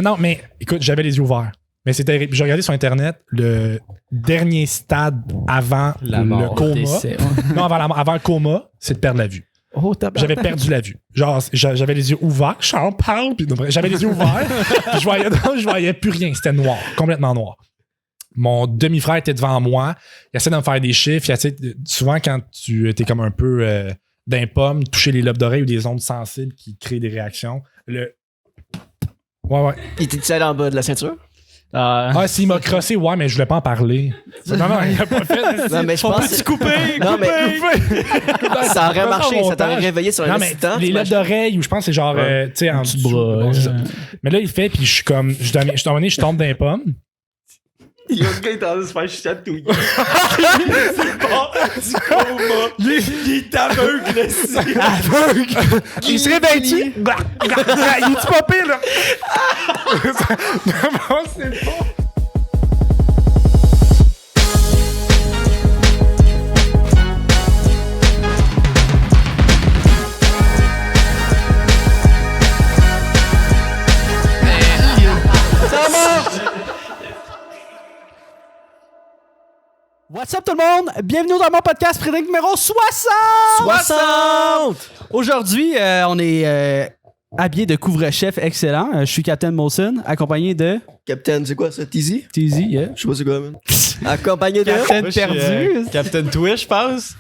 Non, mais écoute, j'avais les yeux ouverts. Mais c'est terrible. J'ai regardé sur Internet le dernier stade avant le coma. Décès, Non, avant le coma, c'est de perdre la vue. Oh, J'avais perdu la vue. Genre, j'avais les yeux ouverts. J'en parle. Puis, j'avais les yeux ouverts. Puis je voyais plus rien. C'était noir. Complètement noir. Mon demi-frère était devant moi. Il essaie de me faire des chiffres. Souvent, quand tu es comme un peu d'un pomme, toucher les lobes d'oreille ou des ondes sensibles qui créent des réactions. Ouais. Il était allé en bas de la ceinture? S'il m'a crossé, ouais, mais je voulais pas en parler. Non, il a pas fait. Non, mais je pense que couper! Non, mais ça aurait marché, ça t'aurait réveillé sur un assistant. Les lobes d'oreille, ou je pense que c'est genre, tu sais, en dessous. bras. Mais là, il fait, puis je suis comme, je tombe d'un pomme. Il y a un gars qui est en train de se faire chatouiller. Il est aveugle, Aveugle! Il se réveille-tu? Il est-tu pas pire, là? Non, c'est pas. What's up tout le monde? Bienvenue dans mon podcast prédict numéro 60! 60! Aujourd'hui, on est habillé de couvre-chef excellent. Je suis Captain Molson, accompagné de... Captain, c'est quoi ça? Teasy? Teasy, yeah. Je sais pas c'est quoi, man. Accompagné de... Captain perdu. Captain Twitch, je pense.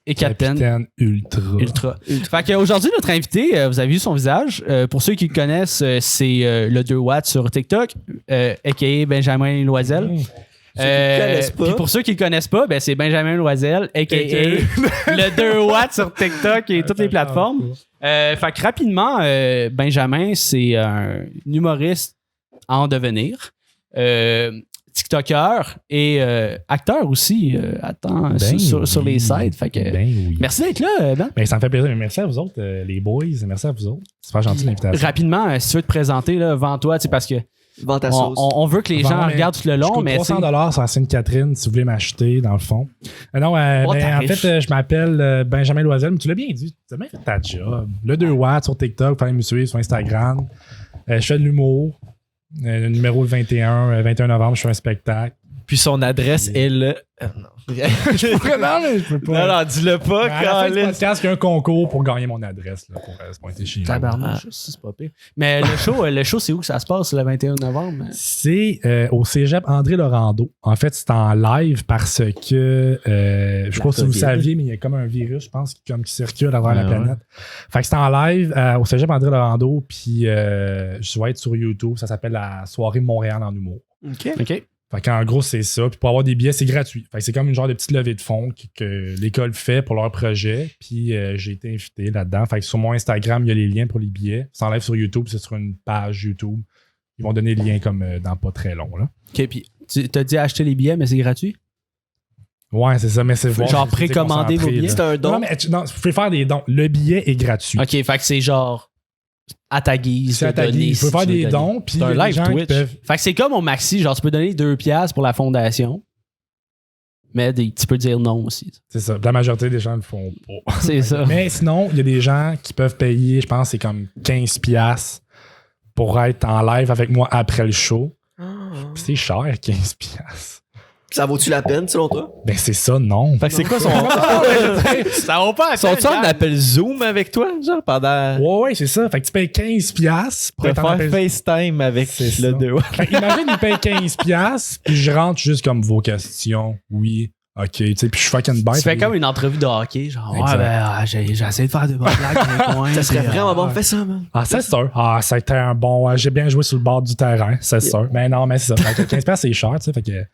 Et Captain Ultra. Fait qu'aujourd'hui, notre invité, vous avez vu son visage. Pour ceux qui le connaissent, c'est le 2 watts sur TikTok, a.k.a. Benjamin Loisel. Puis pour ceux qui le connaissent pas, ben c'est Benjamin Loisel, a.k.a. le 2 watts sur TikTok et toutes les plateformes. Fait que rapidement, Benjamin, c'est un humoriste en devenir, TikToker et acteur aussi, sur les sites. Fait que, oui. merci d'être là, Ben. Ben, ça me fait plaisir. Merci à vous autres, les boys. Merci à vous autres. C'est super gentil l'invitation. Rapidement, si tu veux te présenter là, devant toi, parce que Vente à sauce. on veut que les gens regardent tout le long, je coûte mais $300 sur la Sainte-Catherine si vous voulez m'acheter, dans le fond. Non, en fait, je m'appelle Benjamin Loisel, mais tu l'as bien dit, tu as bien fait ta job. Le 2 watts sur TikTok, vous pouvez me suivre sur Instagram. Je fais de l'humour. Le numéro 21 novembre, je fais un spectacle. Puis son adresse est le... Non, mais je peux pas. Non, dis-le pas, À la fin du Colin. podcast, il y a un concours pour gagner mon adresse là, pour se pointer chez nous. Tabarnouche, c'est pas pire. Mais le show, c'est où que ça se passe le 21 novembre? C'est au cégep André Laurando. En fait, c'est en live parce que je sais pas si vous saviez, mais il y a comme un virus, je pense, qui circule à travers la planète. Fait que c'est en live au cégep André Laurando, puis je vais être sur YouTube. Ça s'appelle la soirée Montréal en humour. OK. Fait qu'en gros, c'est ça. Puis pour avoir des billets, c'est gratuit. Fait que c'est comme une genre de petite levée de fonds que l'école fait pour leur projet. Puis j'ai été invité là-dedans. Fait que sur mon Instagram, il y a les liens pour les billets. C'est en live sur YouTube, c'est sur une page YouTube. Ils vont donner le lien comme dans pas très long. Là. OK, puis tu t'as dit acheter les billets, mais c'est gratuit? Ouais, c'est ça. Mais c'est Genre précommander vos billets? C'est un don. Non, mais vous pouvez faire des dons. Le billet est gratuit. OK, fait que c'est genre à ta guise. C'est à ta guise. Vous pouvez faire des dons. Puis C'est un il y a des live gens qui Twitch. peuvent... Fait que c'est comme au maxi, genre tu peux donner 2$ pour la fondation, mais tu peux dire non aussi. C'est ça. La majorité des gens le font pas. C'est ça. Mais sinon, il y a des gens qui peuvent payer, je pense, c'est comme 15$ pour être en live avec moi après le show. Puis c'est cher, 15$. Ça vaut-tu la peine, selon toi? Ben c'est ça, non. Fait que c'est quoi son... Ça vaut pas Sont-tu en appel Zoom avec toi, genre, pendant... Ouais, c'est ça. Fait que tu payes 15$ pour Pour être en faire appel. FaceTime avec C'est le ça. 2 watts. Fait que imagine, il paye 15$, puis je rentre juste comme vos questions. Oui, ok, tu sais, puis je suis fucking bête. Tu fais comme une entrevue de hockey, genre Exact. j'ai essayé de faire des bonnes blagues dans les coins. Ça serait puis, vraiment bon. Fais ça, man. Ah, c'est sûr. Ah, ça a été un bon. J'ai bien joué sur le bord du terrain, c'est sûr. Mais non, mais c'est ça. Fait que 15$, c'est cher, tu sais. Fait que.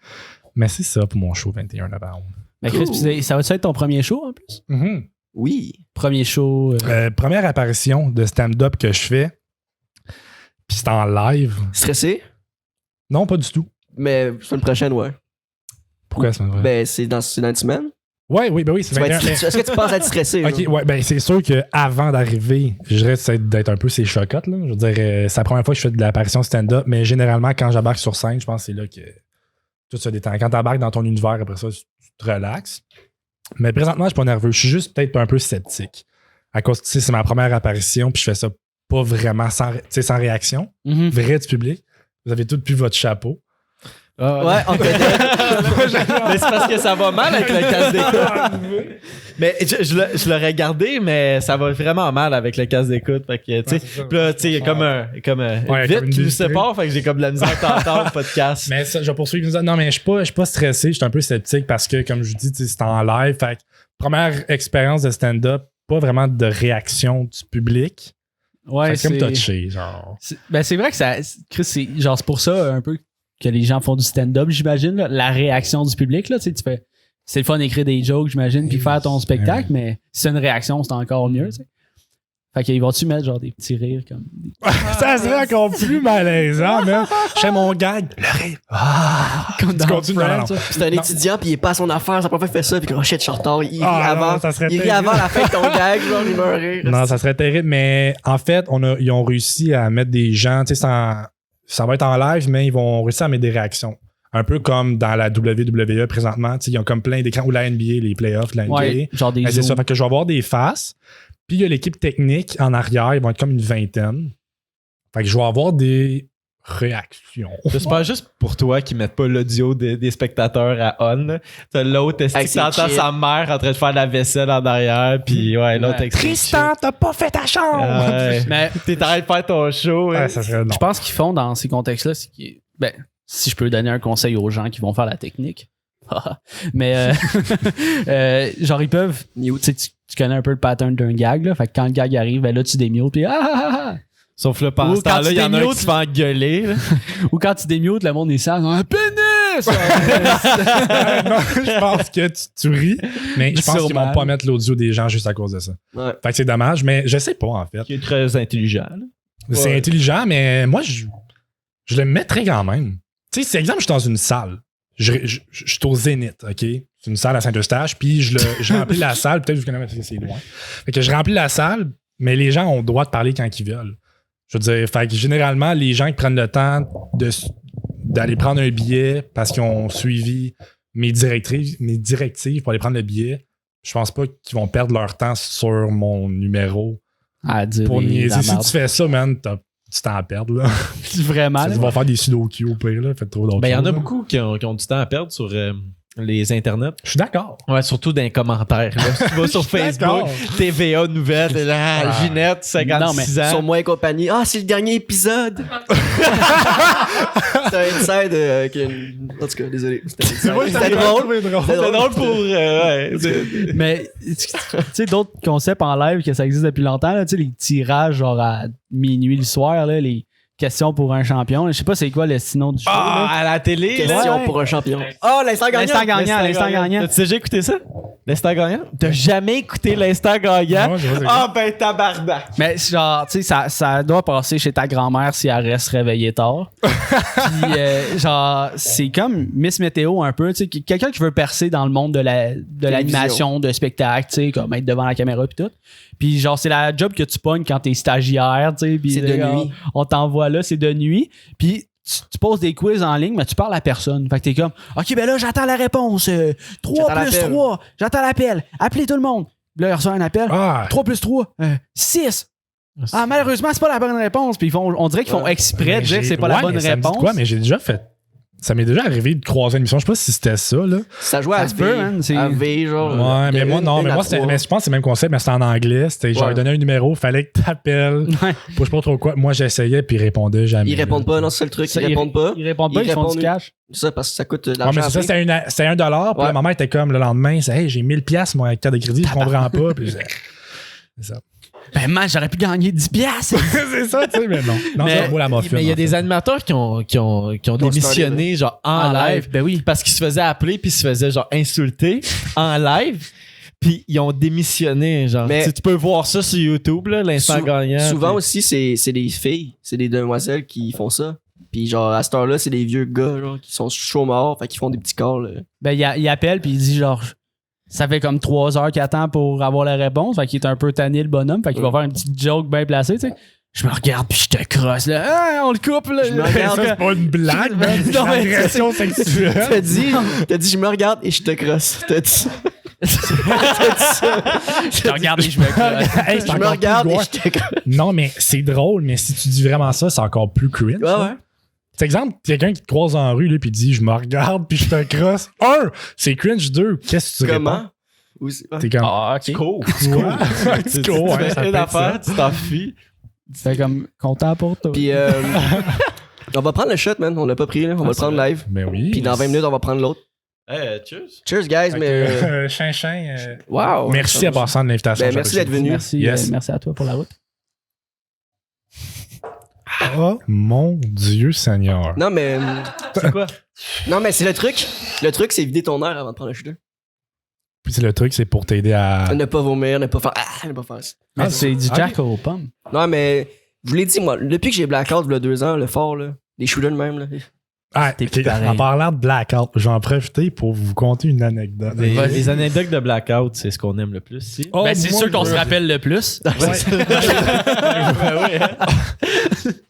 Mais c'est ça pour mon show 21 novembre. Mais Chris, puis ça va-tu être ton premier show en plus? Mhm. Oui. Premier show. Première apparition de stand-up que je fais. Puis c'est en live. Stressé? Non, pas du tout. Mais semaine prochaine, ouais. Pourquoi ça me vrai? Ben, c'est dans une semaine. Ouais, oui, ben oui, c'est Tu vas 21. être- Est-ce que tu penses être stressé? Ok, genre? ouais, ben c'est sûr qu'avant d'arriver, je reste d'être un peu ces chocottes, là. Je veux dire, c'est la première fois que je fais de l'apparition stand-up, mais généralement, quand j'embarque sur scène, je pense que c'est là que tout se détend. Quand t'embarques dans ton univers, après ça, tu te relaxes. Mais présentement, je suis pas nerveux. Je suis juste peut-être un peu sceptique. À cause, tu sais, c'est ma première apparition, puis je fais ça pas vraiment sans réaction, vrai du public. Vous avez tous pu votre chapeau. Ouais, on connaît. Mais c'est parce que ça va mal avec le casque d'écoute. Mais je l'aurais gardé, mais ça va vraiment mal avec le casque d'écoute. Fait que, tu sais, puis là, tu sais, il y a comme un vide qui nous sépare, fait que j'ai comme de la misère à t'entendre le podcast. Mais ça, je vais poursuivre. Non, mais je suis pas stressé, je suis un peu sceptique parce que, comme je vous dis, c'est en live. Fait que, première expérience de stand-up, pas vraiment de réaction du public. Ouais, c'est comme touché, genre. C'est vrai que Chris, c'est pour ça un peu que les gens font du stand-up, j'imagine, là, la réaction du public, là, tu fais, c'est le fun d'écrire des jokes, j'imagine, puis faire ton spectacle, mais si c'est une réaction, c'est encore mieux, tu sais. Fait qu'ils vont-tu mettre genre des petits rires comme... Ça serait encore plus malaisant, même. Je fais mon gag, le rire. Comme dans Friends, c'est un étudiant, puis il est pas à son affaire, sa prof fait ça, puis oh shit, je suis en retard. Il rit non, avant la fin de ton gag, genre, il meurt rire. Non, ça serait terrible, mais en fait, ils ont réussi à mettre des gens, tu sais, ça va être en live, mais ils vont réussir à mettre des réactions. Un peu comme dans la WWE présentement, tu sais, ils ont comme plein d'écrans, ou la NBA, les playoffs, la NBA. Ouais, genre des c'est ça, fait que je vais avoir des faces. Puis il y a l'équipe technique en arrière, ils vont être comme une vingtaine. Fait que je vais avoir des réactions. J'espère juste pour toi qu'ils mettent pas l'audio des spectateurs à on. T'as l'autre, est-ce que t'entends sa mère en train de faire la vaisselle en arrière, puis ouais, l'autre Tristan, t'as pas fait ta chambre! Mais t'es en train de faire ton show. Ouais, ça serait non. Je pense qu'ils font dans ces contextes-là, c'est si je peux donner un conseil aux gens qui vont faire la technique. Mais genre ils peuvent, tu connais un peu le pattern d'un gag, là, fait que quand le gag arrive, ben là tu démutes, puis sauf là, pendant ce temps-là, il y en a un qui se fait engueuler. Ou quand tu démutes, le monde est sale, un pénis! Non, je pense que tu ris, mais je pense qu'ils vont pas mettre l'audio des gens juste à cause de ça. Ouais. Fait que c'est dommage, mais je sais pas en fait. Qui est très intelligent. Là. C'est intelligent, mais moi je le mettrais quand même. Tu sais, c'est exemple, je suis dans une salle. Je suis au Zénith, OK? C'est une salle à Saint-Eustache, puis je remplis la salle. Peut-être que vous connaissez parce que c'est loin. Fait que je remplis la salle, mais les gens ont le droit de parler quand ils veulent. Je veux dire, fait que généralement, les gens qui prennent le temps d'aller prendre un billet parce qu'ils ont suivi mes directives pour aller prendre le billet, je pense pas qu'ils vont perdre leur temps sur mon numéro pour niaiser. Si tu fais ça, man, tu t'en perds, là. Vraiment. Ils vont faire des sudoku au pire, là. Faites trop d'autres il y en a choses, beaucoup qui ont du temps à perdre sur les internets. Je suis d'accord. Ouais, surtout dans les commentaires. Là. Si tu vas sur Facebook, TVA Nouvelles, t'es là, Ginette, 56 ans. Sur Moi et compagnie. Ah, c'est le dernier épisode! C'est un inside en tout cas, désolé. C'était drôle. C'était drôle pour... Mais, tu sais, d'autres concepts en live que ça existe depuis longtemps, là, tu sais, les tirages genre à minuit le soir, là, les questions pour un champion. Je sais pas c'est quoi le sinon du show. À la télé. Question pour un champion. Oh, l'instant gagnant. L'instant gagnant. Tu sais, j'ai écouté ça? L'instant gagnant? T'as jamais écouté l'instant gagnant? Ben, tabarnak! Mais genre, tu sais, ça doit passer chez ta grand-mère si elle reste réveillée tard. Puis, genre, c'est comme Miss Météo un peu, tu sais, quelqu'un qui veut percer dans le monde de l'animation, de spectacle, tu sais, comme être devant la caméra puis tout. Puis genre, c'est la job que tu pognes quand t'es stagiaire, tu sais. C'est de nuit. On t'envoie là, c'est de nuit. Puis tu poses des quiz en ligne, mais tu parles à personne. Fait que t'es comme, OK, ben là, j'attends la réponse. 3 plus 3. J'attends l'appel. Appelez tout le monde. Là, il reçoit un appel. 3 plus 3. 6. Ah, malheureusement, c'est pas la bonne réponse. Puis on dirait qu'ils font exprès de dire que c'est pas la bonne réponse. Quoi, mais j'ai déjà fait. Ça m'est déjà arrivé de croiser une émission. Je sais pas si c'était ça, là. Ça jouait à V, genre. Ouais, mais moi, non. Mais moi, je pense que c'est le même concept, mais c'était en anglais. C'était genre, il donnait un numéro, fallait que t'appelles. Je sais pas trop quoi. Moi, j'essayais, puis ils répondaient jamais. Ils répondent pas, non, c'est le truc. Ils répondent pas. Ils répondent pas, ils font du cash. Ça, parce que ça coûte de Ouais, l'argent. mais c'est ça, c'était $1. Puis la maman était comme le lendemain, c'est, hey, j'ai 1000$, moi, avec carte de crédit, je comprends pas. Puis c'est ça. Ben, man, j'aurais pu gagner 10$. C'est ça, tu sais, mais non. Non, c'est un mot la muffin. Mais il y a des animateurs qui ont démissionné, genre, en live. Ben oui. Parce qu'ils se faisaient appeler puis ils se faisaient, genre, insulter en live. Puis ils ont démissionné, genre. Mais tu peux voir ça sur YouTube, là, l'instant gagnant. Souvent aussi, c'est des filles, c'est des demoiselles qui font ça. Puis genre, à cette heure-là, c'est des vieux gars, genre, qui sont chauds morts, fait qu'ils font des petits calls. Ben, il appelle puis il dit, genre... Ça fait comme 3 heures qu'il attend pour avoir la réponse. Fait qu'il est un peu tanné, le bonhomme. Fait qu'il va faire une petite joke bien placée, tu sais. Je me regarde puis je te crosse, là. Ah, on le coupe, là. Je me regarde. Ça, c'est pas une blague, man. C'est une agression sexuelle. T'as dit, je me regarde et je te crosse. T'as dit. Je te regarde et je me crosse. Hey, c'est Je me encore regarde plus et gore. je te crosse. Non, mais c'est drôle, mais si tu dis vraiment ça, c'est encore plus cringe. Ouais, ouais. C'est exemple, quelqu'un qui te croise en rue, là, puis dit je me regarde, puis je te crosse. C'est cringe. 2, qu'est-ce que tu réponds? Comment? Ou c'est- T'es comme. Ah, ok. Cool. Quoi? Tu cours, ouais, ça une peut être ça. affaire, tu t'enfuis. C'est comme content pour toi. Puis, on va prendre le shot, man. On l'a pas pris, là. On va le prendre live. Ben oui. Puis dans 20 minutes, on va prendre l'autre. Hey, cheers. Cheers, guys, Fait mais. que, Chinchin, Wow. merci à passant de l'invitation. Ben, merci d'être venu. Merci, Yes. merci à toi pour la route. Oh mon Dieu Seigneur. Non, mais. C'est quoi? Non, mais c'est le truc. Le truc, c'est vider ton air avant de prendre le shooter. Puis c'est le truc, c'est pour t'aider à. Ne pas vomir, ne pas faire. Ne pas faire ça. Ah, c'est du ok. Jack aux pommes. Non, mais. Je vous l'ai dit, moi, depuis que j'ai blackout, il y a 2 ans, le fort, là. Les shooters de même, là. Ah, T'es plus ok, pareil. en parlant de blackout, je vais en profiter pour vous conter une anecdote. Les anecdotes de blackout, c'est ce qu'on aime le plus. Si. Oh, Ben, c'est moi, sûr qu'on je- se rappelle le plus.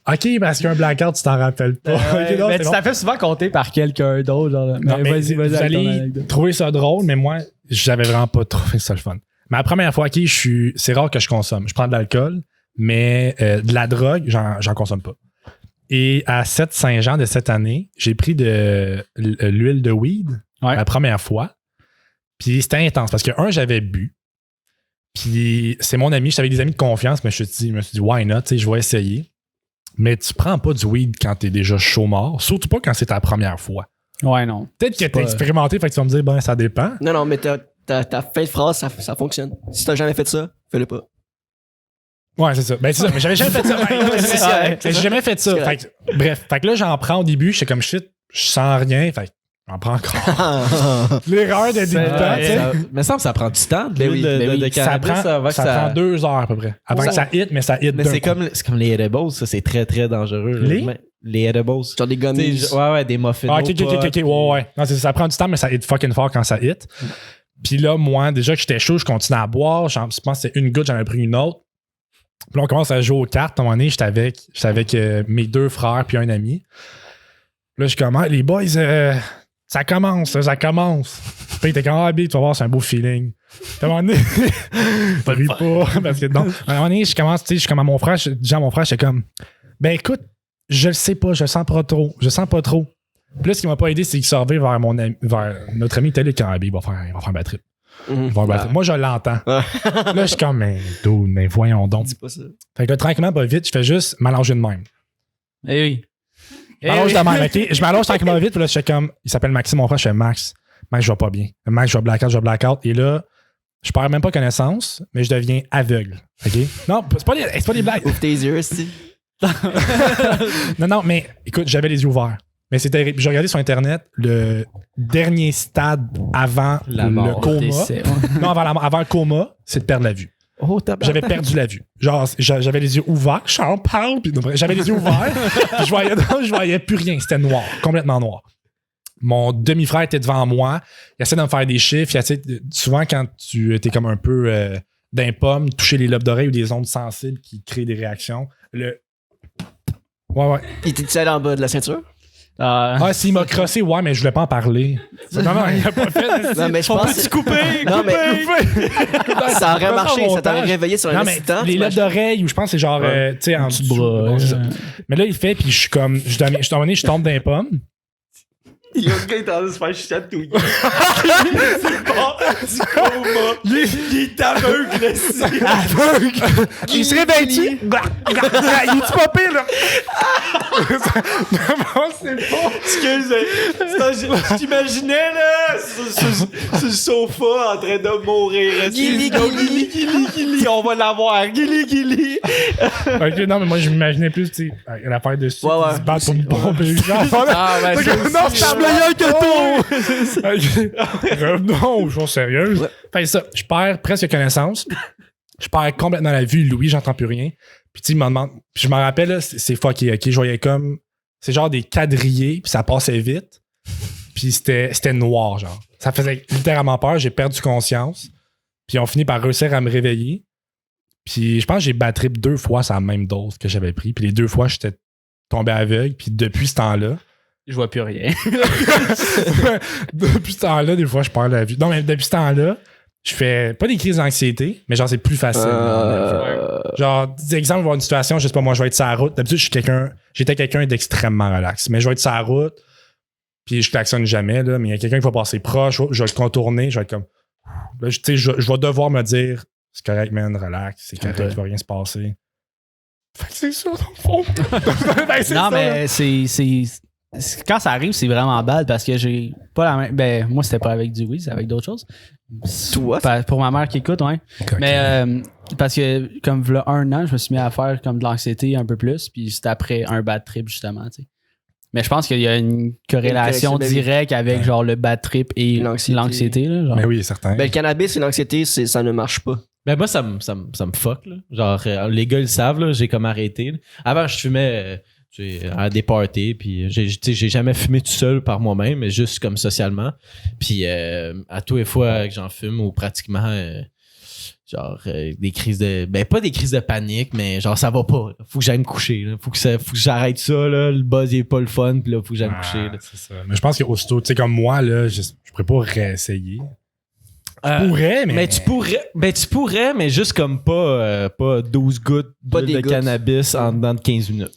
Ok, parce qu'un blackout, tu t'en rappelles pas. Ok, non, mais c'est tu bon. t'as fait souvent compter par quelqu'un d'autre. Genre, Non, mais vas-y, vous avec ton allez anecdote. trouver ça drôle, mais moi, j'avais vraiment pas trouvé ça le fun. Mais la première fois, ok, c'est rare que je consomme. Je prends de l'alcool, mais de la drogue, j'en consomme pas. Et à Saint-Jean de cette année, j'ai pris de l'huile de weed Ouais. la première fois. Puis c'était intense parce que, j'avais bu. Puis c'est mon ami, j'avais des amis de confiance, mais je me suis dit, why not, tu sais, je vais essayer. Mais tu prends pas du weed quand t'es déjà chaud mort, surtout pas quand c'est ta première fois. Ouais, non. Peut-être que C'est t'as pas- expérimenté, fait que tu vas me dire, ben, ça dépend. Non, mais ta fin de phrase, ça fonctionne. Si t'as jamais fait ça, fais-le pas. Ouais, c'est ça. Ben, c'est ça. Mais j'avais jamais fait ça. C'est correct. J'ai jamais fait ça. C'est Fait que, bref. Fait que là, j'en prends au début. J'étais comme shit, je sens rien. Fait que j'en prends encore. L'erreur de débutant, tu sais. Ça, mais ça me semble que ça prend du temps. Ben oui, de, ben oui. de Ça cannabis, prend, ça prend 2 heures à peu près. Avant Ça- que ça hit, mais ça hit Mais d'un c'est coup. comme les edibles, ça c'est très très dangereux. Les? Les edibles. Genre des Tu gummies. sais, ouais, des muffins. Ah, ok. Ouais. Non, ça prend du temps, mais ça hit fucking fort quand ça hit. Puis là, moi, déjà que j'étais chaud, je continuais à boire. Je pense que c'était une goutte, j'en ai pris une autre. Puis là, on commence à jouer aux cartes. À un moment donné, j'étais avec mes 2 frères puis un ami. Là, je commence. Les boys, ça commence. Puis il était comme, ah, Big, tu vas voir, c'est un beau feeling. Puis à un moment donné, pas ris pas. Parce que non. À un moment donné, je commence, tu sais, je suis comme à mon frère. Déjà, à mon frère, j'étais comme, ben écoute, je le sais pas, je sens pas trop. Puis là, ce qui m'a pas aidé, c'est qu'il s'en vers notre ami Télé quand il va faire un bad trip. Mhm. Il va faire un bad trip. Moi, je l'entends. Ah. Là, je suis comme, mais voyons donc. Dis pas ça. Fait que là, tranquillement, pas vite, je fais juste m'allonger de même. Eh oui. Je m'allonge de même, ok? Je m'allonge tranquillement vite, puis là, je fais comme, il s'appelle Maxime, mon frère, je fais Max, je vais pas bien. Max, je vais blackout. Et là, je perds même pas connaissance, mais je deviens aveugle. OK? Non, c'est pas des blagues. Ouvre tes yeux, c'est. Non, mais écoute, j'avais les yeux ouverts. Mais c'est terrible. J'ai regardé sur Internet le dernier stade avant La le mort. coma. Décès, ouais. Non, avant le coma, c'est de perdre la vue. Oh, J'avais perdu la vue. Genre, j'avais les yeux ouverts, j'en parle, puis j'avais les yeux ouverts, puis je voyais plus rien. C'était noir, complètement noir. Mon demi-frère était devant moi, il essaie de me faire des chiffres, souvent quand tu étais comme un peu d'un pomme, toucher les lobes d'oreille ou des ondes sensibles qui créent des réactions. Ouais. Il était allé en bas de la ceinture? Ah, s'il m'a crossé, ouais, mais je voulais pas en parler. Non, il a pas fait. Non, mais je pense. Peux-tu couper? Non, mais ça aurait Pas marché, en ça t'aurait montage. réveillé sur un Non, mais instant. les lobes d'oreille, ou je pense que c'est genre, tu sais, en Petit dessous. bras. Bon, c'est ça. Mais là, il fait, puis je suis comme, je tombe dans les pommes. Il y a un gars qui est en train de se faire chatouiller. Il est aveugle, Aveugle! Il se réveille-tu? Il est-tu pas pire, là? Non, c'est pas. Excuse, je t'imaginais là sur le sofa en train de mourir. Gilly, on va l'avoir. Gilly. Ok, non, mais moi, je m'imaginais plus, tu sais, l'affaire de suite, Ouais. ils se battent pour me bomber. Ah, ben, Non, c'est meilleur que toi! Non, je suis sérieuse. Ouais. Fait ça, je perds presque connaissance. Je perds complètement la vue. Louis, j'entends plus rien. Puis tu sais, il me demande. Puis je me rappelle, là, c'est fucké, ok? Je voyais comme. C'est genre des quadrillés, puis ça passait vite. Puis c'était noir, genre. Ça faisait littéralement peur. J'ai perdu conscience. Puis on finit par réussir à me réveiller. Puis je pense que j'ai bad trip 2 fois sur la même dose que j'avais pris. Puis les 2 fois, j'étais tombé aveugle. Puis depuis ce temps-là. Je vois plus rien. Depuis ce temps-là, des fois, je perds la vue. Non, mais depuis ce temps-là, je fais pas des crises d'anxiété, mais genre, c'est plus facile. Genre, exemple, avoir une situation, je sais pas, moi, je vais être sur la route. D'habitude, j'étais quelqu'un d'extrêmement relax, mais je vais être sur la route, puis je klaxonne jamais, là, mais il y a quelqu'un qui va passer proche, je vais le contourner, je vais être comme. Là, tu sais, je vais devoir me dire, c'est correct, man, relax, c'est correct, il va rien se passer. Fait que c'est ça, dans le fond. Non, mais quand ça arrive, c'est vraiment bad parce que j'ai pas la même. Ben, moi, c'était pas avec du weed, c'est avec d'autres choses. Toi? Pour ma mère qui écoute, ouais. Okay. Mais parce que, comme il y a 1 an, je me suis mis à faire comme de l'anxiété un peu plus, puis c'était après un bad trip, justement, tu sais. Mais je pense qu'il y a une corrélation directe avec genre le bad trip et l'anxiété. Là, genre. Mais oui, certain. Ben, le cannabis et l'anxiété, ça ne marche pas. Ben moi, ça me fuck, là. Genre, les gars, ils savent, là, j'ai comme arrêté. Là. Avant, je fumais à des parties, puis j'ai jamais fumé tout seul par moi-même, mais juste comme socialement. Puis à tous les fois que j'en fume, ou pratiquement, des crises de... Ben, pas des crises de panique, mais genre, ça va pas. Là. Faut que j'aille me coucher. Là. Faut que j'arrête ça, là. Le buzz, il est pas le fun, puis là, faut que j'aille me coucher. Là. C'est ça. Mais je pense qu'aussitôt, tu sais, comme moi, là, je pourrais pas réessayer. Tu pourrais, mais... tu pourrais, mais juste comme pas 12 gouttes de cannabis en dedans de 15 minutes.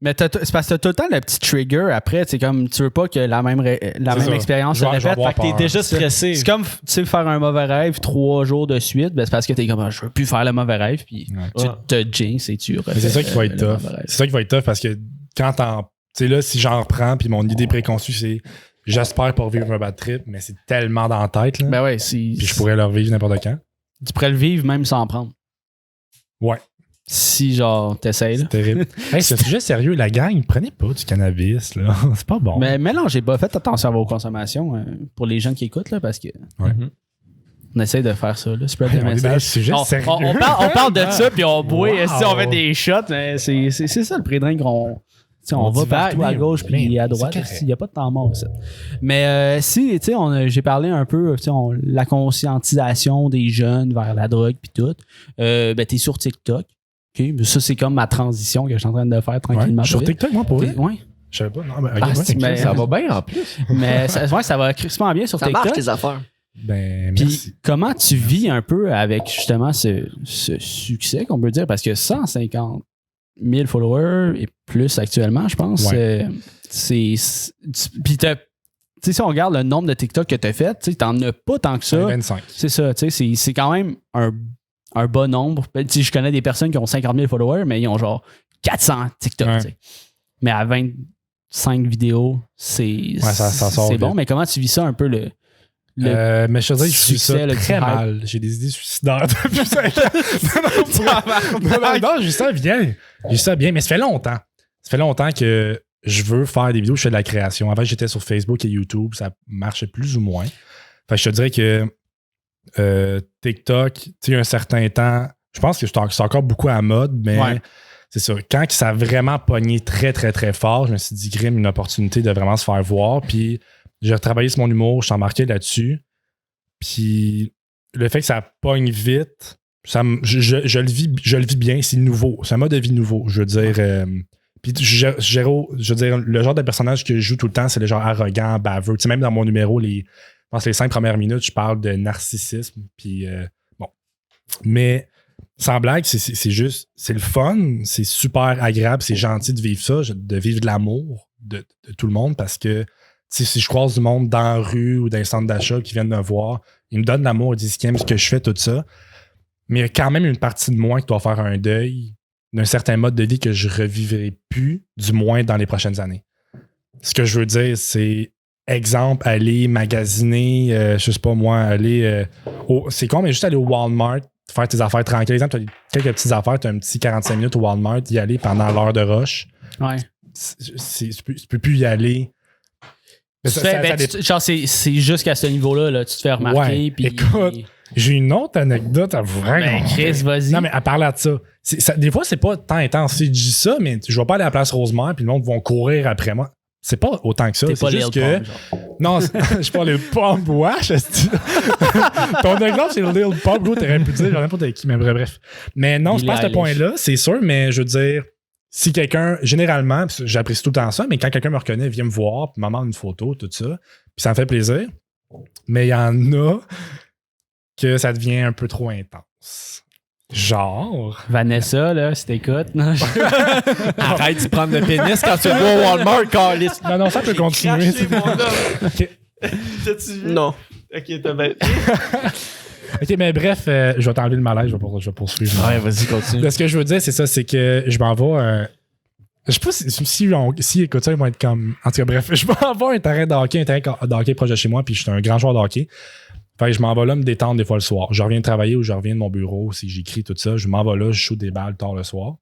Mais c'est parce que t'as tout le temps le petit trigger après, c'est comme tu veux pas que la même expérience se répète. Fait que t'es déjà stressé. C'est comme, tu sais, faire un mauvais rêve 3 jours de suite, ben c'est parce que t'es comme, je veux plus faire le mauvais rêve, puis tu te jinx et tu refais. Mais c'est ça qui va être tough. C'est ça qui va être tough parce que quand tu sais, là, si j'en reprends, puis mon idée préconçue, c'est j'espère pas revivre un bad trip, mais c'est tellement dans la tête, là. Ben ouais, puis je pourrais le revivre n'importe quand. Tu pourrais le vivre même sans en prendre. Ouais. Si, genre, t'essayes, là. C'est terrible. Hey, c'est un sujet sérieux. La gang, prenez pas du cannabis, là. C'est pas bon. Mais mélangez pas. Faites attention à vos consommations pour les gens qui écoutent, là, parce que on essaie de faire ça, là. Spread the message. On parle de ça, puis on boit, si on fait des shots, mais c'est ça le pré-drink qu'on... on va partout à gauche puis à droite. Il n'y a pas de temps mort aussi. Mais si, tu sais, j'ai parlé un peu, la conscientisation des jeunes vers la drogue puis tout. Ben, t'es sur TikTok. OK, mais ça, c'est comme ma transition que je suis en train de faire tranquillement. Sur TikTok, moi, pour vrai? Oui. Je savais pas. Non, mais, ça va bien en plus. Mais ça va crissement bien sur TikTok. Ça marche tes affaires. Ben, merci. Puis comment tu vis un peu avec justement ce succès qu'on peut dire? Parce que 150 000 followers et plus actuellement, je pense. Ouais. Puis si on regarde le nombre de TikTok que tu as fait, tu n'en as pas tant que ça. 25. C'est ça, c'est quand même un bon nombre. Je connais des personnes qui ont 50 000 followers, mais ils ont genre 400 TikTok. Ouais. Mais à 25 vidéos, c'est bon. Vite. Mais comment tu vis ça un peu mais je te dis que je vis ça très mal. J'ai des idées suicidaires depuis 5 ans. Non, je vis ça bien. Je vis ça bien, mais ça fait longtemps. Ça fait longtemps que je veux faire des vidéos, je fais de la création. Avant, j'étais sur Facebook et YouTube, ça marchait plus ou moins. Fait que je te dirais que TikTok, tu sais, un certain temps, je pense que c'est encore beaucoup à la mode, mais c'est ça. Quand ça a vraiment pogné très, très, très fort, je me suis dit, Grim, une opportunité de vraiment se faire voir. Puis j'ai retravaillé sur mon humour, je suis embarqué là-dessus. Puis le fait que ça pogne vite, je le vis bien, c'est nouveau. C'est un mode de vie nouveau, je veux dire. Puis je veux dire, le genre de personnage que je joue tout le temps, c'est le genre arrogant, baveux. Tu sais, même dans mon numéro, je pense que les 5 premières minutes, je parle de narcissisme. Puis bon. Mais sans blague, c'est juste, c'est le fun, c'est super agréable, c'est gentil de vivre ça, de vivre de l'amour de tout le monde parce que si je croise du monde dans la rue ou dans les centres d'achat qui viennent me voir, ils me donnent l'amour, ils disent qu'ils aiment ce que je fais, tout ça. Mais il y a quand même une partie de moi qui doit faire un deuil d'un certain mode de vie que je revivrai plus, du moins dans les prochaines années. Ce que je veux dire, c'est, exemple, aller magasiner, je sais pas moi, aller c'est con, mais juste aller au Walmart, faire tes affaires tranquilles. Exemple, tu as quelques petites affaires, tu as un petit 45 minutes au Walmart, y aller pendant l'heure de rush. Ouais. Tu peux plus y aller. C'est jusqu'à ce niveau-là, là, tu te fais remarquer. Ouais, puis écoute, j'ai une autre anecdote à vous raconter. Ben, Chris, vas-y. Non, mais à parler de ça, des fois, c'est pas tant intense. Si je dis ça, mais je vais pas aller à la place Rosemère puis le monde va courir après moi. C'est pas autant que ça. T'es c'est pas juste Lil que. Pump, non, je suis pas Lil Pump. Wesh, ton exemple, c'est Lil Pump. Gros, t'aurais pu dire, j'en ai pas qui, mais bref. Mais non, c'est pas à ce point-là, c'est sûr, mais je veux dire. Si quelqu'un, généralement, j'apprécie tout le temps ça, mais quand quelqu'un me reconnaît, vient me voir, puis me demande une photo, tout ça, puis ça me fait plaisir. Mais il y en a, que ça devient un peu trop intense. Genre. Vanessa, là, si t'écoutes. Non, Arrête de prendre le pénis quand tu vas au Walmart, Carlis. Non, ça peut continuer. Ok. Non. Ok, t'as bien. Ok, mais bref, je vais t'enlever le malaise, je vais poursuivre. Ouais, vas-y, continue. Ce que je veux dire, c'est ça, c'est que je m'en vais. Je sais pas si écoute ça, ils vont être comme. En tout cas, bref, je m'en vais à un terrain de hockey proche de chez moi, puis je suis un grand joueur de hockey. Fait que je m'en vais là me détendre des fois le soir. Je reviens de travailler ou je reviens de mon bureau, si j'écris tout ça, je m'en vais là, je shoot des balles tard le soir.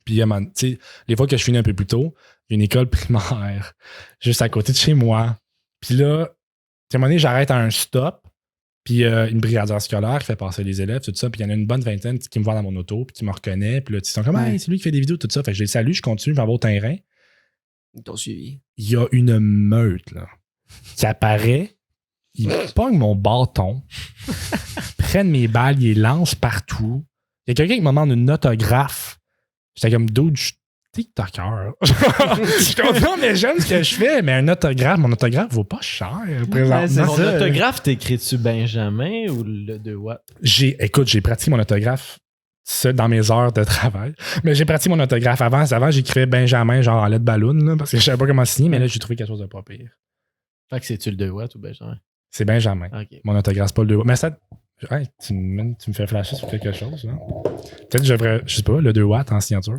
Puis, tu sais, les fois que je finis un peu plus tôt, il y a une école primaire juste à côté de chez moi. Puis là, à un moment donné, j'arrête à un stop. Puis une brigadière scolaire qui fait passer les élèves, tout ça. Puis il y en a une bonne vingtaine qui me voit dans mon auto, puis qui me reconnaît. Puis là, ils sont comme, hey, c'est lui qui fait des vidéos, tout ça. Fait que je les salue, je continue, je m'en vais au terrain. Ils t'ont suivi. Il y a une meute, là, qui apparaît. Ils pognent mon bâton, prennent mes balles, ils les lancent partout. Il y a quelqu'un qui me demande une autographe. J'étais comme, dude, je suis TikToker. Je suis comme, non, mais j'aime ce que je fais, mais mon autographe vaut pas cher, présentement. Mon autographe, t'écris-tu Benjamin ou le 2 watts? Écoute, j'ai pratiqué mon autographe dans mes heures de travail. Mais j'ai pratiqué mon autographe avant. Avant, j'écrivais Benjamin, genre en lettres ballon, là, parce que je savais pas comment signer, mais là, j'ai trouvé quelque chose de pas pire. Fait que c'est-tu le 2 watts ou Benjamin? C'est Benjamin. Ok. Mon autographe, c'est pas le 2 watts. Mais ça. Hey, tu me fais flasher sur quelque chose, là. Peut-être que je sais pas, le 2 watts en signature.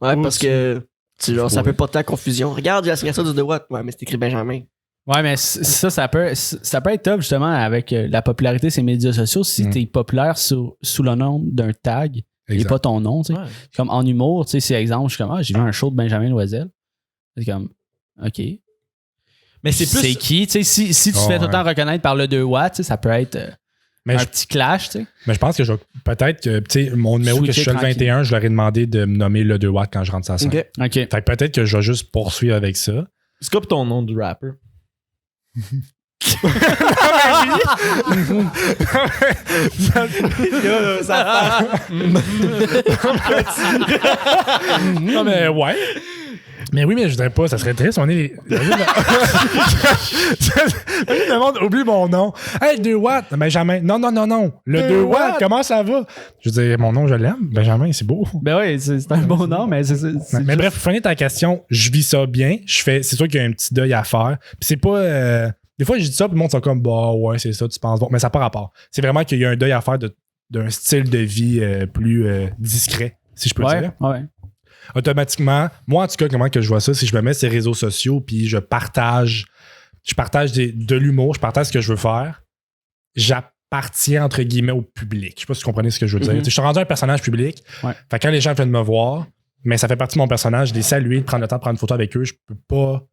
Ouais, parce que genre, ça peut porter à confusion. Regarde, j'ai la signature du 2 watts. Ouais, mais c'est écrit Benjamin. Ouais, mais ça peut être top justement avec la popularité de ces médias sociaux. Si t'es populaire sous le nom d'un tag et pas ton nom, tu sais. Ouais. Comme en humour, tu sais, c'est exemple, je suis comme, j'ai vu un show de Benjamin Loisel. C'est comme, OK. Mais c'est plus. C'est qui, tu sais, si tu te fais tout le temps reconnaître par le 2 watts, tu sais, ça peut être un petit clash, tu sais. Mais je pense que peut-être que, tu sais, mon numéro que je suis le 21, je leur ai demandé de me nommer le 2 watts quand je rentre sur la scène. OK. Fait que peut-être que je vais juste poursuivre avec ça. Scope ton nom de rapper. Non, mais ouais. Mais oui, mais je voudrais pas, ça serait triste. On est. Le monde oublie mon nom. Hey, 2 watts, Benjamin. Non. Le 2 watts, comment ça va? Je veux dire, mon nom, je l'aime. Benjamin, c'est beau. Ben oui, c'est un bon nom, mais c'est mais bref, pour finir ta question, je vis ça bien. C'est sûr qu'il y a un petit deuil à faire. Puis c'est pas. Des fois, je dis ça, puis le monde sont comme, bah ouais, c'est ça, tu penses bon. Mais ça n'a pas rapport. C'est vraiment qu'il y a un deuil à faire d'un style de vie plus discret, si je peux dire. Ouais. Automatiquement, moi, en tout cas, comment que je vois ça, si je me mets sur les réseaux sociaux, puis je partage de l'humour, je partage ce que je veux faire, j'appartiens, entre guillemets, au public. Je sais pas si vous comprenez ce que je veux dire. Je suis rendu un personnage public. Ouais. Fait que quand les gens viennent me voir, mais ça fait partie de mon personnage, de les saluer, de prendre le temps de prendre une photo avec eux, je peux pas.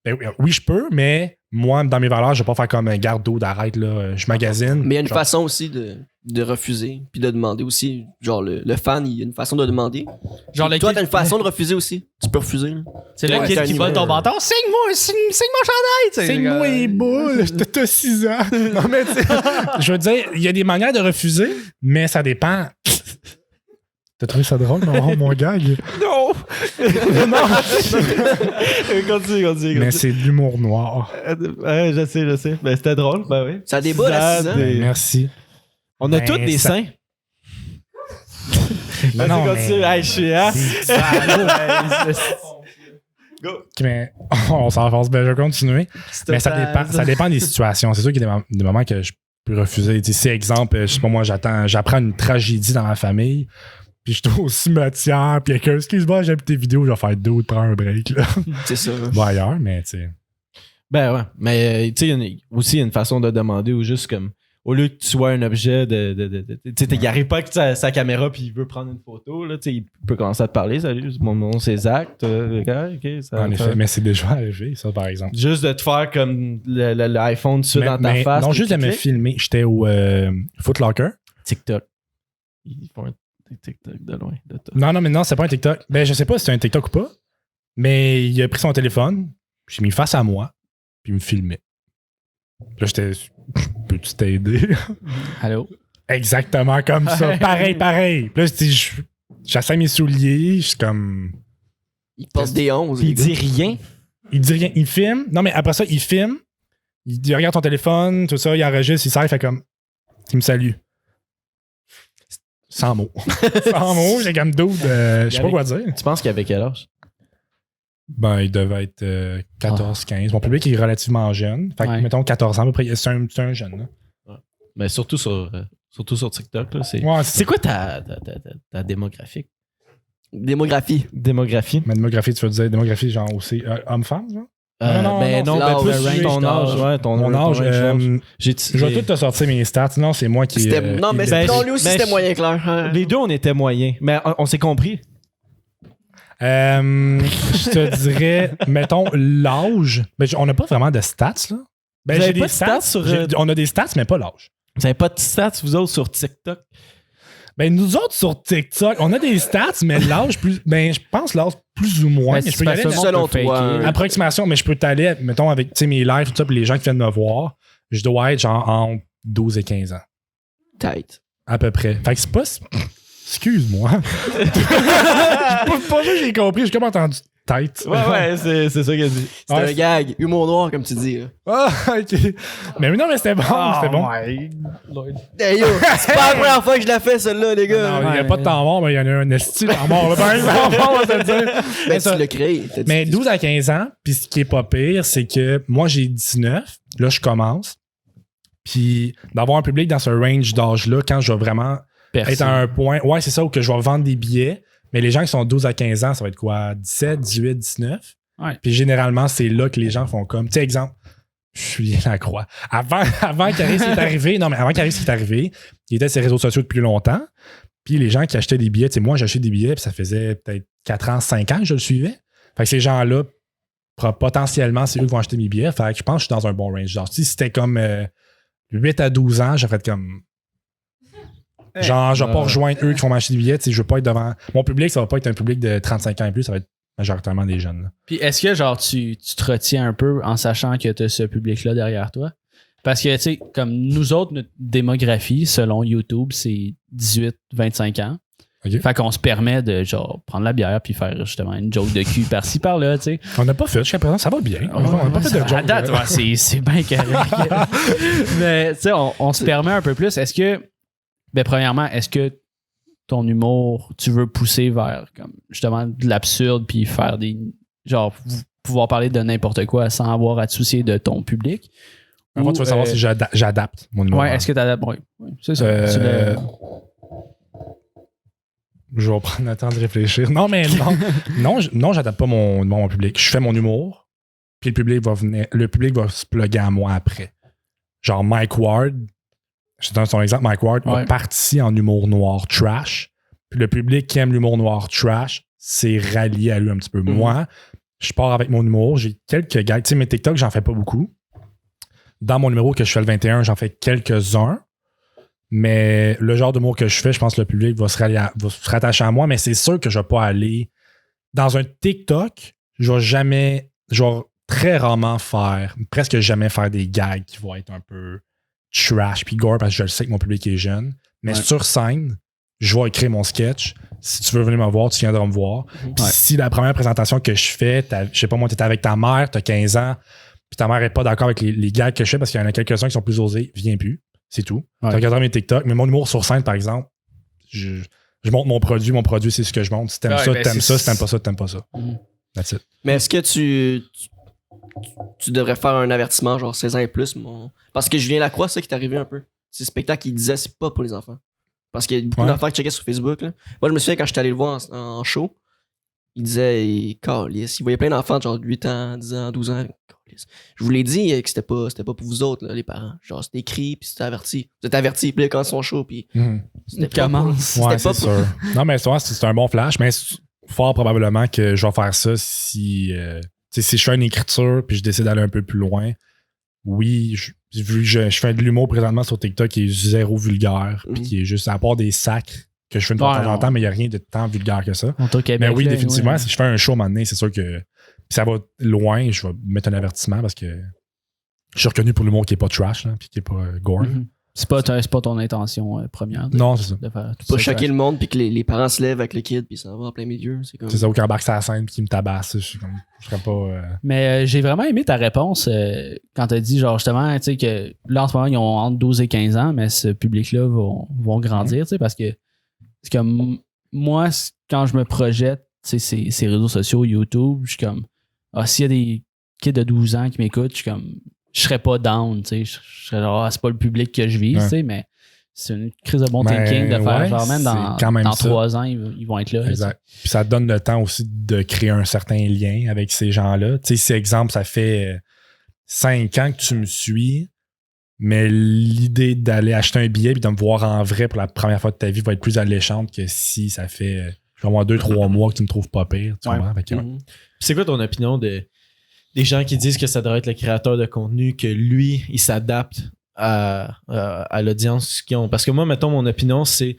Ben, oui, je peux, mais moi, dans mes valeurs, je vais pas faire comme un garde d'eau d'arrête, là. Je magasine. Mais il y a une façon aussi de refuser, puis de demander aussi. Genre, le fan, il y a une façon de demander. Genre, toi, t'as une façon de refuser aussi. Tu peux refuser. Là. C'est le kid qui vole ton bâton. Signe-moi chandail! Signe-moi les boules, t'as 6 ans. Non, mais tu sais, je veux dire, il y a des manières de refuser, mais ça dépend. T'as trouvé ça drôle, mon gag? Non! Continue. Mais c'est de l'humour noir. Ouais, je sais. Ben, c'était drôle, ben oui. Ça débat là, 6 ans. Merci. On a tous des seins. Non, continue. Hey, je suis, hein? Go. Mais on s'en force, ben je vais continuer. Mais ça dépend des situations. C'est sûr qu'il y a des moments que je peux refuser. Si, exemple, je sais pas moi, j'apprends une tragédie dans ma famille. Puis je suis au cimetière, puis quelqu'un, excuse-moi, j'aime tes vidéos, je vais faire d'autres, prendre un break. Là. C'est ça. Bon, ailleurs, mais tu sais. Ben ouais. Mais tu sais, il y a une façon de demander ou juste comme, au lieu que tu sois un objet tu sais, il arrive pas avec sa caméra puis il veut prendre une photo, là, tu sais, il peut commencer à te parler. Salut, mon nom c'est Zach. Okay, ça, en effet, mais c'est déjà arrivé, ça, par exemple. Juste de te faire comme l'iPhone dessus dans ta face. Non, juste de me filmer. J'étais au Foot Locker. TikTok. Ils font un TikTok de loin. Non, c'est pas un TikTok. Ben, je sais pas si c'est un TikTok ou pas, mais il a pris son téléphone, j'ai mis face à moi, puis il me filmait. Là, j'étais. Peux-tu t'aider? Allô? Exactement comme ça. Pareil. Puis là, j'essaie mes souliers, je suis comme. Il passe des 11. Il dit rien. Il filme. Non, mais après ça, il filme. Il regarde ton téléphone, tout ça, il enregistre, il sert, il fait comme. qui me salue. Sans mots. Sans mots, j'ai comme dude, je sais pas quoi dire. Tu penses qu'il avait quel âge? Ben, il devait être 14-15. Mon public est relativement jeune. Fait que, mettons, 14 ans à peu près. C'est un jeune, là. Ouais. Mais surtout sur TikTok, là. C'est quoi ta démographie? Démographie. Ma démographie, tu veux dire démographie genre aussi homme-femme, genre? Plus ton âge. Ouais, mon âge. Je vais tout te sortir mes stats. Non, c'est moi qui. Non, mais lui aussi, c'était moyen clair. Les deux, on était moyens. Mais on s'est compris. Je te dirais, mettons, l'âge. Ben, on n'a pas vraiment de stats, là. Ben, j'ai des stats sur. On a des stats, mais pas l'âge. Vous n'avez pas de stats, vous autres, sur TikTok? Ben, nous autres, sur TikTok, on a des stats, mais l'âge plus. Ben, je pense l'âge plus ou moins. Mais je peux y aller selon toi. Approximation, mais je peux t'aller, mettons, avec mes lives, tout ça, puis les gens qui viennent me voir, je dois être genre entre 12 et 15 ans. Tête. À peu près. Fait que c'est pas. Excuse-moi. Pas ça, j'ai compris. J'ai comme entendu tête. Ouais, c'est ça qu'elle dit. C'est un gag. Humour noir, comme tu dis. Là. Ah, ok. Mais non, mais c'était bon. C'était bon. Hey, yo, c'est pas la première fois que je la fais, celle-là, les gars. Non, il n'y a pas de temps mort, mais il y en a un esti temps mort. Par exemple, on va te le dire. Ben, tu l'as créé. Mais 12 à 15 ans, puis ce qui est pas pire, c'est que moi, j'ai 19. Là, je commence. Puis d'avoir un public dans ce range d'âge-là, quand je vais vraiment être à un point, ouais, c'est ça, où que je vais vendre des billets, mais les gens qui sont 12 à 15 ans, ça va être quoi? 17, 18, 19? Ouais. Puis généralement, c'est là que les gens font comme, tu sais, exemple, je suis la croix. Avant qu'Aris est arrivé, il était sur les réseaux sociaux depuis longtemps, puis les gens qui achetaient des billets, tu sais, moi, j'achetais des billets, puis ça faisait peut-être 4 ans, 5 ans que je le suivais. Fait que ces gens-là, potentiellement, c'est eux qui vont acheter mes billets. Fait que je pense que je suis dans un bon range. Genre, si c'était comme 8 à 12 ans, j'aurais fait comme... Genre, je vais pas rejoindre eux qui font m'acheter des billets. Je veux pas être devant. Mon public, ça va pas être un public de 35 ans et plus, ça va être majoritairement des jeunes. Là. Puis est-ce que genre tu te retiens un peu en sachant que tu as ce public-là derrière toi? Parce que, tu sais, comme nous autres, notre démographie, selon YouTube, c'est 18-25 ans. Okay. Fait qu'on se permet de genre prendre la bière puis faire justement une joke de cul par-ci par-là, tu sais. On n'a pas fait, jusqu'à présent, ça va bien. On n'a pas fait de joke. À date, c'est bien correct. Mais tu sais, on se permet un peu plus. Est-ce que, ben premièrement, est-ce que ton humour, tu veux pousser vers comme justement de l'absurde puis faire des genre pouvoir parler de n'importe quoi sans avoir à te soucier de ton public? Moi, tu veux savoir si j'adapte mon humour. Ouais, est-ce que tu adaptes? Oui, c'est ça. Je vais prendre le temps de réfléchir. Non, mais non, j'adapte pas mon public. Je fais mon humour, puis le public va se plugger à moi après. Genre Mike Ward, je te donne son exemple, Mike Ward a parti en humour noir trash, puis le public qui aime l'humour noir trash s'est rallié à lui un petit peu. Moi, je pars avec mon humour, j'ai quelques gags. Tu sais, mes TikTok, j'en fais pas beaucoup. Dans mon numéro que je fais le 21, j'en fais quelques-uns. Mais le genre d'humour que je fais, je pense que le public va se rattacher à moi, mais c'est sûr que je vais pas aller dans un TikTok, je vais très rarement presque jamais faire des gags qui vont être un peu trash puis gore parce que je le sais que mon public est jeune. Mais sur scène, je vais écrire mon sketch. Si tu veux venir me voir, tu viendras me voir. Puis si la première présentation que je fais, je sais pas moi, t'es avec ta mère, t'as 15 ans, puis ta mère est pas d'accord avec les gags que je fais parce qu'il y en a quelques-uns qui sont plus osés, viens plus. C'est tout. Tu regarderas mes TikTok, mais mon humour sur scène, par exemple, je montre mon produit. Mon produit, c'est ce que je montre. Si t'aimes ça, t'aimes ça. Si t'aimes pas ça, t'aimes pas ça. That's it. Mais est-ce que tu devrais faire un avertissement, genre 16 ans et plus? Parce que Julien Lacroix, c'est ça qui t'est arrivé un peu. C'est le spectacle qu'il disait, c'est pas pour les enfants. Parce qu'il y a beaucoup d'enfants qui checkaient sur Facebook. Là. Moi, je me souviens quand j'étais allé le voir en show, il disait, il voyait plein d'enfants de genre 8 ans, 10 ans, 12 ans. Je vous l'ai dit que c'était pas pour vous autres, là, les parents. Genre, c'était écrit, puis c'était averti. Vous êtes avertis, puis là, quand ils sont chauds, puis c'était commence. Ouais, c'est sûr. Non, mais c'est un bon flash, mais fort probablement que je vais faire ça si je fais une écriture, puis je décide d'aller un peu plus loin. Oui, vu que je fais de l'humour présentement sur TikTok qui est zéro vulgaire, puis qui est juste, à part des sacs que je fais de temps en temps, mais il n'y a rien de tant vulgaire que ça. Mais oui, définitivement, si je fais un show à un moment donné, c'est sûr que ça va loin, je vais mettre un avertissement parce que je suis reconnu pour l'humour qui est pas trash, là, puis qui est pas gore. C'est pas ton intention première. Non, c'est ça. De faire tout Pas ça. choquer le monde puis que les parents se lèvent avec le kid puis ça va en plein milieu. C'est comme. C'est ça, ou qu'il embarque sur la scène puis qu'il me tabasse. Je serais pas. Mais j'ai vraiment aimé ta réponse quand t'as dit, genre, justement, tu sais, que là, en ce moment, ils ont entre 12 et 15 ans, mais ce public-là vont grandir, tu sais, parce que moi, quand je me projette, tu sais, ces réseaux sociaux, YouTube, je suis comme, s'il y a des kids de 12 ans qui m'écoutent, je suis comme, je serais pas down, tu sais, je serais genre, c'est pas le public que je vise, tu sais, mais c'est une crise de bon thinking de faire, genre, même dans 3 ans, ils vont être là. Exact. Puis ça te donne le temps aussi de créer un certain lien avec ces gens-là. Tu sais, si, exemple, ça fait 5 ans que tu me suis, mais l'idée d'aller acheter un billet et de me voir en vrai pour la première fois de ta vie va être plus alléchante que si ça fait genre 2-3 mois que tu me trouves pas pire. Tu comprends? Fait que, C'est quoi ton opinion des gens qui disent que ça devrait être le créateur de contenu, que lui, il s'adapte à l'audience qu'ils ont? Parce que moi, mettons, mon opinion, c'est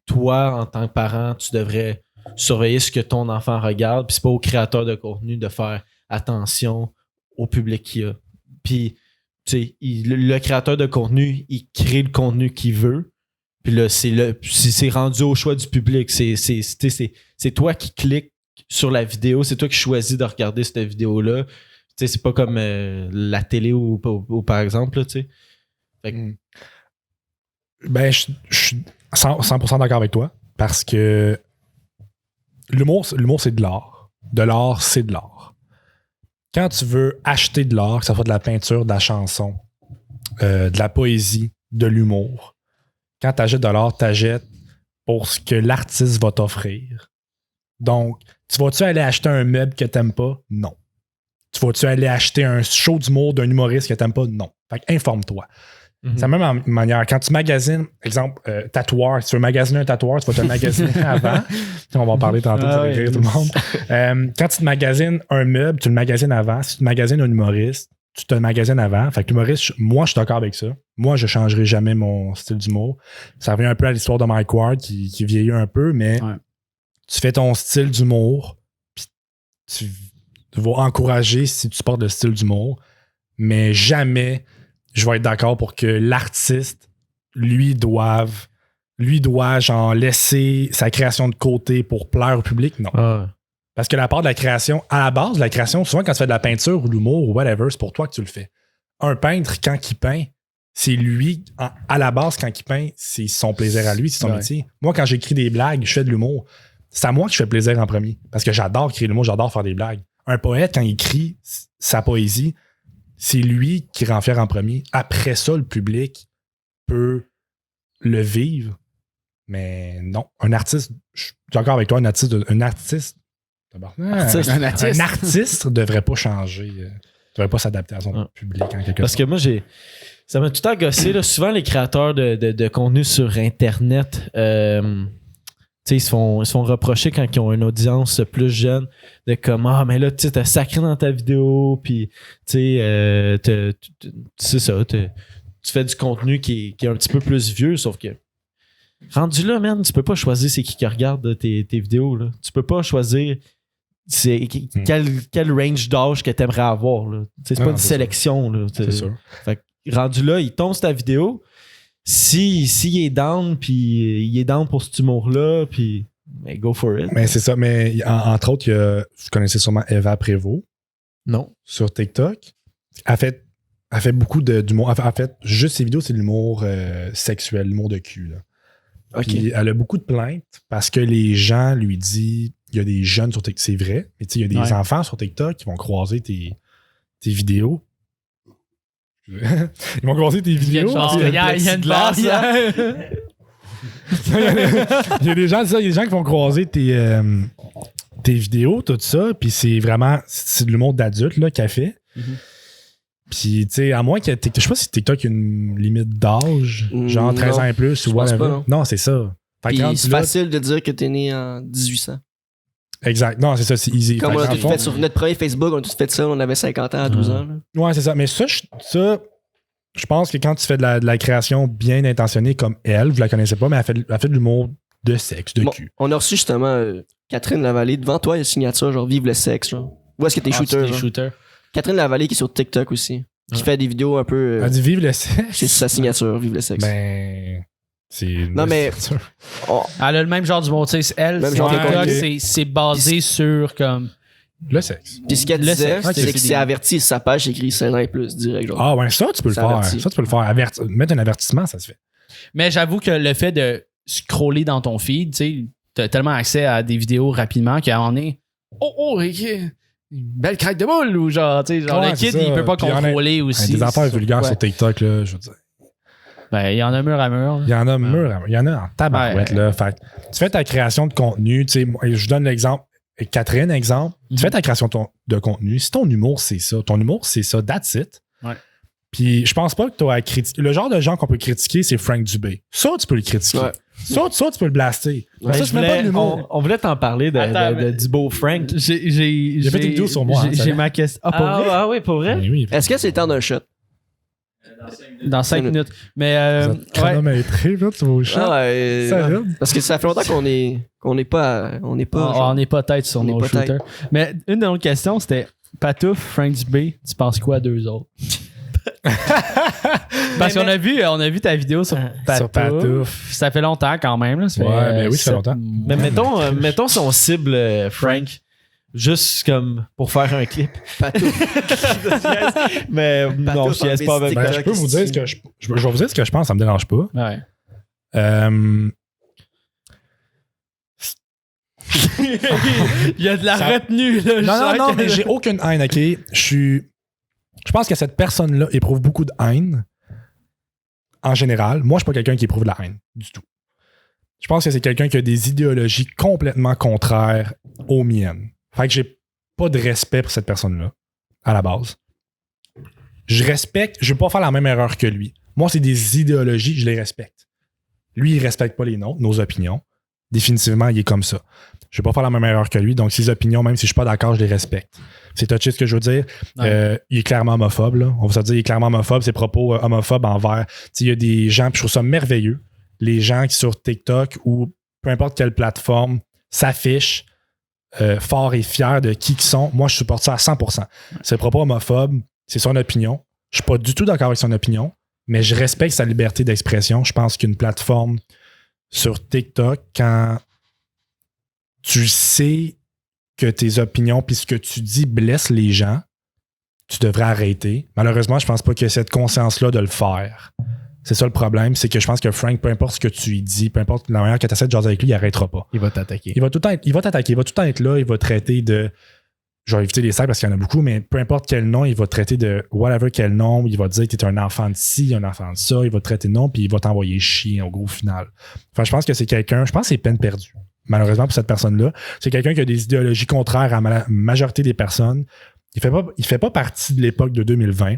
toi, en tant que parent, tu devrais surveiller ce que ton enfant regarde, puis c'est pas au créateur de contenu de faire attention au public qu'il y a. Puis, tu sais, le créateur de contenu, il crée le contenu qu'il veut. Puis là, c'est rendu au choix du public. C'est toi qui cliques sur la vidéo, c'est toi qui choisis de regarder cette vidéo-là. Tu sais, c'est pas comme la télé ou par exemple, là, tu sais. Fait que... Ben, je suis 100% d'accord avec toi parce que l'humour, c'est de l'art. De l'art, c'est de l'art. Quand tu veux acheter de l'art, que ce soit de la peinture, de la chanson, de la poésie, de l'humour, quand tu achètes de l'art, tu achètes pour ce que l'artiste va t'offrir. Donc, tu vas-tu aller acheter un meuble que tu n'aimes pas? Non. Tu vas-tu aller acheter un show d'humour d'un humoriste que tu n'aimes pas? Non. Fait que informe-toi. C'est la même manière. Quand tu magasines, exemple, tatoueur, si tu veux magasiner un tatoueur, tu vas te le magasiner avant. On va en parler tantôt, ça va rire tout le monde. Quand tu te magasines un meuble, tu le magasines avant. Si tu te magasines un humoriste, tu te le magasines avant. Fait que l'humoriste, moi, je suis d'accord avec ça. Moi, je ne changerai jamais mon style d'humour. Ça revient un peu à l'histoire de Mike Ward qui vieillit un peu, mais tu fais ton style d'humour, puis tu vas encourager si tu portes le style d'humour, mais jamais je vais être d'accord pour que l'artiste, lui doit genre laisser sa création de côté pour plaire au public. Non. Parce que la part de la création, à la base de la création, souvent quand tu fais de la peinture ou de l'humour ou whatever, c'est pour toi que tu le fais. Un peintre, quand il peint, c'est lui, à la base, quand il peint, c'est son plaisir à lui, c'est son métier. Moi, quand j'écris des blagues, je fais de l'humour, c'est à moi que je fais plaisir en premier. Parce que j'adore créer de l'humour, j'adore faire des blagues. Un poète, quand il écrit sa poésie, c'est lui qui rend fier en premier. Après ça, le public peut le vivre. Mais non, un artiste, je suis d'accord avec toi, un artiste devrait pas changer, devrait pas s'adapter à son public en quelque sorte. Parce que moi, ça m'a tout le temps gossé. Là. Souvent, les créateurs de contenu sur Internet, ils se font reprocher quand ils ont une audience plus jeune de comme mais là tu t'as sacré dans ta vidéo puis c'est ça, tu fais du contenu qui est un petit peu plus vieux, sauf que rendu là, man, tu peux pas choisir c'est qui regarde tes vidéos là. Tu peux pas choisir quel range d'âge que t'aimerais avoir là. C'est pas une sélection là, c'est sûr. Fait que rendu là, il tombe sur ta vidéo. S'il est down, puis il est down pour cet humour-là, puis go for it. Mais c'est ça. Mais entre autres, vous connaissez sûrement Eva Prévost. Non. Sur TikTok. Elle fait beaucoup d'humour. En fait, juste ses vidéos, c'est de l'humour sexuel, l'humour de cul. Là. Okay. Puis elle a beaucoup de plaintes parce que les gens lui disent il y a des jeunes sur TikTok. C'est vrai. Mais il y a des enfants sur TikTok qui vont croiser tes vidéos. Ils vont croiser tes vidéos. Il y a une glace. Il y a des gens qui vont croiser tes vidéos, tout ça. Puis c'est de l'humour d'adulte là, qu'elle fait. Puis, tu sais, à moins que je sais pas si TikTok a une limite d'âge, genre 13 ans et plus ou whatever. Non, c'est ça. Puis c'est facile de dire que t'es né en 1800. Exact. Non, c'est ça, c'est easy. Comme on a tout fait sur notre premier Facebook, on a tout fait ça, on avait 50 ans à 12 ans. Là. Ouais, c'est ça. Mais ça, je pense que quand tu fais de la création bien intentionnée comme elle, vous la connaissez pas, mais elle fait de l'humour de sexe, de cul. On a reçu justement Catherine Lavallée. Devant toi, il y a une signature, genre Vive le sexe. Genre. Où est-ce que t'es shooter? Shooter. Catherine Lavallée qui est sur TikTok aussi. qui fait des vidéos un peu. Elle dit vive le sexe. C'est sa signature, vive le sexe. Ben. C'est. Non, mais. Elle a le même genre d'humour. Tu sais, elle, Même son genre de TikTok, contenu. c'est basé sur comme. Le sexe. Puis ce qu'elle Le disait, sexe, c'est c'est que c'est averti sur sa page, c'est écrit 16 ans et plus, direct. Genre. Ah, ouais, ça, tu peux le Ça faire. avertit. Ça, tu peux le faire. Mettre un avertissement, ça se fait. Mais j'avoue que le fait de scroller dans ton feed, tu sais, t'as tellement accès à des vidéos rapidement qu'à un moment donné, une belle craque de boule ou genre, tu sais, genre Ouais, le kid, c'est ça. il peut pas Puis il y en a- contrôler aussi. Des affaires sur vulgaires quoi. sur TikTok, là, je veux dire. Ben, il y en a mur à mur. Il y en a mur à mur. Il y en a en tabarouette, Ouais. là. Fait que tu fais ta création de contenu, tu sais, je donne l'exemple. Catherine, exemple, tu fais ta création de contenu. Si ton humour, c'est ça, that's it. Ouais. Puis je pense pas que tu as à critiquer. Le genre de gens qu'on peut critiquer, c'est Frank Dubé. Ça, tu peux le critiquer. Ouais. Ça, tu peux le blaster. Ouais, Ça, c'est même pas de l'humour. on voulait t'en parler Attends, mais- du beau Frank. J'ai fait des vidéos sur moi, hein, ça J'ai va. ma question. Ah, pour vrai? Oui, pour vrai? Mais oui, Est-ce que c'est le temps d'un shot? Dans 5 minutes. Mais, vous êtes ouais. chronométré, là, tu vas au chat. Ah, ouais, Ça non. vide. Parce que ça fait longtemps qu'on n'est pas. On n'est pas. On n'est pas tête sur on est nos pas shooters. Mais une de nos questions, c'était Patouf, Frank Dubé, tu penses quoi d'eux autres? Parce qu'on a vu ta vidéo sur Sur Patouf. Ça fait longtemps quand même. Là. Ça fait, Ouais, ben oui, ça fait longtemps. Mais mettons son cible, Frank, juste comme pour faire un clip. Patou. Mais non, Patou je niaise pas avec par Ben, je peux vous dire ce que je vais vous dire ce que je pense, ça me dérange pas. Ouais. Il y a de la Ça- retenue. Là, Non, mais j'ai aucune haine, ok? Je pense que cette personne-là éprouve beaucoup de haine. En général. Moi, je suis pas quelqu'un qui éprouve de la haine, du tout. Je pense que c'est quelqu'un qui a des idéologies complètement contraires aux miennes. Fait que j'ai pas de respect pour cette personne-là, à la base. Je respecte, je vais pas faire la même erreur que lui. Moi, c'est des idéologies, je les respecte. Lui, il respecte pas les nôtres, nos opinions. Définitivement, il est comme ça. Je vais pas faire la même erreur que lui, donc ses opinions, même si je suis pas d'accord, je les respecte. C'est touché ce que je veux dire. Ouais. Il est clairement homophobe, là. On va se dire, il est clairement homophobe, ses propos homophobes envers. Il y a des gens, puis je trouve ça merveilleux, les gens qui sur TikTok ou peu importe quelle plateforme s'affichent forts et fiers de qui ils sont. Moi, je supporte ça à 100%. Ses propos homophobes, c'est son opinion. Je suis pas du tout d'accord avec son opinion, mais je respecte sa liberté d'expression. Je pense qu'une plateforme sur TikTok, quand tu sais que tes opinions puis ce que tu dis blesse les gens, tu devrais arrêter. Malheureusement, je pense pas qu'il y ait cette conscience-là de le faire. C'est ça le problème, c'est que je pense que Frank, peu importe ce que tu lui dis, peu importe la manière que tu essaies de jaser avec lui, il arrêtera pas. Il va t'attaquer. Il va t'attaquer, il va tout le temps être là, il va traiter de. Je vais éviter les sacs parce qu'il y en a beaucoup, mais peu importe quel nom, il va traiter de whatever quel nom, il va te dire que t'es un enfant de ci, un enfant de ça, il va te traiter de nom, puis il va t'envoyer chier au gros final. Enfin, je pense que c'est quelqu'un, je pense que c'est peine perdue. Malheureusement pour cette personne-là, c'est quelqu'un qui a des idéologies contraires à la majorité des personnes. Il fait pas partie de l'époque de 2020.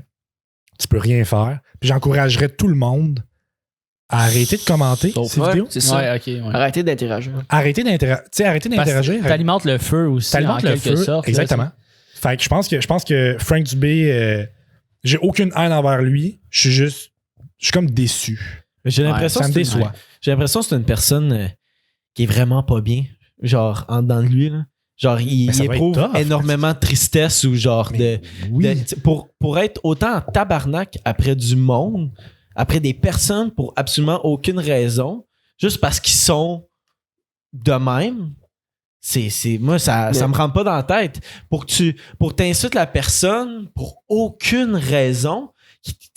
Tu peux rien faire. Puis j'encouragerais tout le monde à arrêter de commenter ces Ouais, vidéos. c'est ça. Ouais, ok. Ouais. Arrêtez d'interagir. Arrêtez d'interagir. T'alimentes le feu aussi. T'alimentes en le quelque feu. sorte, là, Exactement. Fait que je pense que Frank Dubé, j'ai aucune haine envers lui. Je suis comme déçu. J'ai l'impression Ça me que c'est déçoit. J'ai l'impression que c'est une personne qui est vraiment pas bien. Genre, dans lui, là. Genre, il Mais ça va éprouve être tough. énormément de tristesse ou genre Mais de- pour être autant en tabarnak après du monde, après des personnes pour absolument aucune raison, juste parce qu'ils sont de même, moi, ça me rentre pas dans la tête. Pour t'insulter la personne pour aucune raison,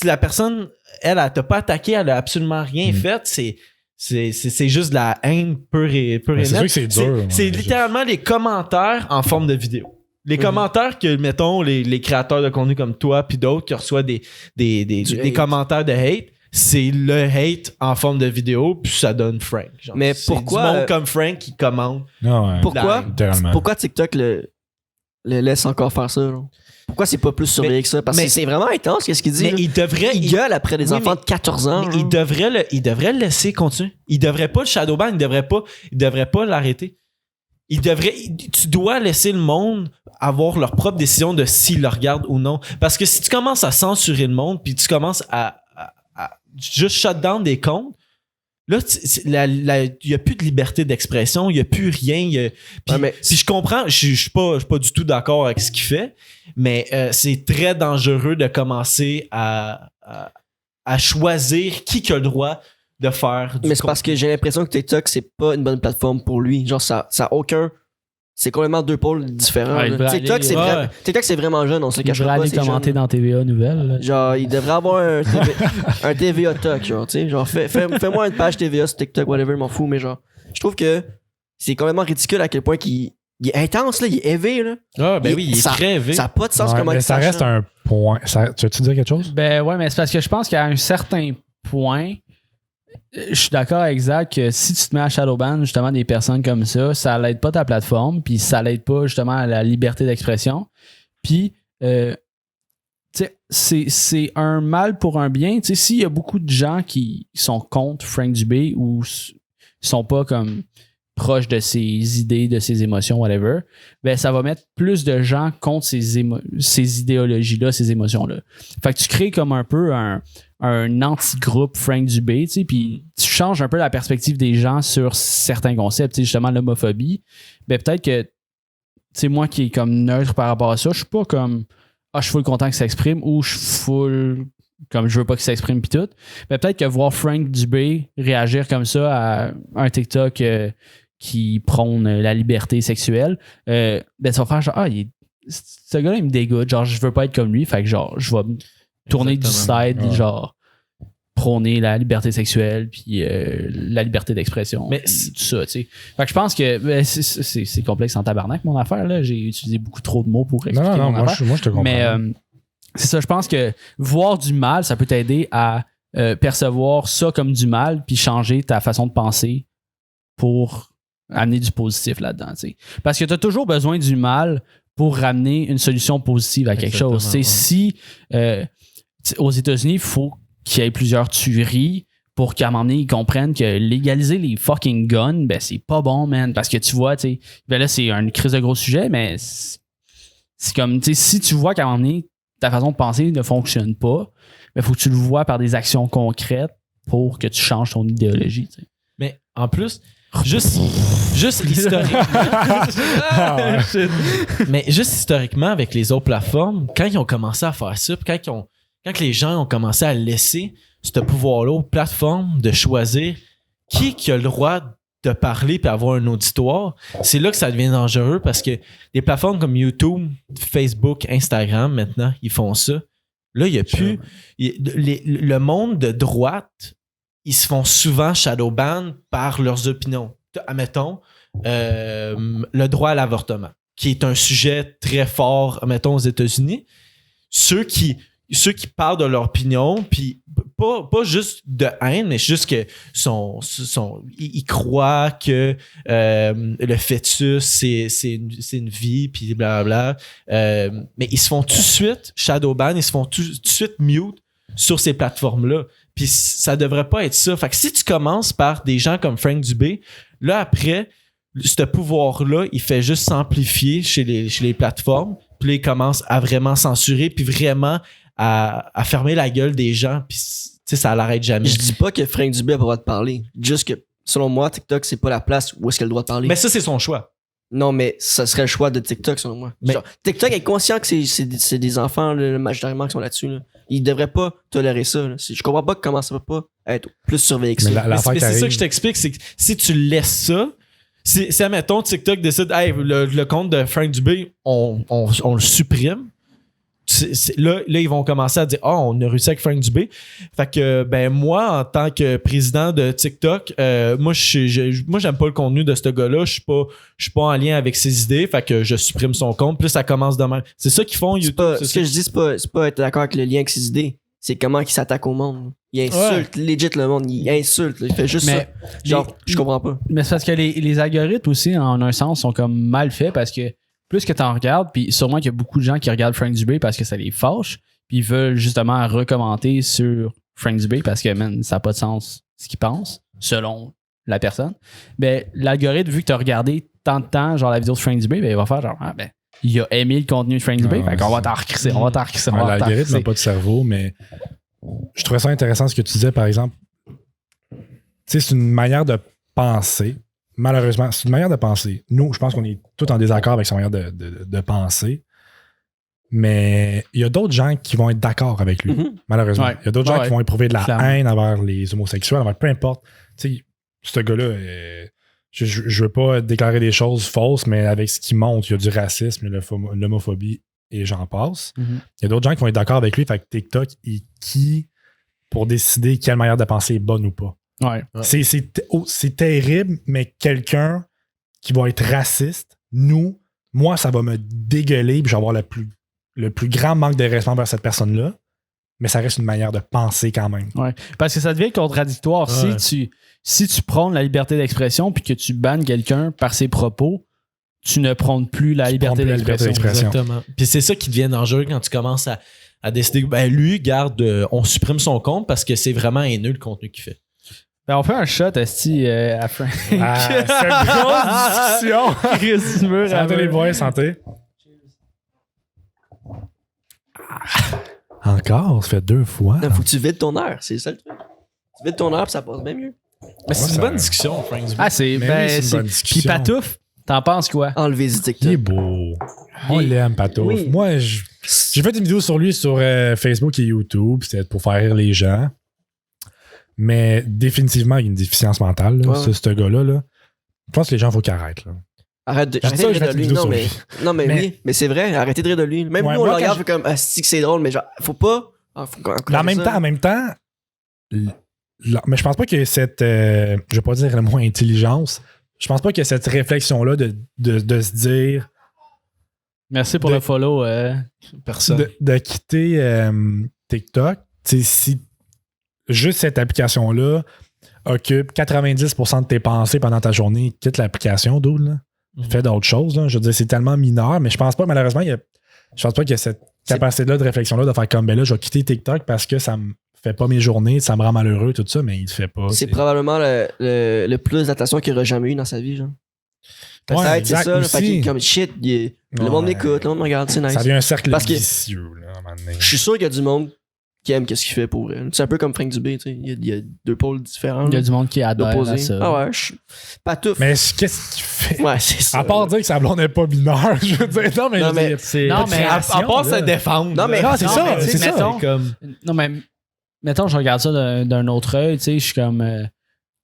la personne, elle t'a pas attaqué, elle a absolument rien fait, c'est juste de la haine pure et Mais c'est sûr nette. que c'est dur. C'est ouais. littéralement les commentaires en forme de vidéo. Les commentaires que, mettons, les créateurs de contenu comme toi puis d'autres qui reçoivent des hate. commentaires de hate, c'est le hate en forme de vidéo, puis ça donne Frank. Genre, Mais c'est pourquoi, du monde comme Frank qui commente. Non, ouais. Pourquoi, Littéralement. pourquoi TikTok le laisse encore faire ça? Là? Pourquoi c'est pas plus surveillé que ça? Parce que c'est vraiment intense, qu'est-ce qu'il dit? Mais là. il gueule après des Oui, enfants mais- de 14 ans. Mais là. il devrait le laisser continuer. Il devrait pas le shadowban, il devrait pas l'arrêter. Tu dois laisser le monde avoir leur propre décision de s'il le regarde ou non. Parce que si tu commences à censurer le monde, puis tu commences à juste shut down des comptes, Là, il n'y a plus de liberté d'expression, il n'y a plus rien. Puis je comprends, je suis pas du tout d'accord avec ce qu'il fait, mais c'est très dangereux de commencer à choisir qui a le droit de faire du Mais c'est parce que j'ai l'impression que TikTok, c'est pas une bonne plateforme pour lui. Genre, ça a aucun... C'est complètement deux pôles différents. Ouais, TikTok, c'est vraiment jeune, on se le cache pas. Il devrait aller commenter dans TVA Nouvelles. Là. Genre, il devrait avoir un TVA Talk, genre, tu sais. Genre, fais-moi une page TVA sur TikTok, whatever, je m'en fous, mais genre, je trouve que c'est complètement ridicule à quel point il est intense, là, il est élevé, là. Ah, ben il est très élevé. Ça n'a pas de sens comment mais ça reste un point. Tu veux-tu dire quelque chose? Ben ouais, mais c'est parce que je pense qu'à un certain point, je suis d'accord avec Zach que si tu te mets à shadowban justement des personnes comme ça l'aide pas ta plateforme, puis ça l'aide pas justement à la liberté d'expression. Puis, c'est un mal pour un bien. Tu sais, s'il y a beaucoup de gens qui sont contre Frank Dubé ou sont pas comme proches de ses idées, de ses émotions, whatever, ben ça va mettre plus de gens contre ces idéologies-là, ces émotions-là. Fait que tu crées comme un peu un anti-groupe Frank Dubé, tu sais, puis tu changes un peu la perspective des gens sur certains concepts, tu sais, justement l'homophobie. Ben peut-être que, tu sais, moi qui est comme neutre par rapport à ça, je suis pas comme je suis full content qu'il s'exprime ou je suis full comme je veux pas qu'il s'exprime pis tout. Ben peut-être que voir Frank Dubé réagir comme ça à un TikTok qui prône la liberté sexuelle, ben ça va faire genre ce gars-là il me dégoûte, genre je veux pas être comme lui, fait que genre je vais tourner Exactement. du side, genre prôner la liberté sexuelle puis la liberté d'expression, mais tout ça, tu sais. Fait que je pense que ben, c'est complexe en tabarnak mon affaire là, j'ai utilisé beaucoup trop de mots pour expliquer mon affaire. Moi je te comprends. Mais c'est ça, je pense que voir du mal, ça peut t'aider à percevoir ça comme du mal puis changer ta façon de penser pour amener du positif là-dedans, tu sais. Parce que tu as toujours besoin du mal pour ramener une solution positive à quelque chose. Ouais. Si aux États-Unis, il faut qu'il y ait plusieurs tueries pour qu'à un moment donné, ils comprennent que légaliser les fucking guns, ben c'est pas bon, man. Parce que tu vois, tu sais, ben là, c'est une crise de gros sujet, mais c'est comme, tu sais, si tu vois qu'à un moment donné, ta façon de penser ne fonctionne pas, il faut que tu le vois par des actions concrètes pour que tu changes ton idéologie. Tu sais. Mais en plus, juste historiquement. Mais juste historiquement, avec les autres plateformes, quand ils ont commencé à faire ça, puis quand les gens ont commencé à laisser ce pouvoir-là aux plateformes de choisir qui a le droit de parler puis avoir un auditoire, c'est là que ça devient dangereux parce que des plateformes comme YouTube, Facebook, Instagram, maintenant, ils font ça. Là, il n'y a plus... le monde de droite, ils se font souvent shadowban par leurs opinions. Admettons, le droit à l'avortement, qui est un sujet très fort, admettons, aux États-Unis. Ceux qui parlent de leur opinion, puis pas juste de haine, mais juste que ils croient que le fœtus, c'est une vie, puis blablabla. Mais ils se font tout de suite shadowban, ils se font tout de suite mute sur ces plateformes-là. Puis ça devrait pas être ça. Fait que si tu commences par des gens comme Frank Dubé, là après, ce pouvoir-là, il fait juste s'amplifier chez les plateformes. Puis là, il commence à vraiment censurer, puis vraiment à fermer la gueule des gens, puis ça l'arrête jamais. Je dis pas que Frank Dubé a pas le droit de parler. Juste que, selon moi, TikTok, c'est pas la place où est-ce qu'elle doit parler. Mais ça, c'est son choix. Non, mais ça serait le choix de TikTok, selon moi. Mais... Genre, TikTok est conscient que c'est des enfants, là, majoritairement, qui sont là-dessus. Là. Ils devraient pas tolérer ça. Là. Je comprends pas comment ça peut pas être plus surveillé que ça. Mais c'est ça que je t'explique, c'est que si tu laisses ça, si admettons, TikTok décide, hey, le compte de Frank Dubé, on le supprime. Là, ils vont commencer à dire on a réussi avec Frank Dubé. Fait que ben moi, en tant que président de TikTok, moi j'aime pas le contenu de ce gars-là. Je suis pas en lien avec ses idées. Fait que je supprime son compte. Puis ça commence demain. C'est ça qu'ils font YouTube. Ce que je dis, c'est pas être d'accord avec le lien avec ses idées. C'est comment il s'attaque au monde. Il insulte legit le monde. Il insulte. Il fait juste ça. Genre, je comprends pas. Mais c'est parce que les algorithmes aussi, en un sens, sont comme mal faits parce que plus que tu en regardes, puis sûrement qu'il y a beaucoup de gens qui regardent Frank Dubé parce que ça les fâche, puis ils veulent justement recommenter sur Frank Dubé parce que, man, ça n'a pas de sens ce qu'ils pensent, selon la personne. Ben, l'algorithme, vu que tu as regardé tant de temps, genre la vidéo de Frank Dubé, ben, il va faire genre, il a aimé le contenu de Frank Dubé, fait qu'on va t'en recrisser, l'algorithme n'a pas de cerveau, mais je trouvais ça intéressant ce que tu disais, par exemple. sais, c'est une manière de penser. Malheureusement, c'est une manière de penser. Nous, je pense qu'on est tous en désaccord avec sa manière de penser. Mais il y a d'autres gens qui vont être d'accord avec lui, malheureusement. Ouais. Il y a d'autres gens qui vont éprouver de la Clairement. haine envers les homosexuels, envers peu importe. Tu sais, ce gars-là, je veux pas déclarer des choses fausses, mais avec ce qu'il montre, il y a du racisme, l'homophobie et j'en passe. Il y a d'autres gens qui vont être d'accord avec lui. Fait que TikTok est qui pour décider quelle manière de penser est bonne ou pas. Ouais. C'est terrible, mais quelqu'un qui va être raciste, moi, ça va me dégueuler puis je vais avoir le plus grand manque de respect envers cette personne-là, mais ça reste une manière de penser quand même. Ouais. Parce que ça devient contradictoire. Si tu prônes la liberté d'expression puis que tu bannes quelqu'un par ses propos, tu ne prônes plus la liberté d'expression. Exactement. Puis c'est ça qui devient dangereux quand tu commences à décider que lui, garde, on supprime son compte parce que c'est vraiment haineux le contenu qu'il fait. Ben, on fait un shot, esti, à Frank. C'est une grosse discussion. Santé les boys, santé. Encore, ça fait 2 fois. Faut que tu vides ton air, c'est ça le truc. Tu vides ton air puis ça passe bien mieux. Mais c'est une bonne discussion, Frank. Ah, c'est une bonne discussion. Puis Patouf, t'en penses quoi? Enlever du Il est TikTok. beau. On l'aime, Patouf. Oui. Moi, j'ai fait une vidéo sur lui sur Facebook et YouTube. C'était pour faire rire les gens. Mais définitivement, il y a une déficience mentale, là, ce gars-là. Là. Je pense que les gens, il faut qu'ils arrêtent. Là. Arrête Je dis ça, de j'ai rire fait de une lui. vidéo sur lui. Non, mais oui, mais c'est vrai, arrêtez de rire de lui. Même Ouais, nous, on moi, le regarde, quand fait comme, ah, c'est drôle, mais genre, faut pas. Faut Mais en même temps, mais je pense pas que cette, je vais pas dire le mot intelligence, je pense pas que cette réflexion-là de se dire, Merci pour le follow. Personne. de quitter TikTok, si juste cette application-là occupe 90% de tes pensées pendant ta journée, quitte l'application, dude, là. Fais d'autres choses. Là. Je veux dire, c'est tellement mineur, mais je pense pas, malheureusement, je pense pas qu'il y a cette capacité-là de réflexion-là de faire comme, ben là, je vais quitter TikTok parce que ça me fait pas mes journées, ça me rend malheureux, tout ça, mais il le fait pas. C'est probablement le plus d'attention qu'il aura jamais eu dans sa vie, genre. Peut-être, c'est ça, là, fait qu'il est comme shit, le monde m'écoute, le monde me regarde, c'est nice. Ça devient un cercle Parce que vicieux, là, à un moment donné. Je suis sûr qu'il y a du monde qui aime qu'est-ce qu'il fait pour vrai. C'est un peu comme Frank Dubé, tu sais. Il y a 2 pôles différents. Il y a du monde qui adore d'opposés. ça. Ah ouais, pas tout. Mais qu'est-ce qu'il fait? Ouais, c'est ça. À part dire que sa blonde n'est pas binaire, je veux dire. Non, mais, Non, mais C'est Non, mais à part se défendre. Non, mais- là. c'est ça, mais c'est ça. mettons- Comme... Non, mais mettons, je regarde ça d'un autre œil, tu sais, je suis comme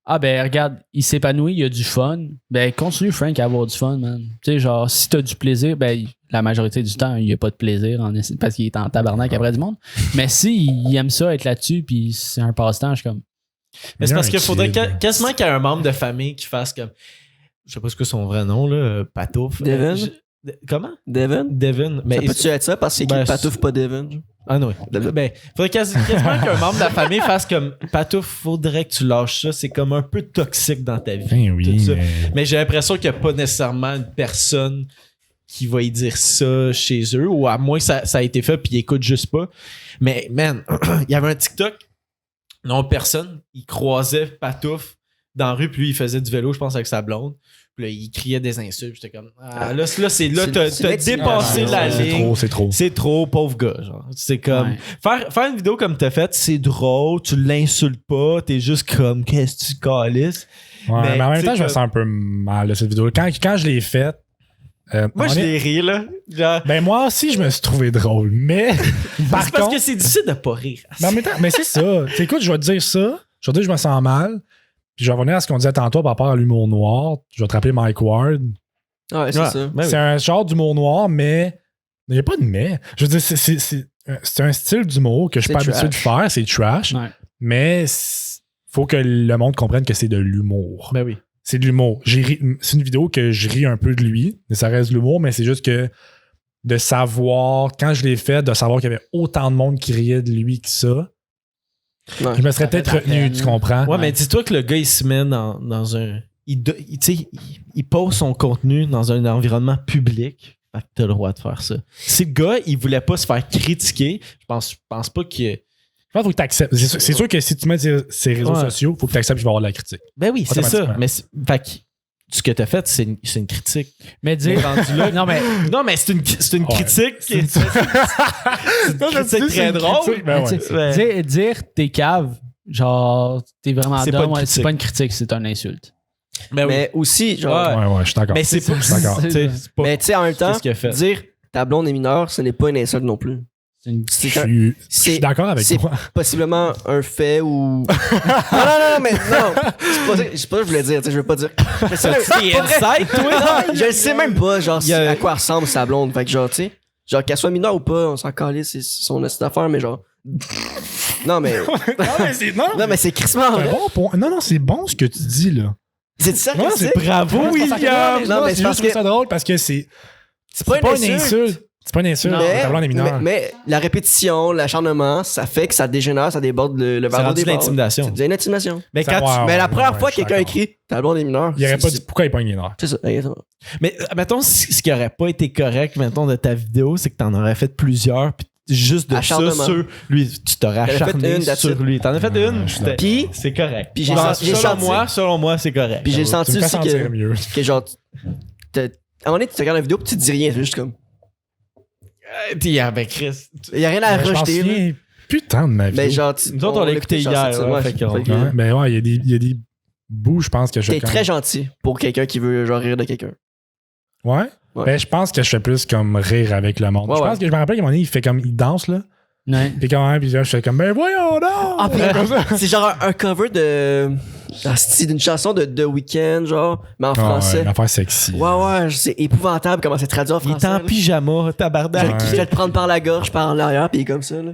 ah ben regarde, il s'épanouit, il y a du fun. Ben continue Frank à avoir du fun, man. Tu sais, genre, si t'as du plaisir, ben la majorité du temps, il n'y a pas de plaisir parce qu'il est en tabarnak après du monde. Mais si il aime ça être là-dessus, puis c'est un passe-temps, je suis comme. Mais c'est parce qu'il un faudrait kid. quasiment qu'il y ait un membre de famille qui fasse comme. Je sais pas ce que son vrai nom, là. Patouf. Devin? Comment? Devin? Devin. Mais Ça peut-tu être ça parce qu'il Ben, écrit Patouf, pas Devin? Ah non, oui. Ben, faudrait quasiment qu'un membre de la famille fasse comme Patouf, faudrait que tu lâches ça. C'est comme un peu toxique dans ta vie. Ben oui, tout ça. mais... Mais j'ai l'impression qu'il n'y a pas nécessairement une personne qui va y dire ça chez eux, ou à moins que ça a été fait puis ils écoutent juste pas. Mais man, il y avait un TikTok, non personne, il croisait Patouf dans la rue puis lui il faisait du vélo, je pense, avec sa blonde. Puis là, il criait des insultes. J'étais comme, t'as dépassé la ligne. C'est trop. C'est trop, pauvre gars. Genre. C'est comme, faire une vidéo comme t'as fait, c'est drôle, tu l'insultes pas, t'es juste comme, qu'est-ce que tu calisses? Ouais, mais en même temps, je me sens un peu mal de cette vidéo. Quand je l'ai faite, Moi, je l'ai ri, là. Genre, ben moi aussi, je me suis trouvé drôle. Mais par c'est parce contre, que c'est difficile de pas rire. mais en même temps, mais c'est ça. Tu sais, écoute, je vais te dire ça. Je vais te dire que je me sens mal. Puis je vais revenir à ce qu'on disait tantôt par rapport à l'humour noir. Je vais te rappeler Mike Ward. Ouais, c'est ça. Ben oui. C'est un genre d'humour noir, mais il n'y a pas de mais. Je veux dire, c'est un style d'humour que je suis pas C'est habitué de faire. C'est trash. Ouais. Mais faut que le monde comprenne que c'est de l'humour. Ben oui. C'est de l'humour. C'est une vidéo que je ris un peu de lui, mais ça reste de l'humour, mais c'est juste que de savoir, quand je l'ai fait, de savoir qu'il y avait autant de monde qui riait de lui que ça, Ouais. je me serais Ça peut-être fait de la retenu, peine. tu comprends? Ouais, mais dis-toi que le gars, il se met dans un. Tu sais, il pose son contenu dans un environnement public. Fait que t'as le droit de faire ça. Si le gars, il voulait pas se faire critiquer, je pense pas qu'il. Je pense qu'il faut que tu acceptes. C'est sûr que si tu mets ses réseaux Ouais. sociaux, il faut que tu acceptes qu'il va y avoir de la critique. Ben oui, c'est ça. Automatiquement. Mais fait que ce que t'as fait, c'est une critique. Mais dire. Rendu là. Non, mais. Non, mais c'est une Ouais. critique. C'est C'est très drôle. Ben ouais. Tu sais, dire t'es cave, genre, t'es vraiment C'est dumb, pas une c'est pas une critique, c'est une insulte. Mais aussi, genre. Ouais, je suis d'accord. Mais c'est pas. Je suis d'accord. Mais tu sais, en même temps, Qu'est-ce qu'il a fait? dire ta blonde est mineure, ce n'est pas une insulte non plus. Je suis d'accord avec c'est toi. possiblement un fait ou. non, mais non. C'est pas ça que je voulais dire. Je veux pas dire. Mais c'est inside, toi? Non, je le sais même pas, genre, Il y a- à quoi ressemble sa blonde. Fait que, genre, tu sais, genre, qu'elle soit mineure ou pas, on s'en calisse, c'est son astuce d'affaires, mais genre. Non, mais. Non, mais c'est crissement C'est un vrai. bon point. Non, c'est bon ce que tu dis, là. C'est ça que Non, c'est. bravo, William! Non, mais c'est c'est parce juste que. ça drôle parce que c'est C'est pas une insulte. C'est pas une insulte. Ta blonde est mineure. Mais la répétition, l'acharnement, ça fait que ça dégénère, ça déborde le C'est verre rendu de déborde. l'intimidation. C'est une intimidation. Mais Ça, quand ouais, Mais la première fois je que suis quelqu'un d'accord. écrit ta blonde est mineure. Il aurait pas c'est- dit pourquoi il pogne les nerfs. C'est ça, exactement. Mais mettons, ce qui aurait pas été correct, mettons, de ta vidéo, c'est que t'en aurais fait plusieurs, puis juste de ça Acharnement. sur lui, tu t'aurais J'en ai fait acharné une, that's sur it. lui. T'en as fait une, je suis c'était- Puis, c'est correct. Puis j'ai Genre, senti- j'ai selon senti- moi, c'est correct. puis j'ai Tu senti me fais aussi sentir mieux. que genre, à un moment donné, tu te regardes la vidéo puis tu te dis rien, c'est juste comme. Ben Chris, Il y a rien à Je m'en rejeter. là. souviens putain de ma vie. Mais genre, nous autres, on l'a écouté genre, hier, c'est ça, ouais, ouais, fait qu'on- fait que- Ouais, ben ouais, il y a des bouts, je pense que je T'es très gentil pour quelqu'un qui veut genre rire de quelqu'un. Ouais? Ouais. Ben, je pense que je fais plus comme rire avec le monde. Ouais, je pense ouais. que je me rappelle qu'à un moment donné, il fait comme, il danse, là. Ouais. Puis quand même, puis là, je fais comme, ben voyons donc! Ah, puis- Comme ça. C'est genre un cover de. C'est d'une chanson de The Weeknd, genre, mais en Ah, ouais, français. une affaire sexy. Ouais, c'est épouvantable comment c'est traduit en il est français. en là. pyjama, tabarnak. Ouais. Je vais te prendre par la gorge, par l'arrière, puis il est comme ça, là.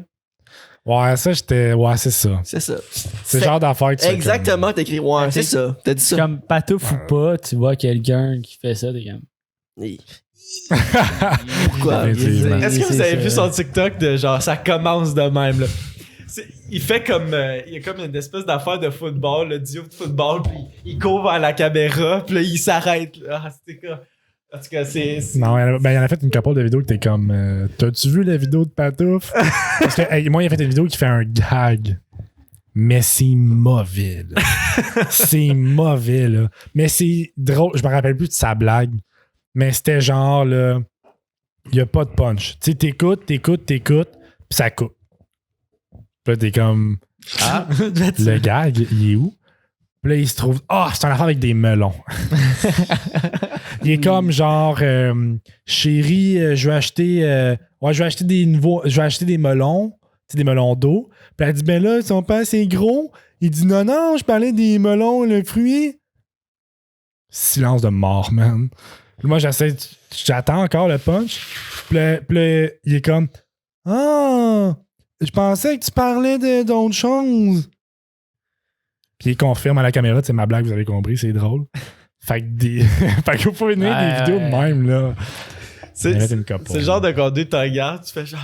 Ouais, ça, ouais, c'est ça. C'est ça. C'est le genre d'affaire que tu fais Exactement, t'as écrit, ouais, c'est ça. T'as dit ça. Comme patouf ou pas, tu vois quelqu'un qui fait ça, t'es comme. Et- Pourquoi? Effectivement. Est-ce que vous C'est avez ça. vu son TikTok de genre ça commence de même là? Il fait comme il y a comme une espèce d'affaire de football, le duo de football, puis il court vers la caméra, puis là il s'arrête. Là. Ah, c'était quoi? En tout cas, c'est. Non, il en a fait une couple de vidéos que t'es comme, t'as-tu vu la vidéo de Patouf? Parce que, hey, moi, il a fait une vidéo qui fait un gag. Mais c'est mauvais, là. C'est mauvais, là. Mais c'est drôle. Je me rappelle plus de sa blague. Mais c'était genre, là, il y a pas de punch. Tu sais, t'écoutes, puis ça coupe. Puis là, t'es comme, Ah, le gag, il est où? Puis là, il se trouve, c'est un affaire avec des melons. Il est comme genre, chérie, je vais acheter des melons, tu sais, des melons d'eau. Puis elle dit, ben là, ils sont pas assez gros. Il dit, non, je parlais des melons, le fruit. Silence de mort, man. Puis moi, j'attends encore le punch. Puis là, il est comme, je pensais que tu parlais d'autres choses. Puis il confirme à la caméra, c'est ma blague, vous avez compris, c'est drôle. Fait que vous pouvez venir des vidéos de même, là. c'est Il y avait une couple, le genre de conduite, tu regardes, tu fais genre.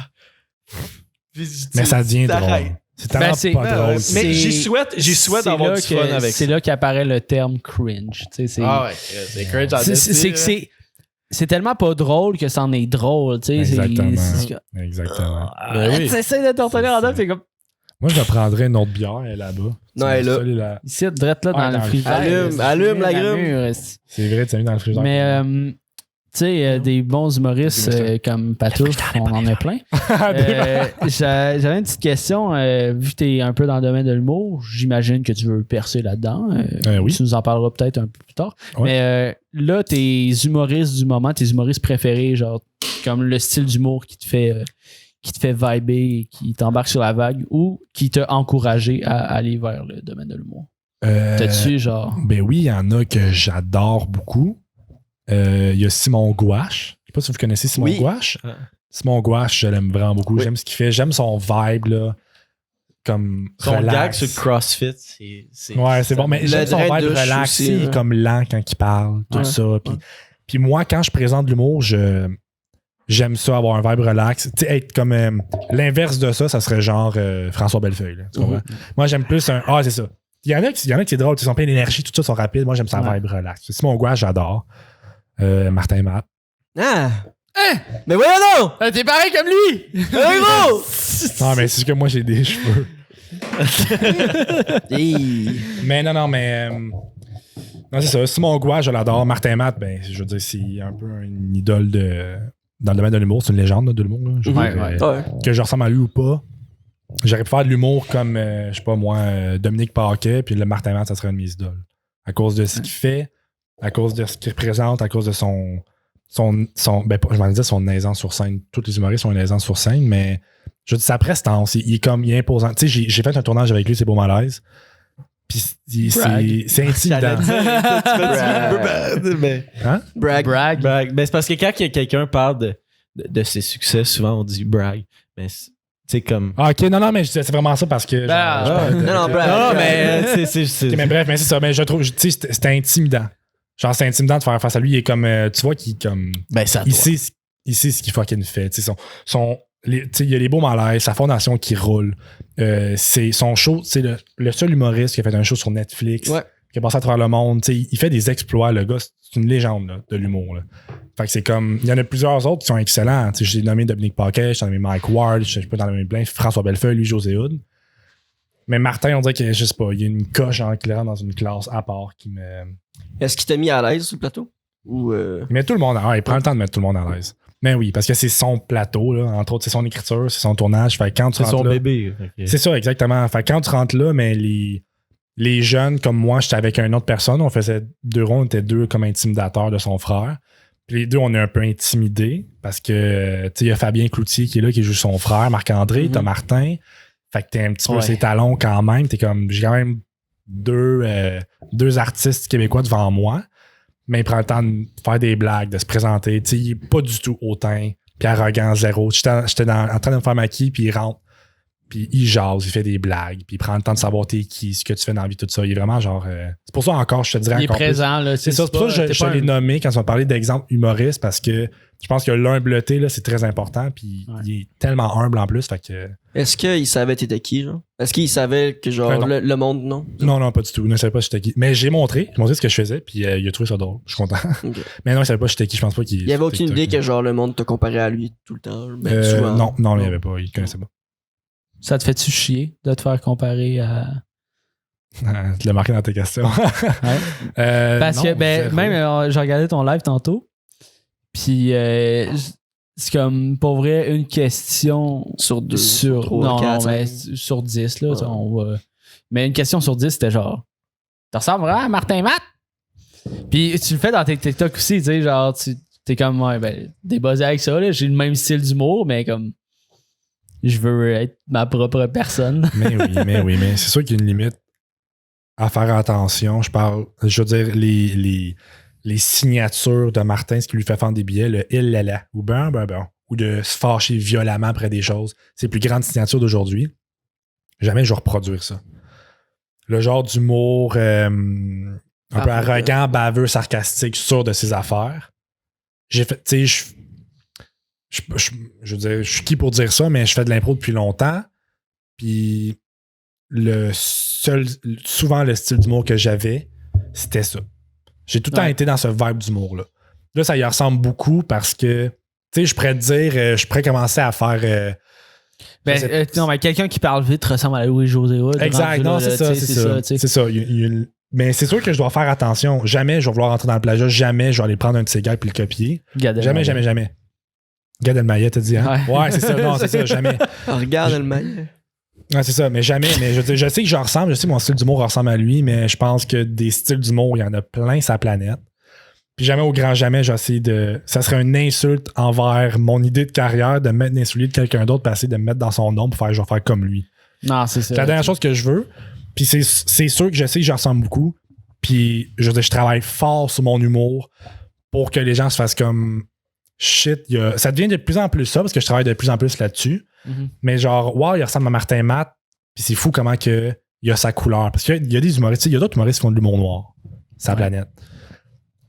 Mais ça devient t'arrêtes. drôle. C'est tellement pas drôle. Mais j'y souhaite d'avoir du fun avec ça. C'est là qu'apparaît le terme cringe. Tu sais, c'est Ah ouais, c'est cringe en c'est esti, que là. c'est tellement pas drôle que c'en est drôle. Tu sais, Exactement. Ben oui. T'essaies de te retenir en tête, c'est comme. Moi, je me prendrais une autre bière là-bas. Non, elle est là. Ici, drette là Ouais, dans dans le le frigidaire. Allume la grume. C'est vrai, tu as mis dans le frigidaire. Mais, tu sais, des bons humoristes comme Patouf, on en a plein. J'avais une petite question. Vu que tu es un peu dans le domaine de l'humour, j'imagine que tu veux percer là-dedans. Oui. Tu nous en parleras peut-être un peu plus tard. Ouais. Mais là, tes humoristes du moment, tes humoristes préférés, genre comme le style d'humour qui te fait vibrer, qui t'embarque sur la vague ou qui t'a encouragé à aller vers le domaine de l'humour? T'as-tu genre. Ben oui, il y en a que j'adore beaucoup. Il y a Simon Gouache. Je sais pas si vous connaissez Simon Oui. Gouache. Ouais. Simon Gouache, je l'aime vraiment beaucoup. Oui. J'aime ce qu'il fait. J'aime son vibe, là. Comme Son relax. gag sur le CrossFit, c'est. Ouais, c'est bon. Mais Le j'aime son drain vibe douche relax. aussi, Il est ouais. comme lent quand il parle, tout Ouais. ça. Puis moi, quand je présente de l'humour, j'aime ça, avoir un vibe relax. Tu sais, être comme l'inverse de ça, ça serait genre François Bellefeuille. Là, tu comprends? Moi, j'aime plus un. Ah, c'est ça. Il y en a qui c'est drôle, ils sont pleins d'énergie, tout ça sont rapides. Moi, j'aime ça vibe relax. Simon Gouache, j'adore. Martin Matt. Ah! Mais voyons donc! T'es pareil comme lui! Hey, gros! Non, mais c'est juste que moi, j'ai des cheveux. Mais non, mais. Non, c'est ça. Simon Gouache, je l'adore. Martin Matt, ben, je veux dire, c'est un peu une idole dans le domaine de l'humour. C'est une légende là, de l'humour. Là. Je veux dire, Ouais. que je ressemble à lui ou pas, J'aurais pu faire de l'humour comme, je sais pas moi, Dominique Paquet, puis le Martin Matt, ça serait une de mes idoles. À cause de ce qu'il fait, à cause de ce qu'il représente, à cause de son je m'en disais son aisance sur scène. Tous les humoristes ont une aisance sur scène, mais je dis sa prestance, il est imposant. Tu sais, j'ai fait un tournage avec lui, c'est Beau Malaise. Puis c'est intimidant. Brag. Ben, c'est parce que quand quelqu'un parle de ses succès, souvent on dit brag. Mais c'est comme. Ah, ok, non, mais c'est vraiment ça parce que. Brag. Mais c'est. Mais bref, mais c'est ça. Mais je trouve, tu sais, c'était intimidant. Genre, c'est intimidant de faire face à lui. Il est comme, tu vois, qu'il comme. Ben, ça. Il sait ce qu'il fucking fait. Tu sais, il y a les Beaux Malaises, sa fondation qui roule. C'est son show, c'est le seul humoriste qui a fait un show sur Netflix, qui a passé à travers le monde. Tu sais, il fait des exploits. Le gars, c'est une légende là, de l'humour. Là. Fait que c'est comme. Il y en a plusieurs autres qui sont excellents. Tu sais, j'ai nommé Dominique Paquet, j'ai nommé Mike Ward, je peux t'en nommer plein. François Bellefeuille, lui, José Hood. Mais Martin, on dirait que, je sais pas, il y a une coche en clair dans une classe à part qui me. Est-ce qu'il t'a mis à l'aise sur le plateau? Ou Il met tout le monde à l'aise. Il prend le temps de mettre tout le monde à l'aise. Mais oui, parce que c'est son plateau, là. Entre autres, c'est son écriture, c'est son tournage. Fait que quand tu rentres son là, bébé. Okay. C'est ça, exactement. Fait que quand tu rentres là, mais les jeunes, comme moi, j'étais avec une autre personne. On faisait 2 rôles, on était 2 comme intimidateurs de son frère. Puis les 2, on est un peu intimidés parce que, tu sais, il y a Fabien Cloutier qui est là, qui joue son frère, Marc-André, t'as Martin. Fait que t'es un petit peu ses talons quand même. T'es comme, j'ai quand même 2 artistes québécois devant moi. Mais il prend le temps de faire des blagues, de se présenter. Tu sais, il est pas du tout hautain, puis arrogant, zéro. J'étais en train de me faire maquiller, puis il rentre, puis il jase, il fait des blagues, puis il prend le temps de savoir t'es qui, ce que tu fais dans la vie, tout ça. Il est vraiment genre... c'est pour ça encore, je te dirais encore il est présent, plus. là. C'est ça, c'est pour ça que je l'ai nommé quand on parlait d'exemple humoriste, parce que je pense que l'humbleté, là, c'est très important, puis il est tellement humble en plus, fait que... Est-ce qu'il savait t'étais qui, genre? Est-ce qu'il savait que, genre, le monde, non? Non, pas du tout. Il ne savait pas j'étais qui. Mais j'ai montré ce que je faisais, puis il a trouvé ça drôle. Je suis content. Okay. Mais non, il savait pas j'étais qui. Je pense pas qu'il... Il y avait aucune idée que, genre, le monde te comparait à lui tout le temps? Ben, souvent. Non, il n'y avait pas. Il connaissait pas. Ça te fait-tu chier de te faire comparer à... Tu l'as marqué dans tes questions. Parce que, même, j'ai regardé ton live tantôt, puis... c'est comme, pour vrai, une question... Sur 2. Sur 3, non, 4, mais sur 10, là. On va... Mais une question sur 10, c'était genre... Tu ressembles vraiment à Martin Matt? Puis tu le fais dans tes TikTok aussi, tu sais, genre, t'es comme, t'es buzzé avec ça, là. J'ai le même style d'humour, mais comme... Je veux être ma propre personne. mais c'est sûr qu'il y a une limite à faire attention. Je veux dire, les signatures de Martin, ce qui lui fait faire des billets, le il là ou ou de se fâcher violemment après des choses, c'est les plus grandes signatures d'aujourd'hui. Jamais je vais reproduire ça. Le genre d'humour un peu arrogant, baveux, sarcastique, sûr de ses affaires. J'ai fait, tu sais, je veux dire, je suis qui pour dire ça, mais je fais de l'impro depuis longtemps. Puis souvent le style d'humour que j'avais, c'était ça. J'ai tout le temps été dans ce vibe d'humour-là. Là, ça y ressemble beaucoup parce que, tu sais, je pourrais te dire, je pourrais commencer à faire... non, mais quelqu'un qui parle vite ressemble à Louis-José Hood. Exact, non, c'est ça. C'est ça. Mais c'est sûr que je dois faire attention. Jamais je vais vouloir rentrer dans le plagiat. Jamais je vais aller prendre un de ces gars et le copier. Jamais. Gad Elmaleh, t'as dit, hein? Ouais, c'est ça. Non, c'est ça, jamais. Regarde Elmaleh. Ouais, c'est ça, mais jamais. Mais je sais que j'en ressemble, je sais que mon style d'humour ressemble à lui, mais je pense que des styles d'humour, il y en a plein sur la planète. Puis jamais au grand jamais, j'essaie de... Ça serait une insulte envers mon idée de carrière de mettre l'insulte de quelqu'un d'autre, passer de me mettre dans son nom pour faire je vais faire comme lui. Non, c'est ça. C'est la dernière chose que je veux. Puis c'est sûr que je sais que j'en ressemble beaucoup. Puis je veux dire, je travaille fort sur mon humour pour que les gens se fassent comme... Shit, ça devient de plus en plus ça parce que je travaille de plus en plus là-dessus. Mm-hmm. Mais genre, wow, il ressemble à Martin Matt. Puis c'est fou comment que il a sa couleur. Parce qu'il y a des humoristes, il y a d'autres humoristes qui font de l'humour noir. C'est la planète.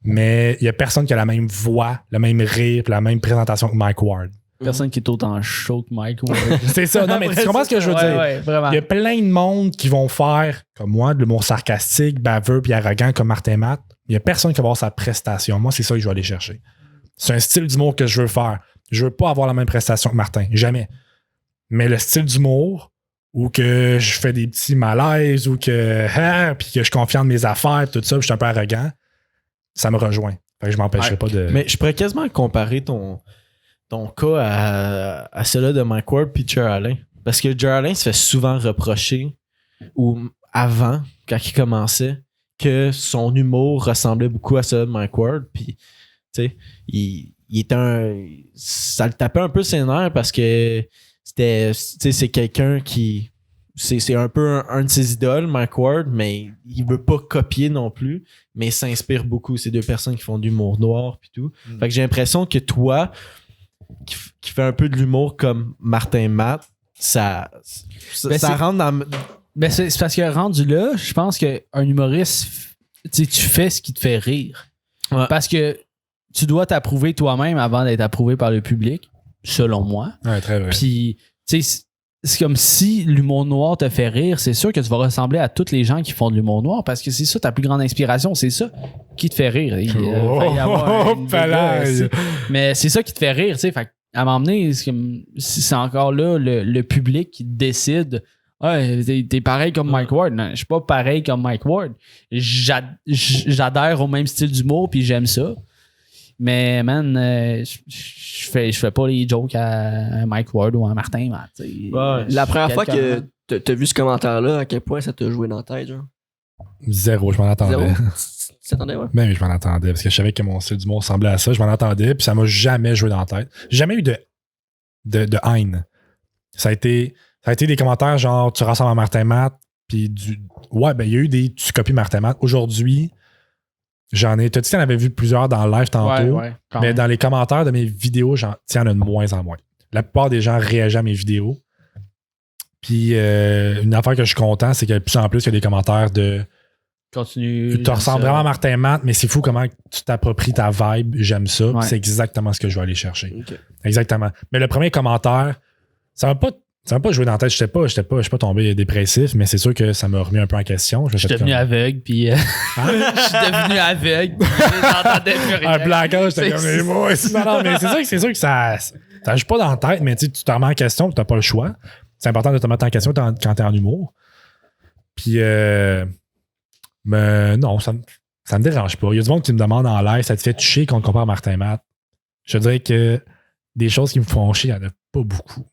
Mais il y a personne qui a la même voix, le même rire, la même présentation que Mike Ward. Personne qui est autant chaud que Mike Ward. C'est ça. Non, mais tu comprends ce que je veux dire? Ouais, vraiment. Il y a plein de monde qui vont faire, comme moi, de l'humour sarcastique, baveux puis arrogant comme Martin Matt. Il y a personne qui va avoir sa prestation. Moi, c'est ça que je vais aller chercher. C'est un style d'humour que je veux faire. Je veux pas avoir la même prestation que Martin. Jamais. Mais le style d'humour où que je fais des petits malaises ou que puis que je confie en mes affaires, tout ça, puis je suis un peu arrogant, ça me rejoint. Fait que je m'empêcherai pas de... Mais je pourrais quasiment comparer ton cas à celui de Mike Ward puis Cher Alain. Parce que Jared Allen se fait souvent reprocher, ou avant, quand il commençait, que son humour ressemblait beaucoup à ça de Mike Ward. Puis, tu sais, il était ça le tapait un peu ses nerfs parce que c'est quelqu'un qui... C'est un peu un de ses idoles, Mike Ward, mais il veut pas copier non plus, mais il s'inspire beaucoup. C'est deux personnes qui font de l'humour noir puis tout. Fait que j'ai l'impression que toi, qui fais un peu de l'humour comme Martin Matt, ça rentre dans... Ben c'est parce que rendu là, je pense qu'un humoriste, tu fais ce qui te fait rire. Ouais. Parce que tu dois t'approuver toi-même avant d'être approuvé par le public, selon moi. Ouais, très vrai. Puis, tu sais, c'est comme si l'humour noir te fait rire, c'est sûr que tu vas ressembler à tous les gens qui font de l'humour noir parce que c'est ça ta plus grande inspiration, c'est ça qui te fait rire. Mais c'est ça qui te fait rire, tu sais. Fait à m'emmener, c'est encore là le public qui décide. Ouais, t'es pareil comme Mike Ward. Non, je suis pas pareil comme Mike Ward. J'adhère au même style d'humour puis j'aime ça. Mais man, je fais pas les jokes à Mike Ward ou à Martin. La première fois que t'as vu ce commentaire-là, à quel point ça t'a joué dans la tête, genre? Zéro, je m'en attendais. Zéro? Tu t'attendais, ouais? Ben oui, je m'en attendais parce que je savais que mon style d'humour ressemblait à ça. Je m'en attendais, puis ça m'a jamais joué dans la tête. J'ai jamais eu de haine. Ça a été des commentaires genre tu ressembles à Martin Matt, puis ouais, ben il y a eu des tu copies Martin Matt. Aujourd'hui, j'en ai. T'as dit que t'en avais vu plusieurs dans le live tantôt. Ouais, mais dans les commentaires de mes vidéos, il y en a de moins en moins. La plupart des gens réagissent à mes vidéos. Puis une affaire que je suis content, c'est que de plus en plus, il y a des commentaires de continue. Tu ressembles vraiment à Martin Matt, mais c'est fou comment tu t'appropries ta vibe. J'aime ça. Ouais. C'est exactement ce que je vais aller chercher. Okay. Exactement. Mais le premier commentaire, ça m'a pas joué dans la tête. Je suis pas tombé dépressif, mais c'est sûr que ça m'a remis un peu en question. Je suis devenu aveugle, puis je suis devenu aveugle, puis j'entendais plus rien. Un blackout, j'étais comme les mots. Non, mais c'est sûr que ça joue pas dans la tête, mais tu te remets en question, tu n'as pas le choix. C'est important de te mettre en question quand tu es en humour. Puis, mais non, ça me dérange pas. Il y a du monde qui me demande en live, ça te fait toucher qu'on te compare à Martin Matt. Je dirais que des choses qui me font chier, il n'y en a pas beaucoup.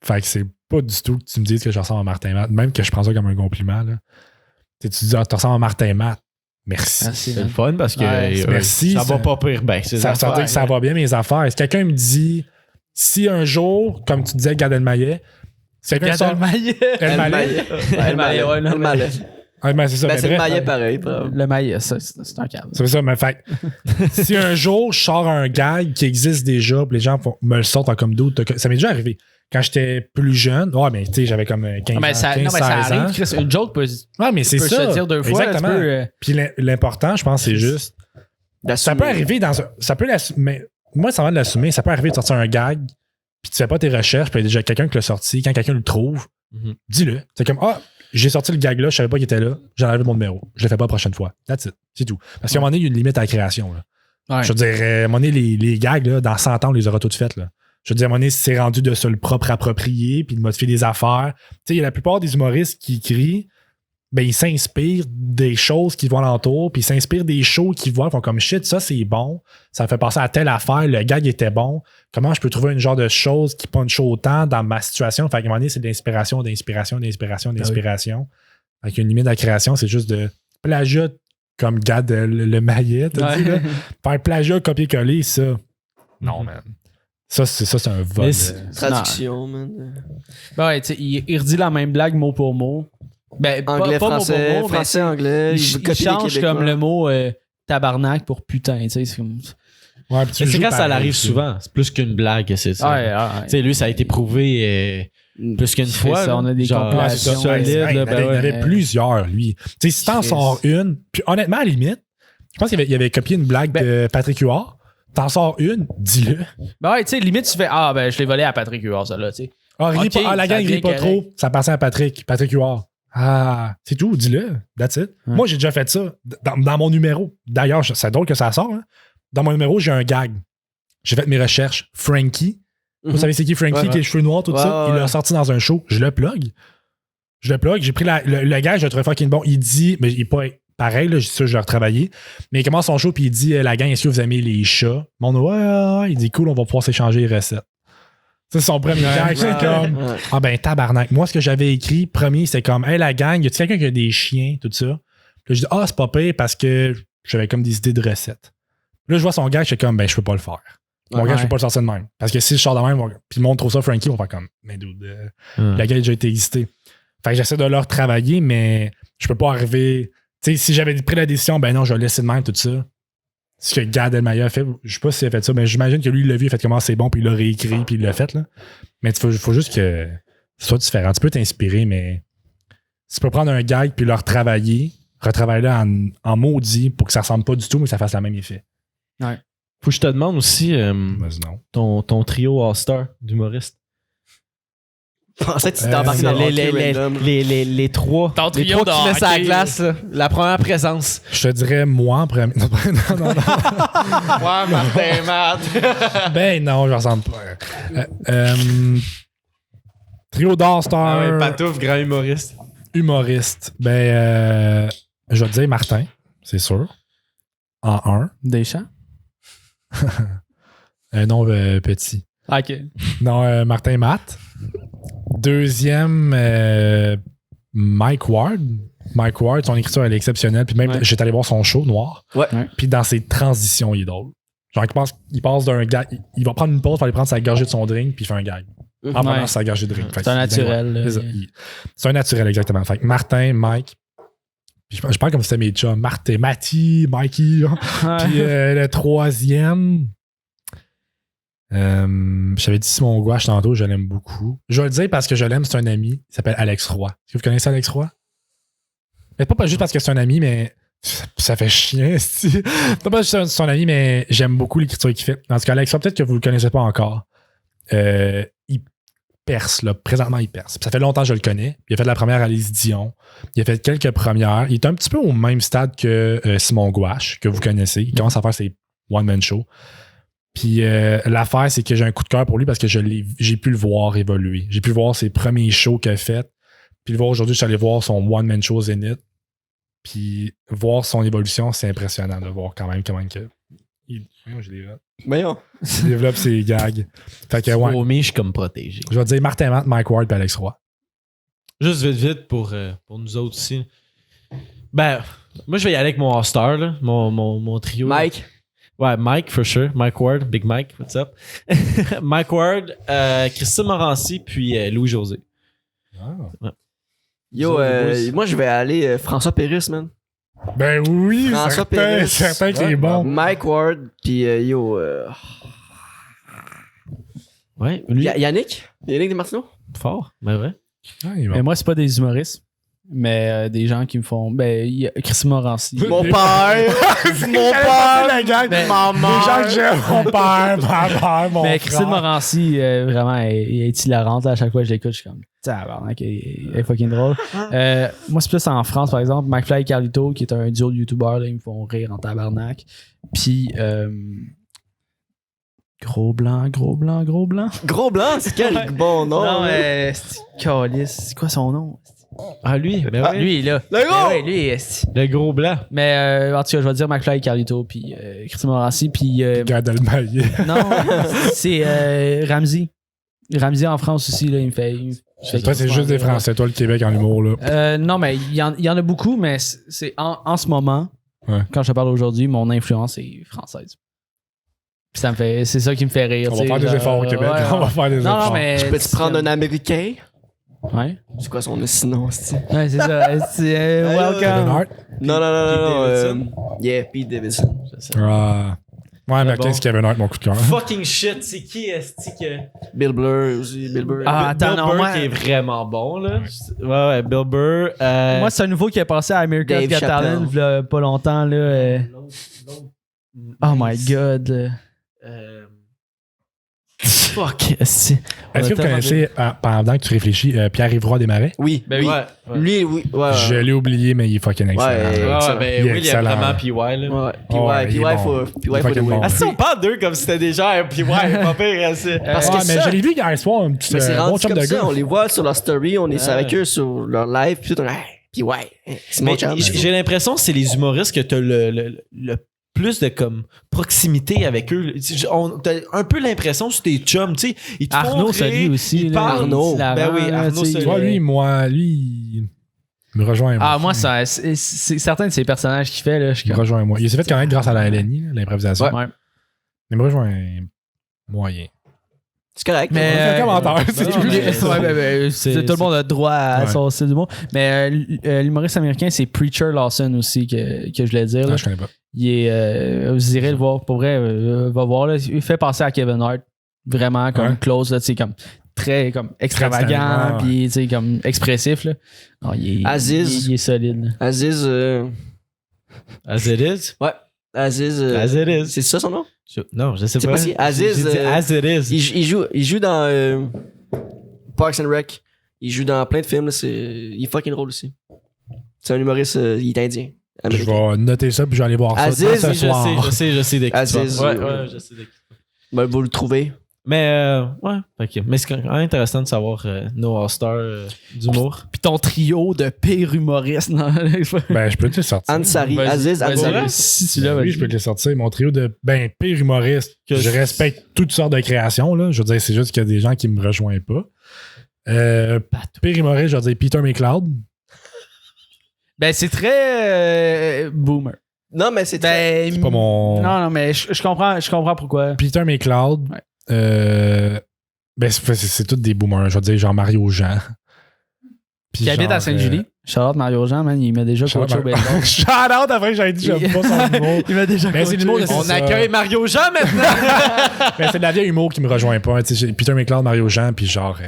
Fait que c'est pas du tout que tu me dises que je ressemble à Martin Matt, même que je prends ça comme un compliment. Là. Tu dis, tu ressembles à Martin Matt. Merci. C'est le fun parce que merci, ça va pas pire bien. Ça veut dire que ça va bien mes affaires. Si quelqu'un me dit, si un jour, comme tu disais, Gad Elmaleh, c'est quelqu'un Elmaleh. Ouais, ben c'est ça. Ben, c'est le maillet pareil. Le maillet, c'est un câble. C'est ça, mais fait si un jour je sors un gag qui existe déjà, puis les gens me le sortent comme d'autres, ça m'est déjà arrivé. Quand j'étais plus jeune, ouais, mais tu sais, j'avais comme 15 ans, 16 ans. Chris, une joke peut c'est ça. se dire deux fois. Exactement. Puis l'important, je pense, c'est juste... Ça peut arriver dans... Ça peut mais moi, ça va de l'assumer. Ça peut arriver de sortir un gag, puis tu fais pas tes recherches, puis il y a déjà quelqu'un qui l'a sorti. Quand quelqu'un le trouve, dis-le. C'est comme, j'ai sorti le gag là, je savais pas qu'il était là, j'ai enlevé mon numéro. Je le fais pas la prochaine fois. That's it. C'est tout. Parce qu'à un moment donné, il y a une limite à la création. Là. Ouais. Je veux dire, à un moment donné, les gags, là, dans 100 ans, on les aura toutes faites. Là. Je veux dire, à un moment donné, c'est rendu de se le propre approprier puis de modifier des affaires. Tu sais, il y a la plupart des humoristes qui écrivent, ben, ils s'inspirent des choses qui vont alentour, puis ils s'inspirent des shows qu'ils voient, ils font comme shit, ça c'est bon, ça me fait penser à telle affaire, le gag était bon. Comment je peux trouver une genre de chose qui punch autant dans ma situation? Fait qu'à un moment donné, c'est de l'inspiration. Fait qu'une limite de la création, c'est juste de plagiat comme Gad le maillet, t'as dit, là. Faire plagiat, copier-coller, ça. Non, man. Ça, c'est un vol. Traduction, man. Ouais, tu sais, il redit la même blague mot pour mot. Ben, anglais, pas français, mot pour mot, français, anglais. Il change comme le mot tabarnak pour putain, tu sais. C'est comme... Ouais, c'est quand ça arrive souvent. C'est plus qu'une blague, c'est ça. Ouais. Tu sais, lui, ça a été prouvé plus qu'une fois. Ça, on a des compilations solides. Il y en avait plusieurs, lui. Tu sais, si t'en sors une, puis honnêtement, à la limite, je pense qu'il avait copié une blague de Patrick Huard. T'en sors une, dis-le. Ben ouais, tu sais, limite, tu fais je l'ai volé à Patrick Huard, ça là, tu sais. La gang rit pas trop, ça passait à Patrick Huard. C'est tout, dis-le. That's it. Ouais. Moi, j'ai déjà fait ça dans mon numéro. D'ailleurs, c'est drôle que ça sort. Hein? Dans mon numéro, j'ai un gag. J'ai fait mes recherches. Frankie. Vous savez c'est qui Frankie, qui a les cheveux noirs, tout ça? Il l'a sorti dans un show. Je le plug. J'ai pris le gag, je le trouvais fucking bon. Il dit, mais il est pas pareil, là, ça, je l'ai retravaillé. Mais il commence son show, puis il dit, la gang, est-ce que vous aimez les chats? Mon ouais. Il dit, cool, on va pouvoir s'échanger les recettes. C'est son premier gag. C'est comme, ah ben tabarnak. Moi, ce que j'avais écrit, premier, c'est comme, hey la gang, y a-tu quelqu'un qui a des chiens, tout ça? Puis là, je dis, c'est pas pire parce que j'avais comme des idées de recettes. Puis là, je vois son gag, je suis comme, ben je peux pas le faire. Mon gars, je peux pas le sortir de même. Parce que si je sors de même, puis le monde trouve ça Frankie, on va faire comme, mais dude, la gag a déjà été existée. Fait que j'essaie de leur travailler, mais je peux pas arriver. Tu sais, si j'avais pris la décision, ben non, je vais laisser de même tout ça. Ce que Gad Elmaleh a fait, je sais pas s'il a fait ça, mais j'imagine que lui, il l'a vu, il a fait comment c'est bon, puis il l'a réécrit, puis il l'a fait, là. Mais il faut juste que ce soit différent. Tu peux t'inspirer, mais tu peux prendre un gag, puis le retravailler en maudit pour que ça ressemble pas du tout, mais que ça fasse le même effet. Ouais. Faut que je te demande aussi ton trio All-Star d'humoristes. Je pensais que tu t'es embarqué dans les trois. Ton trio qui met ça à la glace, là. La première présence. Je te dirais moi en premier. Non. Ouais, Martin Matt. Ben non, je ressemble pas. Trio d'All-Star. Ah ouais, Patouf, grand humoriste. Humoriste. Ben, je vais te dire Martin, c'est sûr. En 1. Deschamps? Non, petit. OK. Non, Martin Matt. Deuxième, Mike Ward. Mike Ward, son écriture, elle est exceptionnelle. Puis même, j'étais allé voir son show noir. Ouais. Puis dans ses transitions, il est drôle. Genre, il passe d'un gag. Il va prendre une pause pour aller prendre sa gorgée de son drink, puis il fait un gag. En prenant sa gorgée de drink. C'est un naturel. C'est un naturel, exactement. Fait que Martin, Mike. Puis je parle comme si c'était mes chums. Martin, Matty, Mikey. Puis le troisième. J'avais dit Simon Gouache tantôt, je l'aime beaucoup. Je vais le dire parce que je l'aime, c'est un ami. Il s'appelle Alex Roy. Est-ce que vous connaissez Alex Roy? Mais pas juste parce que c'est un ami, mais ça fait chien. Pas parce que c'est son ami, mais j'aime beaucoup l'écriture qu'il fait. En tout cas, Alex Roy, peut-être que vous le connaissez pas encore. Il perce, là. Présentement, il perce. Puis ça fait longtemps que je le connais. Il a fait la première à Lise Dion. Il a fait quelques premières. Il est un petit peu au même stade que Simon Gouache, que vous connaissez. Il commence à faire ses one-man shows. Puis l'affaire, c'est que j'ai un coup de cœur pour lui parce que j'ai pu le voir évoluer. J'ai pu voir ses premiers shows qu'il a fait. Puis le voir aujourd'hui, je suis allé voir son one-man show Zénith. Puis voir son évolution, c'est impressionnant de voir quand même comment il développe ses gags. Fait que ouais. Je suis comme protégé. Je vais te dire Martin Matt, Mike Ward et Alex Roy. Juste vite pour nous autres aussi. Ben, moi je vais y aller avec mon All-Star, là, mon trio. Mike. Ouais, Mike, for sure. Mike Ward, Big Mike, what's up? Mike Ward, Christine Morancy, puis Louis-José. Ouais. Yo, moi je vais aller François Pérusse, man. Ben oui, François Pérusse. certain qu'il est bon. Mike Ward, puis Ouais, lui. Yannick Desmartino. Fort, ben ouais. Ah, il est bon. Mais moi, c'est pas des humoristes, mais des gens qui me font. Ben, il y a Christine Morancy. Mon père! Mon père! La gang, Mais- Ma les mère! gens que j'aime, mon père, ma mère, mon Mais frère. Christine Morancy, vraiment, elle est hilarante. À chaque fois que je l'écoute, je suis comme, tabarnak, elle est fucking drôle. Moi, c'est plus en France, par exemple. McFly et Carlito, qui est un duo de YouTubers, là, ils me font rire en tabarnak. Puis, Gros blanc. Gros blanc, c'est quel bon nom? Non, là. c'est quoi son nom? Ah, lui, ben oui. Lui, là. Le gros! Ouais, lui, Le gros blanc. mais en tout cas, je vais dire McFly et Carlito, puis Christine Morancy, puis. Gad Elmaleh. Non, c'est Ramsey. Ramsey en France aussi, là, il me fait. Toi, c'est juste des Français. Toi, le Québec en humour, là. Non, mais il y en a beaucoup, mais c'est en ce moment, Ouais. quand je te parle aujourd'hui, mon influence est française. Puis c'est ça qui me fait rire. On va faire des efforts au Québec. Ouais, On va faire des efforts. Non, mais. Je peux-tu prendre un Américain? Ouais. C'est quoi son sinon, c'est? Ouais, c'est ça. C'est Kevin welcome. Hart. Non. Yeah, Pete Davidson. Ah. Ouais, mais bon. c'est Kevin Hart, mon coup de cœur. Fucking shit, c'est qui est-ce que. Bill Burr aussi, Bill Burr. Ah, attends, Bill non, Burr moi- qui est vraiment bon, là. Ouais, Bill Burr. Moi, c'est un nouveau qui est passé à America's Dave Got Chappelle. Talent, il y a pas longtemps, là. Oh my god. Fuck, est-ce Est-ce que vous connaissez, pendant que tu réfléchis, Pierre-Yves Roy Desmarais? Oui. Ben oui. Ouais. Lui, oui. Ouais. Je l'ai oublié, mais il est fucking excellent. Ouais. Ouais, ben Il est oui, il y a excellent. vraiment PY, là. Ouais. Ouais, il est PY, Il est faut fucking louer. bon. Ah, si on parle d'eux comme si c'était déjà PY, pas pire, c'est. Parce Ouais, que mais ça- je l'ai vu hier soir, un petit Mais c'est bon rendu chum comme de ça, gars. on les voit sur leur story, on est Ouais. avec eux sur leur live, puis tout, on est, hey, PY, c'est mon Mais chum. j'ai l'impression que c'est les humoristes que t'as le plus de comme proximité avec eux. T'as un peu l'impression que c'est des chums, tu sais. Ils te font Arnaud, rire, Soli aussi. ils là, parlent. Arnaud. Ben oui, Arnaud tu sais, Soli. Tu vois, lui, il me rejoint. moi, c'est certains de ces personnages qu'il fait, là. Il me rejoint, moi. Il s'est fait connaître grâce à la LNI, l'improvisation. Ouais. Il me rejoint moyen. C'est correct. Mais, On fait un commentaire, c'est non, tout. mais, tout le monde a droit à son style d'humour. Mais l'humoriste américain, c'est Preacher Lawson aussi que je voulais dire. Là. Je connais pas. Il est, vous irez le voir. Pour vrai, va voir. Là. Il fait penser à Kevin Hart. Vraiment comme close. Là, comme très comme extravagant. Puis tu sais, comme expressif. Là. Non, Aziz. Il est solide. Là. Aziz. As it is? Ouais. Aziz. As it is. C'est ça son nom? Non, je sais C'est pas. pas si. Aziz. J'ai dit as it is. Il joue dans Parks and Rec. Il joue dans plein de films. Là, il est fucking drôle aussi. C'est un humoriste. Il est indien. Je vais noter ça puis je vais aller voir Aziz, ça ce soir. Je sais de qui tu Aziz. parles. Ouais, je sais de qui. Ben, vous le trouvez. Mais ouais, ok. Mais c'est quand même intéressant de savoir nos All-Stars d'humour. Puis ton trio de pire humoristes. Non, Ben, je peux te les sortir. Ansari. Vas-y, Aziz vas-y. Ansari. Si tu l'as, Oui, vas-y. je peux te les sortir. Mon trio de pire humoriste. Que Je respecte toutes sortes de créations. Là. Je veux dire, c'est juste qu'il y a des gens qui me rejoignent pas. Pire humoriste, je veux dire Peter McLeod. Ben, c'est très boomer. Non, mais c'est Ben, C'est pas mon. Non, mais je comprends pourquoi. Peter McLeod. Ouais. Ben, c'est tous des boomers. Je veux dire, genre Mario Jean. Puis Qui habite genre, à Sainte-Julie. Charlotte Mario Jean, man, il m'a déjà coaché au baseball. Shout out après, j'avais dit, j'aime pas son humour. Il m'a déjà Mais c'est l'humour de On ça. accueille Mario Jean maintenant! Ben, c'est de la vieille humour qui me rejoint pas. Tu sais, j'ai Peter McLeod, Mario Jean, puis genre.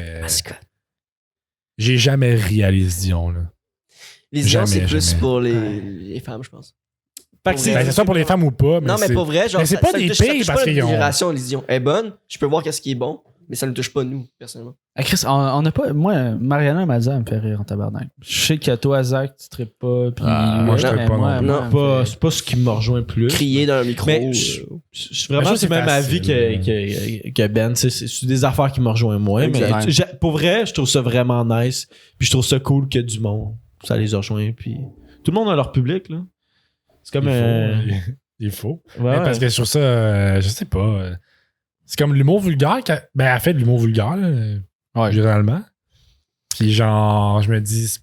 J'ai jamais ri à les Dion, là. Les Dion, c'est Jamais, plus jamais. pour les femmes, je pense. Fait que Ben, c'est ça pour les femmes ou pas. Mais Non, mais c'est- pour vrai, genre. Mais c'est pas des ça pires touche parce pas qu'ils notre ont- génération, les Dion. Elle est bonne, je peux voir qu'est-ce qui est bon, mais ça ne touche pas nous, personnellement. Ah, Chris, on n'a pas. Moi, Mariana Mazza me fait rire en tabarnak. Je sais que toi, Zach, tu traites pas. Puis moi, je mais trippe pas moi, non moi, Pas- me C'est pas ce qui me rejoint plus. Crier dans un micro. Mais je suis vraiment Mais ça, du même c'est avis facile. que Ben. Tu sais, c'est des affaires qui me rejoignent moins. Mais Exact. pour vrai, je trouve ça vraiment nice. Puis je trouve ça cool que du monde, ça les rejoint. Puis tout le monde a leur public, là. C'est comme Il faut. Ouais, Mais parce que sur ça, je sais pas. C'est comme l'humour vulgaire. Ben, elle fait de l'humour vulgaire, là, généralement. Puis genre, je me dis, tu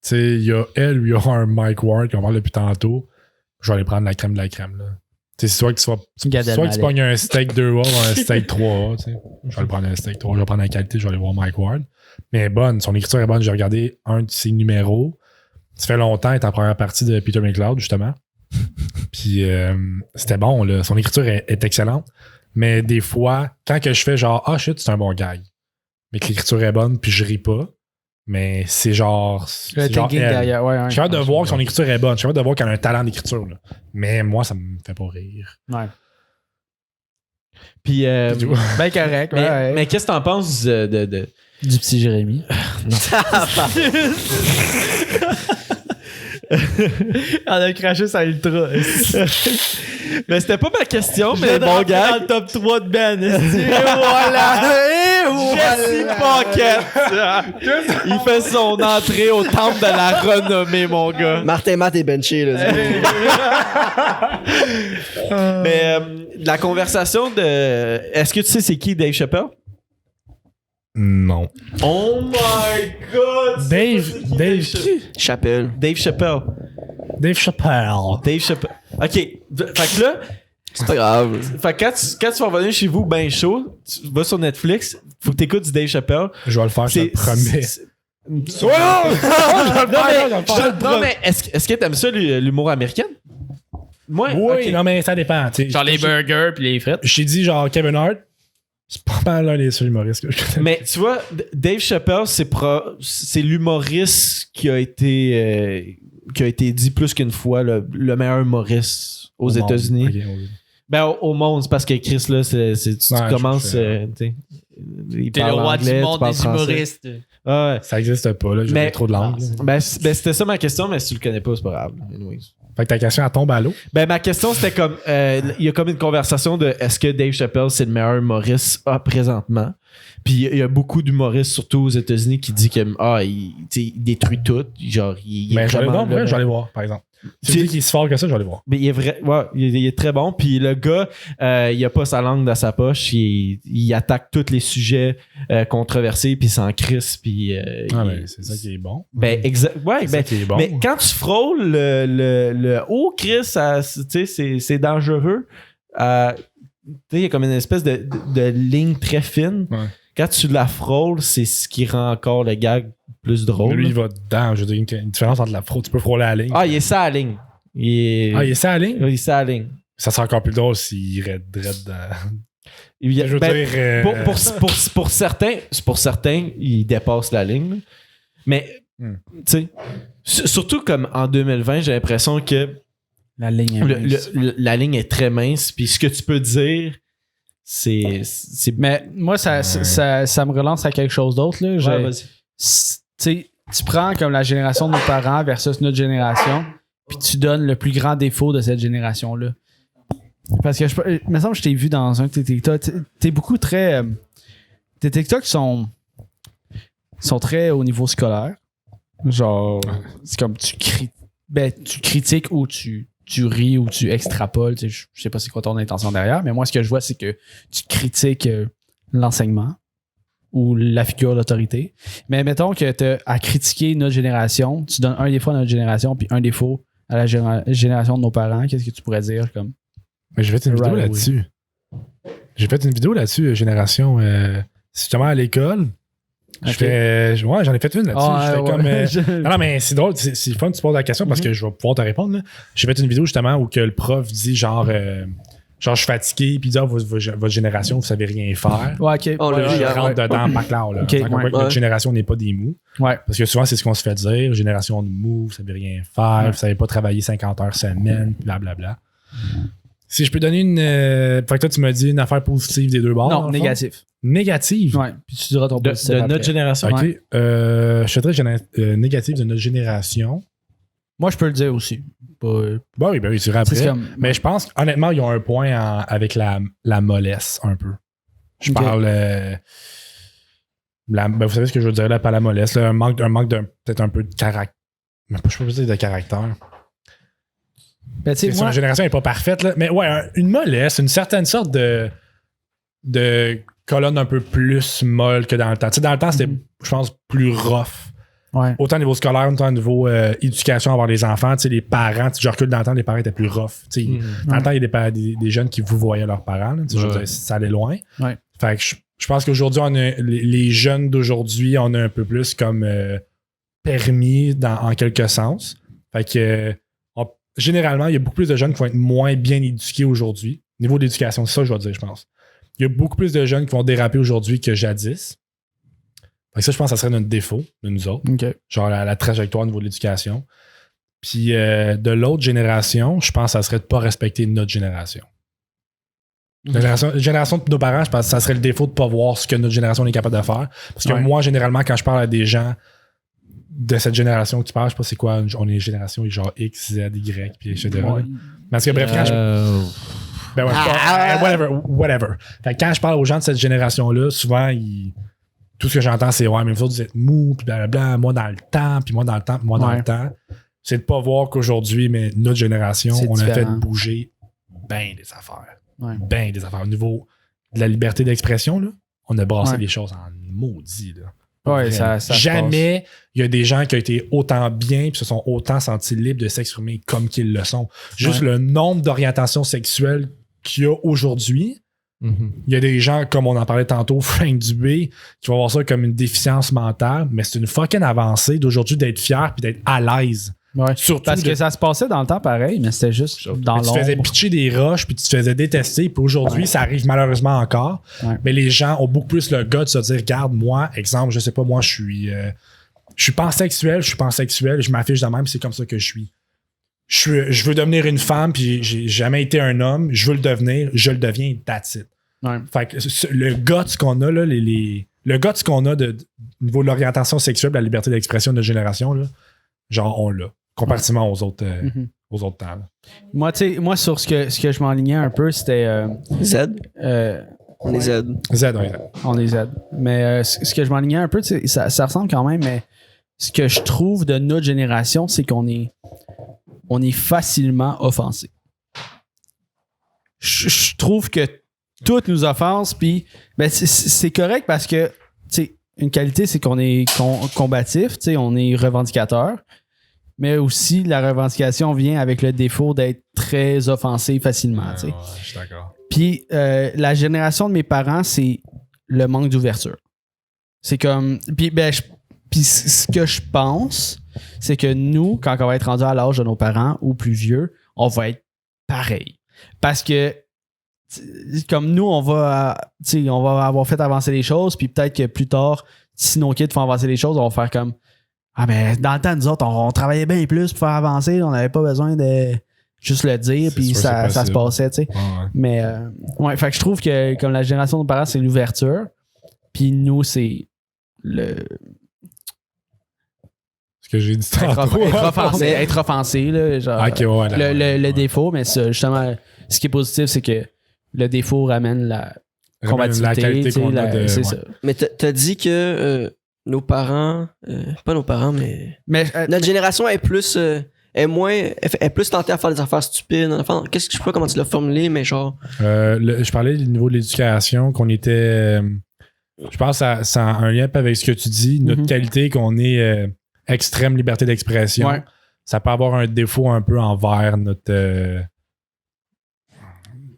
sais, il y a elle ou il y aura un Mike Ward qu'on parle depuis tantôt. Je vais aller prendre la crème de la crème, là. Tu sais, soit que tu pognes un steak 2A ou un steak 3A, tu sais. Je vais aller prendre un steak 3A, je vais prendre la qualité, je vais aller voir Mike Ward. Mais elle est bonne, son écriture est bonne. J'ai regardé un de ses numéros. Ça fait longtemps, elle est en première partie de Peter McLeod, justement. Puis c'était bon, là. Son écriture est excellente. Mais des fois, quand que je fais genre, ah shit, c'est un bon gag. Mais que l'écriture est bonne, puis je ris pas. Mais c'est genre. Le C'est genre thinking elle. derrière, ouais. Je suis capable de voir que son écriture est bonne. Je suis capable de voir qu'elle a un talent d'écriture. Là. Mais moi, ça me fait pas rire. Ouais. Puis, Puis tout. Ben correct, ouais. mais qu'est-ce que t'en penses de... Du petit Jérémy. On a craché sa ultra. Mais c'était pas ma question, mais bon gars. Dans le top 3 de Ben. Et voilà! Jesse Pocket! Il fait son entrée au temple de la renommée, mon gars. Martin Matt est benché, là. Mais la conversation de... Est-ce que tu sais c'est qui Dave Chappelle? Non. Oh my God! Dave qui? Chapelle. Dave Chappelle. Dave Chappelle. Dave Chappelle. OK. Fait que là... C'est pas grave. Fait que quand tu vas revenir chez vous ben chaud, tu vas sur Netflix, faut que t'écoutes du Dave Chappelle. Je vais le faire, je te le promets. Non, mais est-ce que t'aimes ça, l'humour américain? Moi, Oui, ok. non, mais ça dépend. tu sais. Genre les burgers puis les frites. Je t'ai dit, genre, Kevin Hart, c'est pas mal l'un des seuls humoristes que je connais. Mais tu vois, Dave Chappelle, c'est l'humoriste qui a été dit plus qu'une fois le meilleur humoriste aux États-Unis. Ok, on- Ben, au monde, c'est parce que Chris, là, tu Ouais, commences. je tu sais, il T'es le parle roi anglais, du tu monde parles des français. humoristes. Ah ouais. Ça existe pas, là. J'ai Mais- trop de langue. là. Ben, c'était ça ma question, mais si tu le connais pas, c'est pas grave. Anyways. Fait que ta question, elle tombe à l'eau. Ben, ma question, c'était comme... il y a comme une conversation de est-ce que Dave Chappelle, c'est le meilleur humoriste présentement? Puis il y a beaucoup d'humoristes, surtout aux États-Unis, qui disent qu'il détruit tout. Genre, mais j'allais voir, par exemple. Si tu dis qu'il est si fort que ça, je vais aller voir. Mais il est très bon. Puis le gars, il a pas sa langue dans sa poche. Il attaque tous les sujets controversés, puis il s'en crisse. Puis, c'est ça qui est bon. Bon. Mais quand tu frôles le haut, Chris, c'est dangereux. Il y a comme une espèce de ligne très fine. Ouais. Quand tu la frôles, c'est ce qui rend encore le gag plus drôle. Mais lui, il va dedans. Je veux dire, une différence entre la fraude. Tu peux frôler à la ligne. Ah, il est ça à la ligne. Il est ça à la ligne? Il est ça à la ligne. Ça serait encore plus drôle s'il irait direct dans... Pour certains, il dépasse la ligne. Mais, tu sais, surtout comme en 2020, j'ai l'impression que la ligne est mince. La ligne est très mince. Puis ce que tu peux dire... Mais moi, ça me relance à quelque chose d'autre. Là. Tu prends comme la génération de nos parents versus notre génération, puis tu donnes le plus grand défaut de cette génération-là. Parce que, il me semble que je t'ai vu dans un de tes TikTok. T'es beaucoup très... tes TikTok sont très au niveau scolaire. Genre, c'est comme tu critiques ou tu ris ou tu extrapoles. Je sais pas c'est quoi ton intention derrière, mais moi, ce que je vois, c'est que tu critiques l'enseignement ou la figure d'autorité. Mais mettons que tu as à critiquer notre génération, tu donnes un défaut à notre génération puis un défaut à la génération de nos parents. Qu'est-ce que tu pourrais dire comme... Mais j'ai fait une vidéo là-dessus. J'ai fait une vidéo là-dessus, génération... justement à l'école. Okay. J'en ai fait une là-dessus. Non, mais c'est drôle, c'est fun que tu poses la question parce que je vais pouvoir te répondre. J'ai fait une vidéo justement où que le prof dit genre je suis fatigué, puis il dit votre génération, vous savez rien faire. Ouais, ok. Je rentre dedans, pas clair. Notre génération n'est pas des mous. Ouais. Parce que souvent, c'est ce qu'on se fait dire. Génération de mous, vous savez rien faire, vous savez pas travailler 50 heures semaine, blablabla. Si je peux donner une. Fait que toi, tu m'as dit une affaire positive des deux bords. Non, négatif. Négative? Ouais. Puis tu diras ton positif de notre génération. Ok. Je dirais négative de notre génération. Moi, je peux le dire aussi. Oui, tu dirais après. Mais je pense, honnêtement, ils ont un point avec la mollesse, un peu. Je parle. Vous savez ce que je veux dire là, pas la mollesse. Là, un manque peut-être un peu de caractère. Je peux pas dire de caractère. Ben, ma génération n'est pas parfaite, là. Mais ouais, une mollesse, une certaine sorte de colonne un peu plus molle que dans le temps. Dans le temps, c'était, je pense, plus rough. Ouais. Autant au niveau scolaire, autant au niveau éducation envers les enfants. Les parents, je recule dans le temps, les parents étaient plus rough. Dans le temps, il y a des jeunes qui vous voyaient leurs parents. Je veux dire, ça allait loin. Ouais. Fait que je pense qu'aujourd'hui, les jeunes d'aujourd'hui, on a un peu plus comme permis en quelque sens. Fait que généralement, il y a beaucoup plus de jeunes qui vont être moins bien éduqués aujourd'hui. Au niveau de l'éducation, c'est ça que je vais dire, je pense. Il y a beaucoup plus de jeunes qui vont déraper aujourd'hui que jadis. Fait que ça, je pense que ça serait notre défaut de nous autres. Okay. Genre la trajectoire au niveau de l'éducation. Puis de l'autre génération, je pense que ça serait de ne pas respecter notre génération. La génération de nos parents, je pense que ça serait le défaut de ne pas voir ce que notre génération est capable de faire. Parce que moi, généralement, quand je parle à des gens de cette génération que tu parles, je sais pas c'est quoi, on est génération genre X, Z, Y, puis etc. Parce que bref, quand whatever. Fait que quand je parle aux gens de cette génération-là, souvent, tout ce que j'entends, c'est ouais, mais vous autres, vous êtes mous, puis blablabla, moi dans le temps, puis moi dans le temps, puis moi dans le temps. C'est de pas voir qu'aujourd'hui, mais notre génération, on a fait bouger bien des affaires. Bien des affaires. Au niveau de la liberté d'expression, là, on a brassé les choses en maudit, là. Ouais, ça jamais il y a des gens qui ont été autant bien et se sont autant sentis libres de s'exprimer comme qu'ils le sont. Juste le nombre d'orientations sexuelles qu'il y a aujourd'hui. Il y a des gens, comme on en parlait tantôt, Frank Dubé, qui vont voir ça comme une déficience mentale, mais c'est une fucking avancée d'aujourd'hui d'être fier et d'être à l'aise. Ouais. Surtout parce que ça se passait dans le temps pareil, mais c'était juste dans l'ombre. Tu te faisais pitcher des roches puis tu te faisais détester. Puis aujourd'hui, ça arrive malheureusement encore. Ouais. Mais les gens ont beaucoup plus le gars de se dire, regarde, moi, exemple, je sais pas, moi, je suis pansexuel, je m'affiche de même, c'est comme ça que je suis. Je veux devenir une femme puis j'ai jamais été un homme, je veux le devenir, je le deviens, that's it. Ouais. Fait que le guts qu'on a, là, le guts qu'on a au niveau de l'orientation sexuelle, de la liberté d'expression de notre génération, là, genre, on l'a. Comparativement aux autres temps. Moi, sur ce que je m'enlignais un peu, c'était... Z? On est Z. Z, ouais. On est Z. Mais ce que je m'enlignais un peu, ça ressemble quand même, mais ce que je trouve de notre génération, c'est qu'on est facilement offensé. Je trouve que toutes nous offensent, puis ben, c'est correct parce que une qualité, c'est qu'on est combatif, on est revendicateur, mais aussi la revendication vient avec le défaut d'être très offensé facilement. Ouais, je suis d'accord. Puis la génération de mes parents, c'est le manque d'ouverture. C'est comme... Puis ce que je pense, c'est que nous, quand on va être rendu à l'âge de nos parents ou plus vieux, on va être pareil. Parce que comme nous, on va avoir fait avancer les choses, puis peut-être que plus tard, si nos kids font avancer les choses, on va faire comme ah ben dans le temps, nous autres, on travaillait bien plus pour faire avancer, on n'avait pas besoin de juste le dire, puis ça se passait, tu sais. Ouais. Mais ouais, fait que je trouve que comme la génération de nos parents, c'est l'ouverture, puis nous, c'est le... Ce que j'ai dit tantôt. Être offensé, là, genre, okay, ouais, le défaut, mais ça, justement, ce qui est positif, c'est que le défaut ramène la combativité. La qualité qu'on a de... C'est ça. Mais t'as dit que nos parents, pas nos parents, mais notre génération est plus... est plus tentée à faire des affaires stupides. Enfin, je sais pas comment tu l'as formulé, mais genre... je parlais du niveau de l'éducation, qu'on était... je pense que ça a un lien avec ce que tu dis. Notre qualité, qu'on est extrême liberté d'expression. Ouais. Ça peut avoir un défaut un peu envers notre...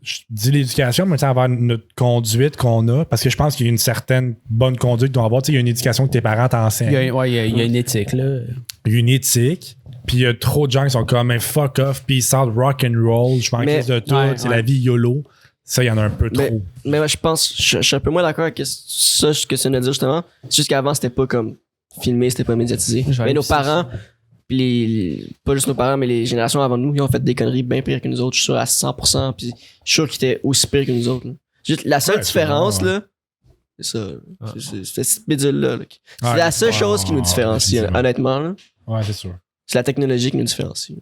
je dis l'éducation, mais envers notre conduite qu'on a, parce que je pense qu'il y a une certaine bonne conduite qu'on doit avoir. Il y a une éducation que tes parents t'enseignent. Il y a une éthique, là. Il y a une éthique. Puis il y a trop de gens qui sont comme un fuck off, peace out, rock and roll, je m'en crise de tout, c'est la vie YOLO. Ça, il y en a un peu trop. Mais je pense, je suis un peu moins d'accord avec ça, ce que ça veut dire justement. C'est juste qu'avant, c'était pas comme filmé, c'était pas médiatisé. Mais nos parents, pas juste nos parents, mais les générations avant nous, ils ont fait des conneries bien pires que nous autres, je suis sûr, à 100%. Puis je suis sûr qu'ils étaient aussi pires que nous autres. Là. Juste, la seule différence, là, c'est ça. C'est cette bidule-là. C'est la seule chose qui nous différencie, honnêtement. Là. Ouais, c'est sûr. C'est la technologie qui nous différencie.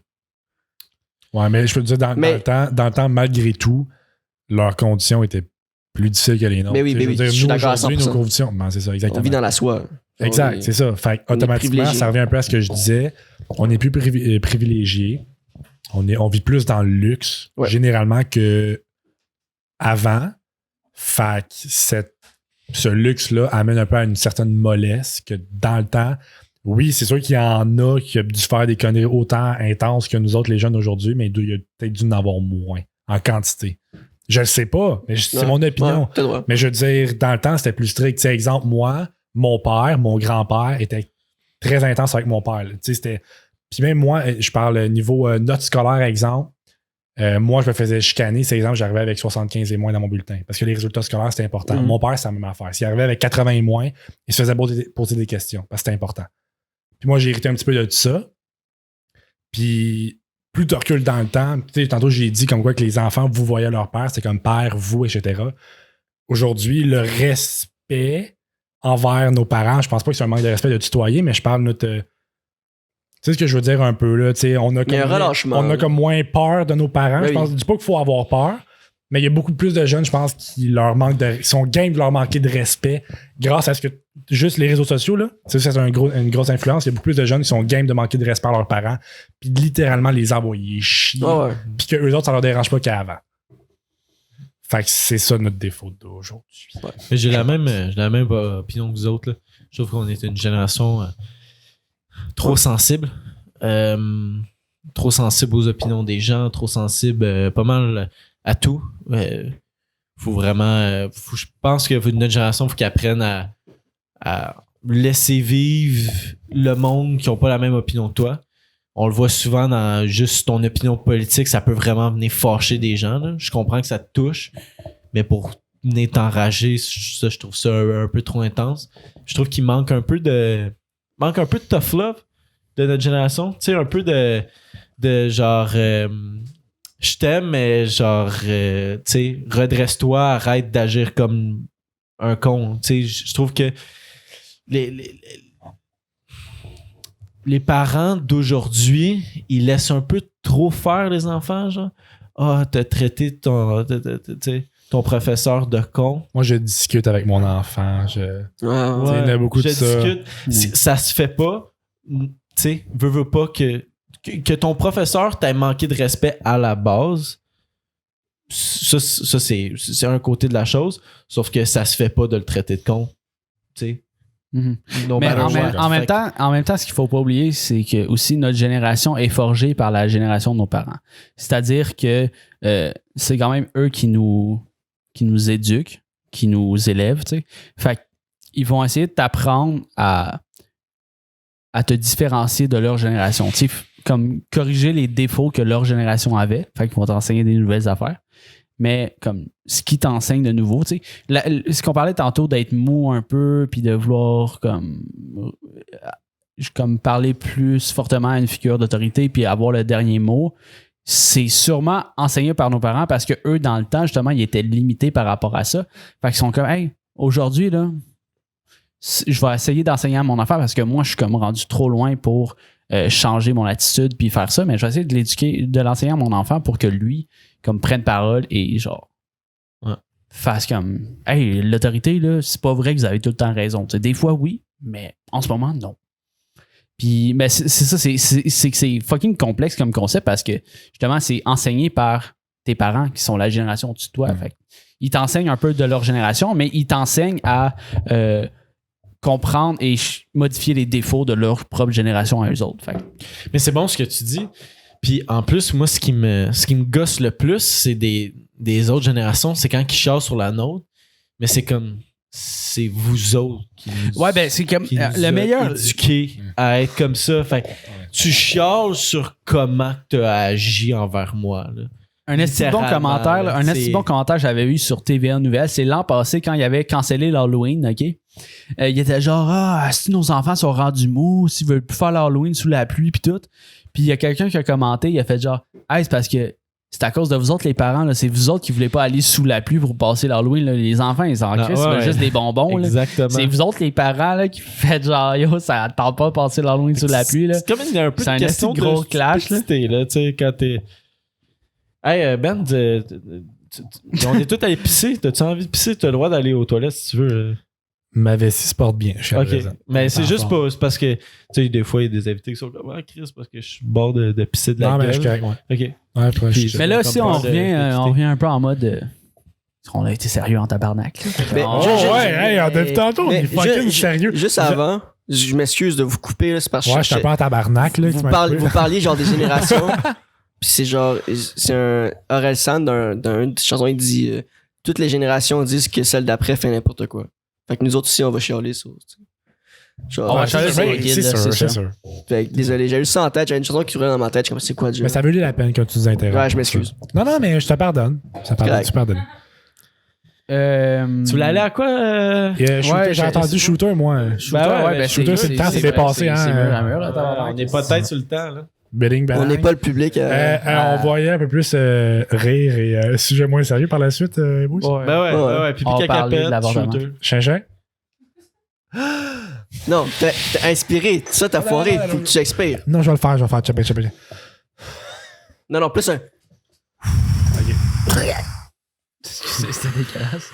Ouais, mais je peux te dire, dans le temps, malgré tout, leurs conditions étaient plus difficiles que les nôtres. Mais oui, je suis d'accord à 100%. Nos conditions, c'est ça, exactement. On vit dans la soie. Exact, c'est ça. Fait automatiquement, ça revient un peu à ce que je disais. On est plus privilégié. On vit plus dans le luxe, généralement, que avant. Fait que ce luxe-là amène un peu à une certaine mollesse que dans le temps, oui, c'est sûr qu'il y en a qui a dû faire des conneries autant intenses que nous autres, les jeunes aujourd'hui, mais il y a peut-être dû en avoir moins en quantité. Je le sais pas, mais c'est mon opinion. Mais je veux dire, dans le temps, c'était plus strict. T'sais, exemple, moi, mon père, mon grand-père était très intense avec mon père. Puis même moi, je parle niveau note scolaire, exemple. Moi, je me faisais chicaner. C'est exemple, j'arrivais avec 75 et moins dans mon bulletin. Parce que les résultats scolaires, c'était important. Mon père, c'est la même affaire. S'il arrivait avec 80 et moins, il se faisait poser des questions. Parce que c'était important. Puis moi, j'ai hérité un petit peu de ça. Puis plus tu recules dans le temps, tantôt j'ai dit comme quoi que les enfants, vous voyez leur père, c'est comme père, vous, etc. Aujourd'hui, le respect envers nos parents, je pense pas que c'est un manque de respect de tutoyer, mais je parle de notre... tu sais ce que je veux dire un peu, là, on a comme moins peur de nos parents. Je dis pas qu'il faut avoir peur, mais il y a beaucoup plus de jeunes, je pense, qui sont game de leur manquer de respect grâce à ce que juste les réseaux sociaux, là, c'est une grosse influence. Il y a beaucoup plus de jeunes qui sont game de manquer de respect à leurs parents, puis littéralement les envoyer chier, puis qu'eux autres, ça leur dérange pas qu'avant. Fait que c'est ça notre défaut d'aujourd'hui. Ouais. Mais j'ai la même opinion que vous autres. Là. Je trouve qu'on est une génération trop sensible. Trop sensible aux opinions des gens, trop sensible pas mal à tout. Faut vraiment... je pense que notre génération, il faut qu'ils apprennent à laisser vivre le monde qui n'a pas la même opinion que toi. On le voit souvent dans juste ton opinion politique, ça peut vraiment venir fâcher des gens. Là. Je comprends que ça te touche, mais pour venir t'enrager, ça, je trouve ça un peu trop intense. Je trouve qu'il manque un peu de tough love de notre génération. Tu sais, un peu de genre... je t'aime, mais genre, tu sais, redresse-toi, arrête d'agir comme un con. Tu sais, je trouve que les parents d'aujourd'hui, ils laissent un peu trop faire les enfants, genre. Ah, t'as traité ton ton professeur de con. Moi, je discute avec mon enfant. Il y en a beaucoup de ça. Discute. Ça se fait pas. Tu sais, veux pas que ton professeur t'ait manqué de respect à la base. Ça c'est un côté de la chose. Sauf que ça se fait pas de le traiter de con. Tu sais. Mm-hmm. Mais en même temps, ce qu'il faut pas oublier, c'est que aussi notre génération est forgée par la génération de nos parents. C'est-à-dire que c'est quand même eux qui nous éduquent, qui nous élèvent, tu sais. Fait qu'ils vont essayer de t'apprendre à te différencier de leur génération. Tu sais, comme corriger les défauts que leur génération avait. Fait qu'ils vont t'enseigner des nouvelles affaires. Mais comme ce qui t'enseigne de nouveau, tu sais, ce qu'on parlait tantôt d'être mou un peu, puis de vouloir comme parler plus fortement à une figure d'autorité, puis avoir le dernier mot, c'est sûrement enseigné par nos parents parce que eux, dans le temps, justement, ils étaient limités par rapport à ça. Fait qu'ils sont comme, hey, aujourd'hui, là, je vais essayer d'enseigner à mon enfant parce que moi, je suis comme rendu trop loin pour changer mon attitude puis faire ça, mais je vais essayer de l'enseigner à mon enfant pour que lui, comme, prenne parole et genre fasse comme, hey, l'autorité, là, c'est pas vrai que vous avez tout le temps raison. T'sais, des fois, oui, mais en ce moment, non. Puis, mais c'est ça, c'est fucking complexe comme concept parce que justement, c'est enseigné par tes parents qui sont la génération au-dessus de toi. Fait ils t'enseignent un peu de leur génération, mais ils t'enseignent à comprendre et modifier les défauts de leur propre génération à eux autres. Fait. Mais c'est bon ce que tu dis. Puis en plus, moi, ce qui me gosse le plus, c'est des autres générations, c'est quand ils chialent sur la nôtre. Mais c'est comme, c'est vous autres qui nous, c'est comme le meilleur éduqués à être comme ça. Fait tu chiales sur comment tu as agi envers moi. Là. Un esti bon commentaire, j'avais eu sur TVA Nouvelles, c'est l'an passé quand il avait cancellé l'Halloween, OK? Il était genre, si nos enfants sont rendus mous, s'ils veulent plus faire l'Halloween sous la pluie pis tout. Puis il y a quelqu'un qui a commenté, il a fait genre, c'est parce que c'est à cause de vous autres les parents, là, c'est vous autres qui voulez pas aller sous la pluie pour passer l'Halloween, là. Les enfants, ils s'en crissent, c'est juste des bonbons. Exactement. Là. C'est vous autres les parents là, qui faites genre, yo, ça tente pas de passer l'Halloween sous la pluie. Là. C'est comme il y a un peu de question de gros clash. Là, tu sais, quand t'es... Hey, Ben, on est tous allés pisser. T'as-tu envie de pisser? T'as le droit d'aller aux toilettes si tu veux. Ma vessie se porte bien. Je suis OK. Mais c'est juste pas... C'est parce que, tu sais, des fois, il y a des invités qui sont comme, Chris, parce que je suis bord de pisser de la gueule. Non, mais je suis correct, OK. Ouais, mais là aussi, on revient un peu en mode... on a été sérieux en tabarnak. Depuis tantôt, on est fucking sérieux. Juste avant, je m'excuse de vous couper, là, c'est parce que... Ouais, je suis un peu en tabarnak, là. Vous parliez genre des générations... Puis c'est genre, c'est un Orelsan d'une chanson, il dit toutes les générations disent que celle d'après fait n'importe quoi. Fait que nous autres aussi, on va chialer ça. Genre, c'est sûr. Fait que désolé, j'ai eu ça en tête, j'avais une chanson qui tournait dans ma tête, je suis comme c'est quoi déjà. Mais ça valait la peine quand tu nous interromps. Ouais, je m'excuse. Non, mais je te pardonne. Tu pardonnes. Tu voulais aller à quoi? J'ai entendu Shooter, moi. Shooter, c'est le temps, c'est dépassé. On n'est pas tête sur le temps, là. On n'est pas le public. On voyait un peu plus rire et sujet moins sérieux par la suite. Ouais. Puis caca Shooter. Changin? Non, t'as inspiré. Ça, t'as foiré. Faut que tu expires. Non, je vais le faire. Chapé. Non, plus un. C'était dégueulasse.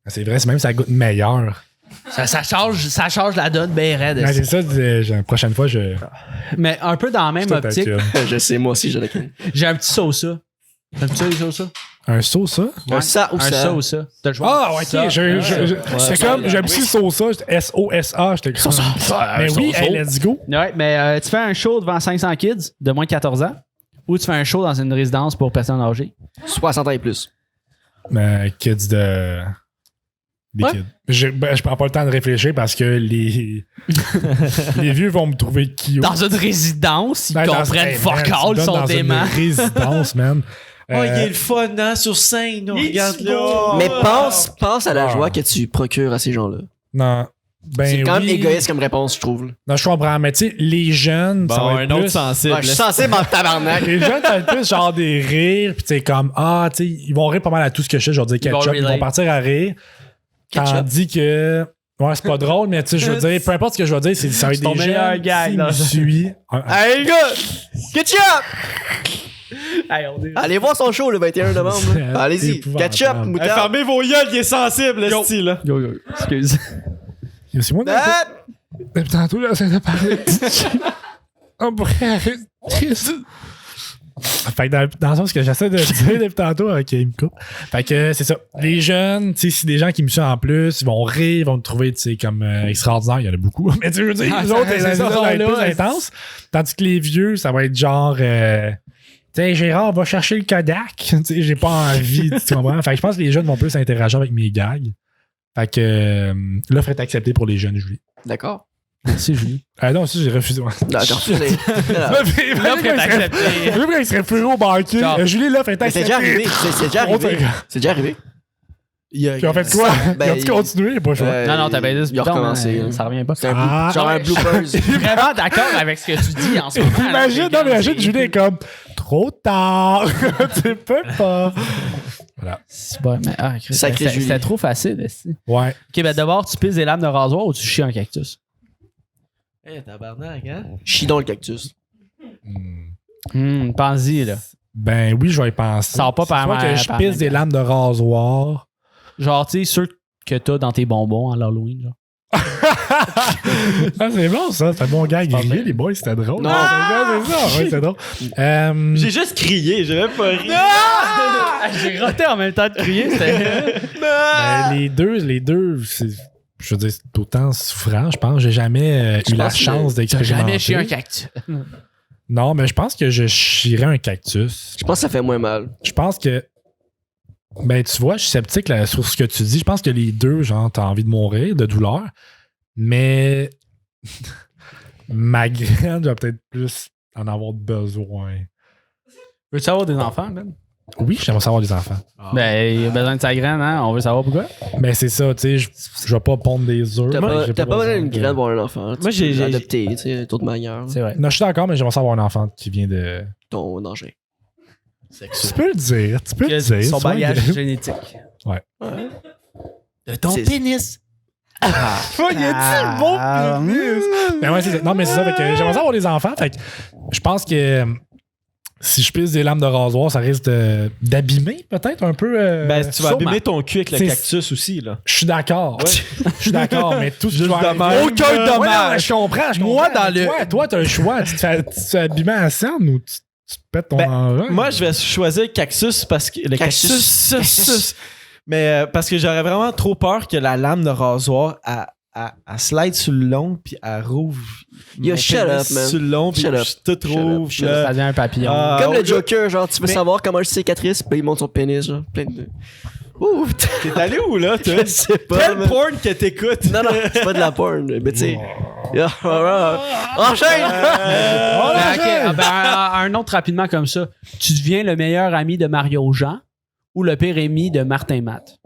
C'est vrai, c'est même ça goûte meilleur. Ça change la donne bien raide. C'est ça, la prochaine fois, Mais un peu dans la même optique. Je sais, moi aussi, j'ai la canne. J'ai un petit sauce. T'as-tu ça, les sauces? Un sauce? Un ça ou ça? Un sauce. Ok. C'est comme, j'ai un petit sauce, S-O-S-A. J'étais comme ça. Mais oui, let's go. Ouais, mais tu fais un show devant 500 kids de moins de 14 ans ou tu fais un show dans une résidence pour personnes âgées? 60 ans et plus. Mais kids de... Des kids. Je prends pas le temps de réfléchir parce que les vieux vont me trouver cute. Dans une résidence, ils comprennent fuck all, ils sont déments. Dans une résidence, man. Il est le fun, hein, sur scène. Regarde là. Mais pense à la joie que tu procures à ces gens-là. Non. C'est quand même égoïste comme réponse, je trouve. Non, je comprends. Mais tu sais, les jeunes, ça va être un plus... autre sensible. Je suis sensible en tabarnak. Les jeunes, ça va être plus genre des rires. Puis tu sais, comme, tu sais, ils vont rire pas mal à tout ce que je sais. Je vais dire ketchup. Ils vont partir à rire. Tandis que... Ouais, c'est pas drôle, mais tu sais, je veux dire, peu importe ce que je veux dire, ça va être des gens qui me suivent. Hey, les gars! Ketchup! Allez voir son show le 21 novembre. là. Allez-y. épouvantable. Ketchup, moutarde. Fermez vos gueules, il est sensible, le style. Là. Yo, excuse. C'est moi, Ah! depuis tantôt, j'essaie de parler. On pourrait arrêter. Fait que dans le sens que j'essaie de dire depuis tantôt, ok, il me coupe. Fait que c'est ça. Les jeunes, tu sais, si des gens qui me suivent en plus, ils vont rire, ils vont me trouver, tu sais, comme extraordinaire. Il y en a beaucoup. Mais tu sais, je veux dire, les autres, ça va être plus intense. Tandis que les vieux, ça va être genre, tu sais, Gérard, va chercher le Kodak. Tu sais, j'ai pas envie, tu comprends? Fait que je pense que les jeunes vont plus interagir avec mes gags. Fait que l'offre est acceptée pour les jeunes, Julie. D'accord. Merci, Julie. Non, ça, j'ai refusé. Ouais. D'accord. L'offre est acceptée. Je veux qu'il serait plus au banquier. Julie, l'offre est C'est acceptée. déjà arrivé. C'est déjà arrivé. C'est déjà arrivé. Puis en fait quoi? Ben, Ils ont-tu continué? Il n'y a pas le choix. Non, t'as baisé ce Il a bouton, recommencé. ça revient pas. C'est un genre un bloopers. Je suis vraiment d'accord avec ce que tu dis en ce moment. Imagine, Julie est comme trop tard. Tu peux pas. Voilà. C'est bon, mais Sacré Julie. c'était trop facile. Ici. Ouais. Ok, ben d'abord, tu pisses des lames de rasoir ou tu chies un cactus? Tabarnak, hein? Chie dans le cactus. Pense-y, là. Ben oui, je vais y penser. Ça va pas par Soit que je pisse des lames de rasoir. Genre, tu sais, ceux que t'as dans tes bonbons à l'Halloween, genre. Ah, c'est bon, ça. C'est un bon gars grillé, les boys. C'était drôle. Non. C'est ça. Ouais, c'était drôle. J'ai juste crié, j'ai même pas ri. J'ai roté en même temps de crier. Ben, les deux, c'est. Je veux dire, c'est autant souffrant, je pense. J'ai jamais eu la chance d'expérimenter. Jamais chié un cactus. Non, mais je pense que je chierais un cactus. Je pense que ça fait moins mal. Je pense que. Ben, tu vois, je suis sceptique là, sur ce que tu dis. Je pense que les deux, genre, t'as envie de mourir de douleur. Mais. Ma graine, je vais peut-être plus en avoir besoin. Veux-tu avoir des enfants, Ben? Oui, j'aimerais savoir des enfants. Ben, il a besoin de sa graine, hein? On veut savoir pourquoi. Mais c'est ça, tu sais, je vais pas pondre des œufs. T'as J'ai pas besoin d'une de- graine pour un enfant. Moi, j'ai adopté, tu sais, d'autres manières. C'est vrai. Non, je suis d'accord, mais j'aimerais savoir un enfant qui vient de. Ton danger. Tu peux le dire, tu peux le dire. Son sois bagage agressif. génétique. De ton C'est- pénis. Oh, y a-tu bon pénis? Ben ouais, c'est ça. Non, mais c'est ça. Fait que j'aimerais savoir des enfants. Fait que je pense que si je pisse des lames de rasoir, ça risque d'abîmer peut-être un peu. Ben, tu vas sûrement. abîmer ton cul avec le C'est- cactus aussi, là. Je suis d'accord. Je suis d'accord, mais tout Juste doit de arriver. même. Aucun dommage. Ouais, non, je comprends. Moi, dans le- Toi, t'as le choix. Tu te fais abîmer à la scène ou tu te pètes ton Ben, engin? Moi, je vais choisir le cactus parce que. Le Cactus. cactus. Mais parce que j'aurais vraiment trop peur que la lame de rasoir elle slide sur le long puis elle rouvre. Yo, mon shut pénis up, man. Sur le long puis Shut up. je tout rouvre. Shut up. là. Ça devient un papillon. Ah, Comme ouais. le Joker, genre, tu veux Mais- savoir comment je cicatrice, puis il monte son pénis, genre, plein de. Ouh, T'es allé où, là, toi? je sais pas. Quel man. porn que t'écoutes? Non, non, c'est pas de la porn, mais tu sais. Enchaîne! Ben, ok, un autre rapidement comme ça. Tu deviens le meilleur ami de Mario Jean ou le pire ami de Martin Matt?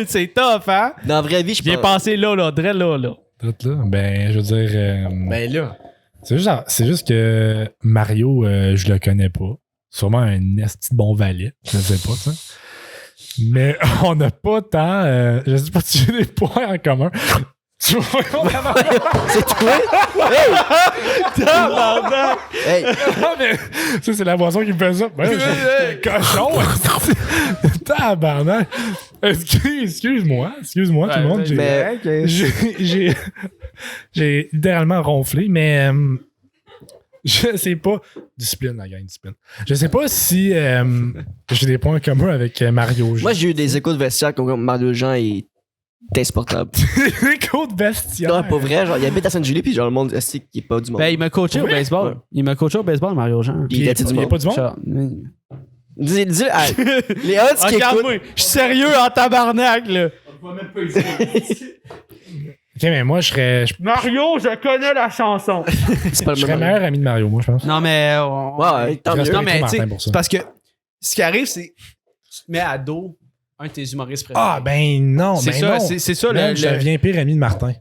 C'est tough, hein? Dans la vraie vie, je Viens pense. passer là, drôle là. Tout là, ben, je veux dire. Ben là. C'est juste que Mario, je le connais pas. Sûrement un esti de bon valet. Je ne sais pas, ça. Mais on n'a pas tant. Je sais pas si j'ai des points en commun. C'est toi? Hey! Non, mais ça, c'est la boisson qui me fait ça. Ben, j'ai cochon. Tabarnak. Excuse-moi, tout le monde. Mais J'ai littéralement ronflé, mais je sais pas. Discipline, la gang, discipline. Je sais pas si j'ai des points communs avec Mario. moi, j'ai eu des échos de vestiaire comme quoi Mario Jean est insupportable. des codes bestiaires. Non, pas vrai. Genre, il habite à Sainte-Julie, puis genre, le monde est qui est pas du monde. Ben, il m'a coaché au Ouais. baseball. Ouais. Il m'a coaché au baseball, Mario Jean. Puis il était du Il y a monde. pas du monde? Genre, Dis-le, les odds qui écoutent. Regarde-moi, je suis sérieux en tabarnak, là. Ok, mais moi, je serais Mario, je connais la chanson. C'est pas le meilleur même. ami de Mario, moi, je pense. Non, mais. Ouais, tant Je mieux. respecte Non, mais Martin tu sais, pour ça. c'est parce que ce qui arrive, c'est tu te mets à dos un de tes humoristes préférés. Ah, ben non, c'est ben ça, non. c'est ça Man, je deviens pire ami de Martin.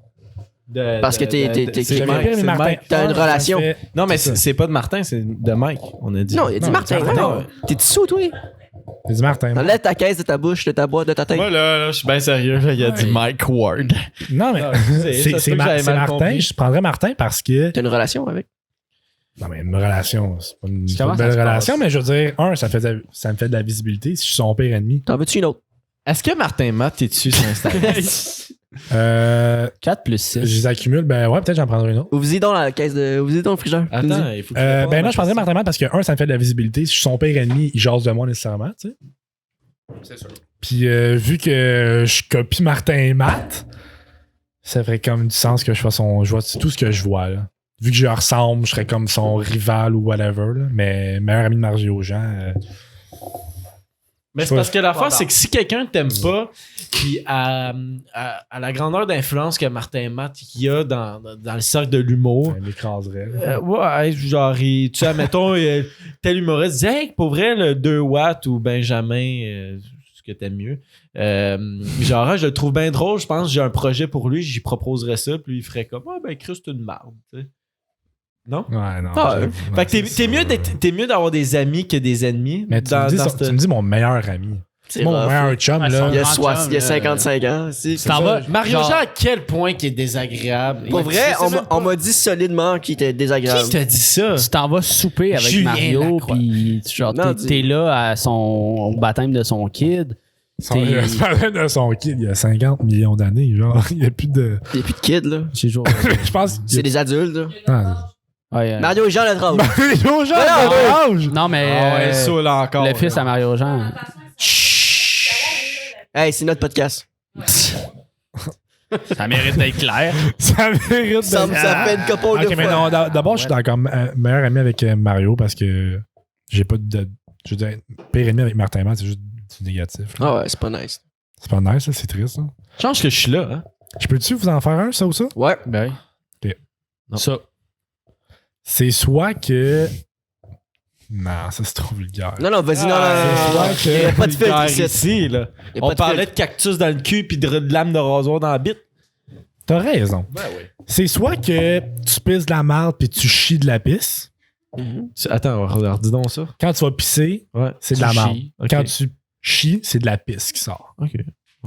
Parce que t'es- Je deviens pire ami de Martin. T'as une relation. Non, mais C'est ça. c'est pas de Martin, c'est de Mike, on a dit. Non, il a dit Non, Martin. Martin. Non. T'es sous, toi? C'est du Martin. Enlève ta caisse de ta bouche, de ta boîte, de ta tête. Moi, là, je suis bien sérieux. Là, il a dit Mike Ward. Non, mais c'est Martin. Je prendrais Martin parce que. T'as une relation avec? Non, mais une relation, c'est pas une belle relation, mais je veux dire, ça me fait de la visibilité si je suis son pire ennemi. T'en veux-tu une autre? Est-ce que Martin Matt est dessus sur Instagram? 4 plus 6. Je les accumule, ben ouais, peut-être j'en prendrai une autre. Ouvre-y dans la caisse de. Ouvre-y dans le frigidaire. Attends, il faut que Ben non, je prendrais Martin Matt parce que, ça me fait de la visibilité. Si je suis son pire ennemi, il jase de moi nécessairement, tu sais. C'est sûr. Puis vu que je copie Martin Matt, ça ferait comme du sens que je vois tout ce que je vois, là. Vu que je ressemble, je serais comme son rival ou whatever, là. Mais meilleur ami de Mario Jean. Mais c'est parce que l'affaire, c'est que si quelqu'un t'aime pas, puis à la grandeur d'influence que Martin Matt y a dans le cercle de l'humour. Ça m'écraserait. Ouais, genre, tu sais, mettons, tel humoriste dit, hey, pour vrai, le 2 watts ou Benjamin, ce que t'aimes mieux. Genre, je le trouve bien drôle, je pense, j'ai un projet pour lui, j'y proposerais ça, puis il ferait comme, ben, Chris, c'est une marde, tu sais. Non? Ouais, non. Fait que t'es mieux d'avoir des amis que des ennemis. Mais tu me dis mon meilleur ami. C'est mon rough. meilleur chum, là. Il y a 55 ans. Tu t'en vas. Mario Jean, à quel point qu'il est désagréable. Pour vrai, on m'a dit solidement qu'il était désagréable. Qui t'a dit ça? Tu t'en vas souper avec Julien Mario, Lacroix. puis genre, t'es là à son baptême de son kid. De son kid, il y a 50 millions d'années, genre. Il n'y a plus de. Il n'y a plus de kids, là. Je pense. C'est des adultes, là. Ouais, Mario et Jean, le drôle. Mario Jean, non, mais saoul encore. le fils à Mario Jean. Hey, c'est notre podcast. Ça mérite d'être clair. Ça mérite Ça fait une couple de Ok, mais fois. non, d'abord, je suis comme meilleur ami avec Mario parce que j'ai pas de. Je veux dire, pire ennemi avec Martin Matt, c'est juste du négatif. Ah ouais, c'est pas nice. C'est pas nice, ça, c'est triste. Ça. Change que je suis là, hein? Je peux-tu vous en faire un, ça ou ça? Ouais. Ben oui. Ok. Non. Ça. C'est soit que. Non, ça c'est trop vulgaire. Non, vas-y, non. c'est Il n'y a pas de Vulgaire filtre ici. ici, là. Il y a On pas de parlait filtre. de cactus dans le cul puis de lame de rasoir dans la bite. T'as raison. Ben oui. C'est soit que tu pisses de la merde puis tu chies de la pisse. Attends, regarde, dis donc ça. Quand tu vas pisser, Ouais. c'est de la merde. chies. Ok. Quand tu chies, c'est de la pisse qui sort. OK.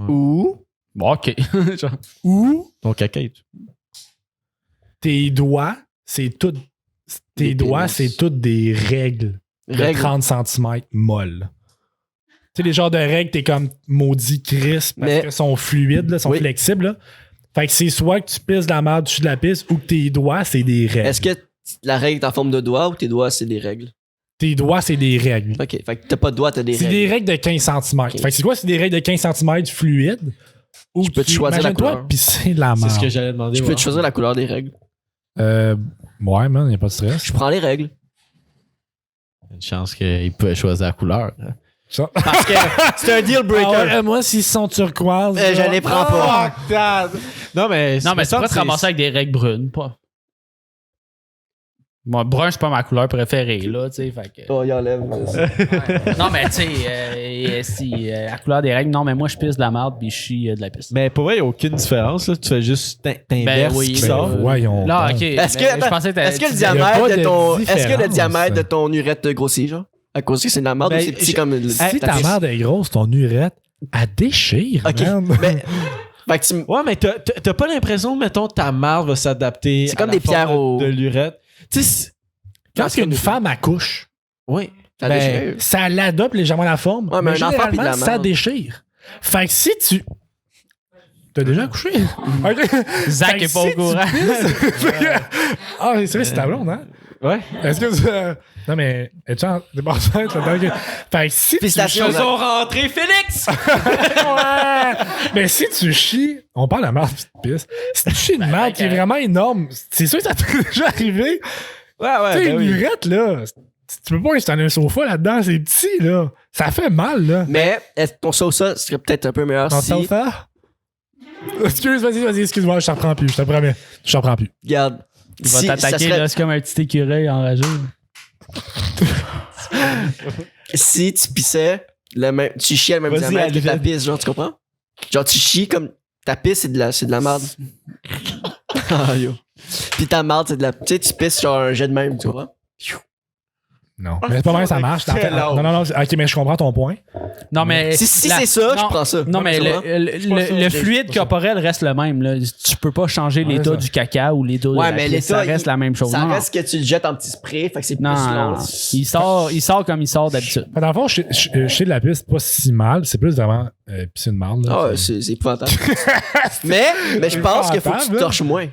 Ou Bon, OK. Ou Ton caca. tes doigts, c'est tout. Tes Des doigts, pénis. c'est toutes des règles de règle. 30 cm molles. Tu sais, les genres de règles, t'es comme maudit crisp parce Mais- qu'elles sont fluides, là, sont Oui. flexibles. Là. Fait que c'est soit que tu pisses de la merde, tu chies de la pisse, ou que tes doigts, c'est des règles. Est-ce que la règle est en forme de doigt ou tes doigts, c'est des règles? Tes doigts, c'est des règles. Ok, fait que t'as pas de doigts, t'as des C'est règles. des règles de 15 cm. Fait que c'est quoi? C'est des règles de 15 cm fluides. Ou Je peux te choisir la imagine-toi couleur. pisser de la merde. C'est ce que j'allais demander. Je peux ouais. te choisir la couleur des règles. Ouais, man, y a pas de stress. Je prends les règles. Une chance qu'il peut choisir la couleur. hein. Ça. Parce que c'est un deal breaker. Ah ouais, moi, s'ils sont turquoises. Je les prends pas. Non, mais Non, mais tu pourrais te ramasser avec des règles brunes, pas. Moi, brun, c'est pas ma couleur préférée, là, tu sais, fait que... Oh, il enlève. Non, mais tu sais, la couleur des règles, non, mais moi, je pisse de la merde puis je chie de la pisse. Mais pour vrai, il n'y a aucune différence. Là. Tu fais juste t'inverses oui, ce qui ben sort. voyons. Là, donc. OK. Est-ce ben, je que, pensais que est-ce que le y a pas diamètre de de ton, est-ce que le différence. diamètre de ton urètre grossit, genre? À cause que c'est de la merde Ben, ou c'est petit je- comme une. Si ta merde est grosse, ton urette, elle déchire, Ok. man. Mais, fait que tu, Ouais, mais t'as pas l'impression, mettons, ta marde va s'adapter. C'est comme à la des pierres forme au- de l'urette. Tu sais, Quand une femme accouche, oui. ça ben, déchire. ça l'adopte légèrement la forme. Ouais, mais un enfant pis de la généralement, ça merde. déchire. Fait que si tu. T'as déjà accouché? Ok. Zach Fait que est pas au si tu courant. Ah, c'est vrai, c'est ta blonde, hein? Ouais. Est-ce que tu. Non, mais. Es-tu en. T'es pas enceinte, là-dedans? Fait que si tu. Félicitations. Faisons rentrer Félix! Ouais. Mais si tu chies, on parle de merde pis de pisse. Si tu chies une merde qui est vraiment énorme, c'est sûr que ça t'est déjà arrivé. Ouais, ouais. Tu sais, ben une oui. urette, là. Tu peux pas installer un sofa là-dedans, c'est petit, là. Ça fait mal, là. Mais est-ce que ton sauce serait peut-être un peu meilleur Ton si. sofa? Vas-y, excuse-moi, je t'en reprends plus, je te promets. Je t'en reprends plus. Regarde. Il va si, t'attaquer, ça serait- là, c'est comme un petit écureuil enragé. Si tu pissais, tu chiais le même Vas-y, diamètre que ta Alvin. pisse, genre, tu comprends? Genre, tu chies comme. Ta pisse, c'est de la merde. Ah, yo. Puis ta merde, c'est de la. Tu sais, tu pisses genre un jet de même, tu vois? Non. Mais c'est pas mal, ça marche. Non. Ok, mais je comprends ton point. Non, mais. Si c'est ça, je prends ça. Non, mais le fluide corporel reste le même. Là. Tu peux pas changer l'état du caca ou l'état de la pisse. Ça reste la même chose. Ça reste que tu le jettes en petit spray, fait que c'est plus long. Il sort comme il sort d'habitude. Dans le fond, chez de la piste, c'est pas si mal. C'est plus vraiment pisser une marde. Ah, c'est épouvantable. mais je pense qu'il faut que tu torches moins.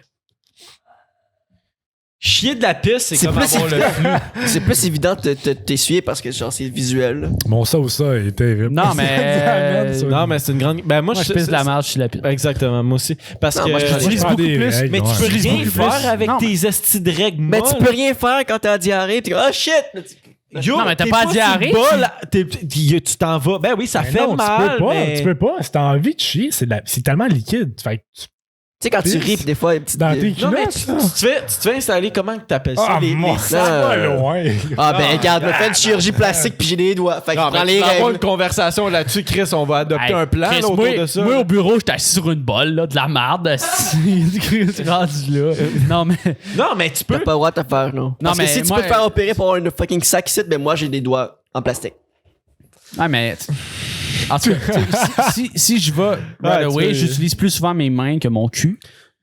Chier de la piste, c'est comme avoir le flux. C'est plus évident de t'essuyer parce que genre c'est visuel. Là. Mon ça ou ça est terrible. Non, mais. Non, mais c'est une grande. Ben, moi, je pisse de la marde, je suis la piste. Exactement, moi aussi. Parce que je beaucoup plus. Règles, mais tu peux rien faire avec tes estis de règles. Mais tu peux rien faire quand t'as la diarrhée. T'es comme, oh shit! Yo, non, mais t'as pas diarrhée. Tu t'en vas. Ben oui, ça fait mal. Tu peux pas. Si t'as envie de chier, c'est tellement liquide. Fait que tu sais, quand tu ris, des fois, dans tes culottes, tu te fais installer, comment que t'appelles ça? Ça va loin. Ben regarde, je fais une chirurgie plastique puis j'ai des doigts. Fait que je prends les règles. On va une conversation là-dessus, Chris, on va adopter un plan autour de ça. Moi, au bureau, j'étais assis sur une bolle, là, de la marde. Chris, rendu là. Non, mais tu peux. T'as pas le droit de te faire, non. Parce que si tu peux te faire opérer pour avoir une fucking sac ici, ben moi, j'ai des doigts en plastique. Ah, mais. En tout cas, si je vais right away, j'utilise plus souvent mes mains que mon cul.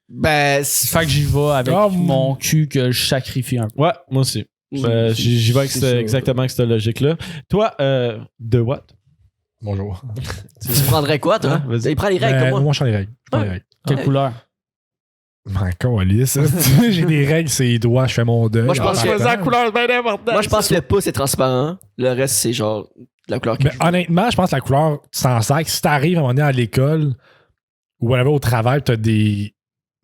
Ben, fait que j'y vais avec mon cul que je sacrifie un peu. Ouais, moi aussi. J'y vais avec exactement avec cette logique-là. Toi, de what? Bonjour. Tu prendrais quoi, toi? Il prend les règles comme moi. Moi, je prends les règles. Quelle couleur? Encore lisse. J'ai des règles, c'est les doigts, je fais mon deuil. Moi, je pense que la couleur est bien importante. Moi, je pense que le pouce est transparent. Le reste, c'est genre la couleur que honnêtement, je pense que la couleur, tu t'en sers. Si t'arrives à un moment donné à l'école ou au travail, t'as des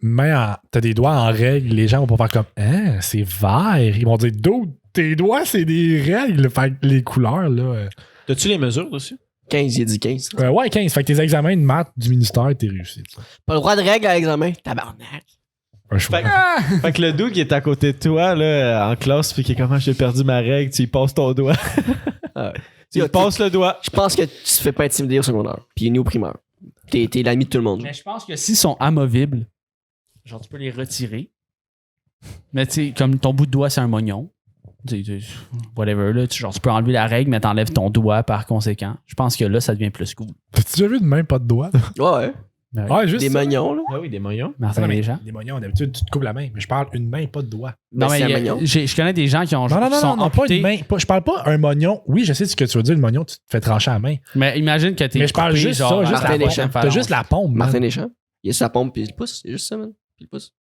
mains, t'as des doigts en règle, les gens vont pas faire comme c'est vert. Ils vont dire tes doigts, c'est des règles. Fait que les couleurs, là. T'as-tu les mesures dessus? 15, il a dit 15. Ouais, 15. Fait que tes examens de maths du ministère, t'es réussi. Pas le droit de règle à l'examen. Tabarnak. Fait que le dude qui est à côté de toi, là, en classe, puis qui est comment j'ai perdu ma règle, tu y passes ton doigt. Tu passes le doigt. Je pense que tu te fais pas intimider au secondaire. Puis ni au primaire. T'es l'ami de tout le monde. Mais je pense que s'ils sont amovibles, genre tu peux les retirer. Mais tu sais, comme ton bout de doigt, c'est un mognon. Whatever, là, tu peux enlever la règle, mais t'enlèves ton doigt par conséquent. Je pense que là, ça devient plus cool. T'as-tu déjà vu de même pas de doigt? Ouais. Ouais, juste des mognons, là. Ah oui, des mognons. Martin Deschamps. Des mognons, d'habitude, tu te coupes la main. Mais je parle une main, pas de doigt. Non, mais je connais des gens qui ont. Non, pas une main. Je parle pas un mognon. Oui, je sais ce que tu veux dire, le mognon, tu te fais trancher la main. Mais imagine que t'es. Mais je parle juste ça, juste la pompe. T'as juste la pompe, man. Martin Deschamps. Il a sa pompe puis il pousse. C'est juste ça, man. Puis il pousse.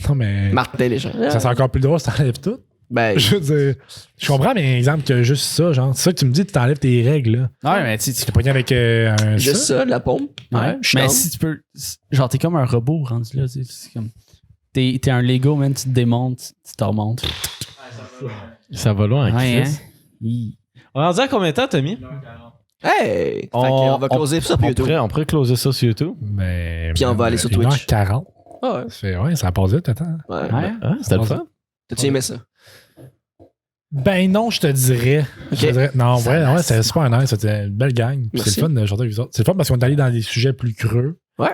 Non, mais. Martin Deschamps. Ça, c'est encore plus drôle si t'enlèves tout. Ben, je veux dire, je comprends, mais exemple que juste ça, genre, c'est ça que tu me dis, tu t'enlèves tes règles, là. Ouais, mais tu t'es pogné avec un. Juste ça, la pompe. Ouais. Mais si tu peux. Genre, t'es comme un robot rendu là, tu sais. C'est comme. T'es un Lego, man, tu te démontes, tu te remontes. Ça va loin, ouais, On en dit à combien de temps, Tommy? Hey! On va closer ça sur YouTube. On pourrait closer ça sur YouTube. Mais. Puis on va aller sur Twitch. 1h40. Ah ouais. Ouais, ça passe vite, attends. Ouais. C'était le fun. T'as-tu aimé ça? Ben non, je te dirais. Okay. Je te dirais non, ouais, c'était super nice. C'était une belle gang. C'est le fun de chanter avec vous autres. C'est le fun parce qu'on est allé dans des sujets plus creux. Ouais.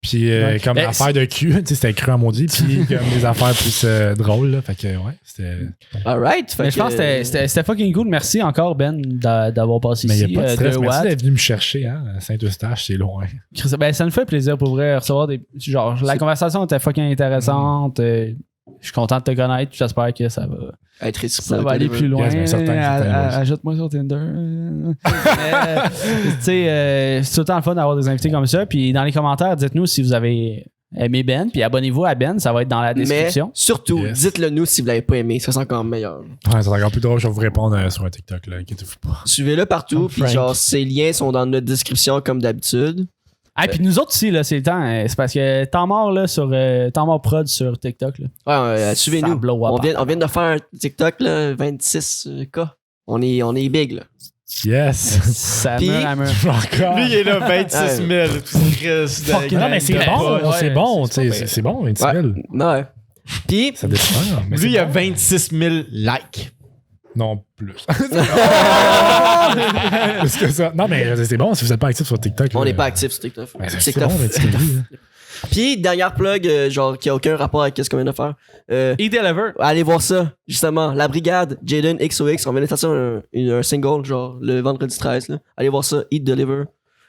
Puis comme l'affaire de cul, tu sais, c'était cru à maudit. Puis comme des affaires plus drôles, là. Fait que ouais, c'était. Alright. Mais je pense que c'était fucking cool. Merci encore, Ben, d'avoir passé ici. Mais il n'y a pas de stress. Merci d'être venu me chercher, hein. Saint-Eustache, c'est loin. Ben, ça nous fait plaisir pour vrai recevoir des. Genre, la conversation était fucking intéressante. Je suis content de te connaître. J'espère que ça va. Ça va aller plus loin. Ajoute-moi sur Tinder. Tu sais, c'est tout le temps le fun d'avoir des invités comme ça. Puis dans les commentaires, dites-nous si vous avez aimé Ben. Puis abonnez-vous à Ben, ça va être dans la description. Mais surtout, dites-le nous si vous l'avez pas aimé. Ça c'est encore meilleur. Ouais, c'est encore plus drôle. Je vais vous répondre sur un TikTok. Là, inquiétez-vous pas. Suivez-le partout. Puis genre, ces liens sont dans notre description comme d'habitude. Ah, puis nous autres aussi, là, c'est le temps. C'est parce que temps mort, là, sur temps mort prod sur TikTok. Là. Ouais, suivez-nous. On vient de faire un TikTok, là, 26K. On est big, là. Yes! Ça Lui, il est là, 26 000. Non, mais c'est bon. C'est bon, tu sais. C'est bon, 26 000. Ouais. Puis. Ça dépend. Lui, il a 26 000 likes. Non, plus. Parce que ça. Non, mais c'est bon si vous n'êtes pas actif sur TikTok. On n'est pas actif sur TikTok. C'est bon, Puis, dernière plug, genre, qui a aucun rapport avec ce qu'on vient de faire. Eat Deliver. Allez voir ça, justement. La Brigade, Jaden XOX, on vient de sortir un single, genre, le vendredi 13, là. Allez voir ça, Eat Deliver.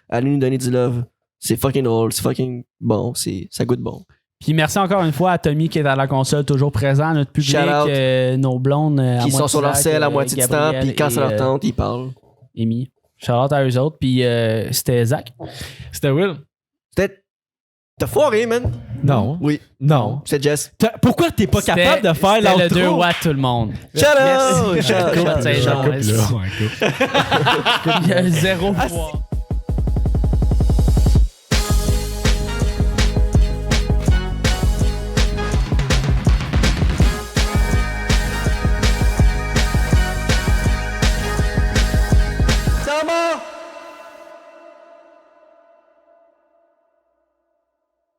Allez nous donner du love. C'est fucking drôle, c'est fucking bon, ça goûte bon. Puis merci encore une fois à Tommy qui est à la console, toujours présent, notre public, nos blondes. Qui sont sur leur selle à moitié du temps, puis quand ça leur tente, ils parlent. Amy. Shout-out à eux autres. Puis c'était Zach. C'était Will. T'as foiré, man. Non. Oui. Non. C'est Jess. Pourquoi t'es pas capable de faire l'outro? C'était le 2 watts tout le monde. Ciao! Il y a 0 fois.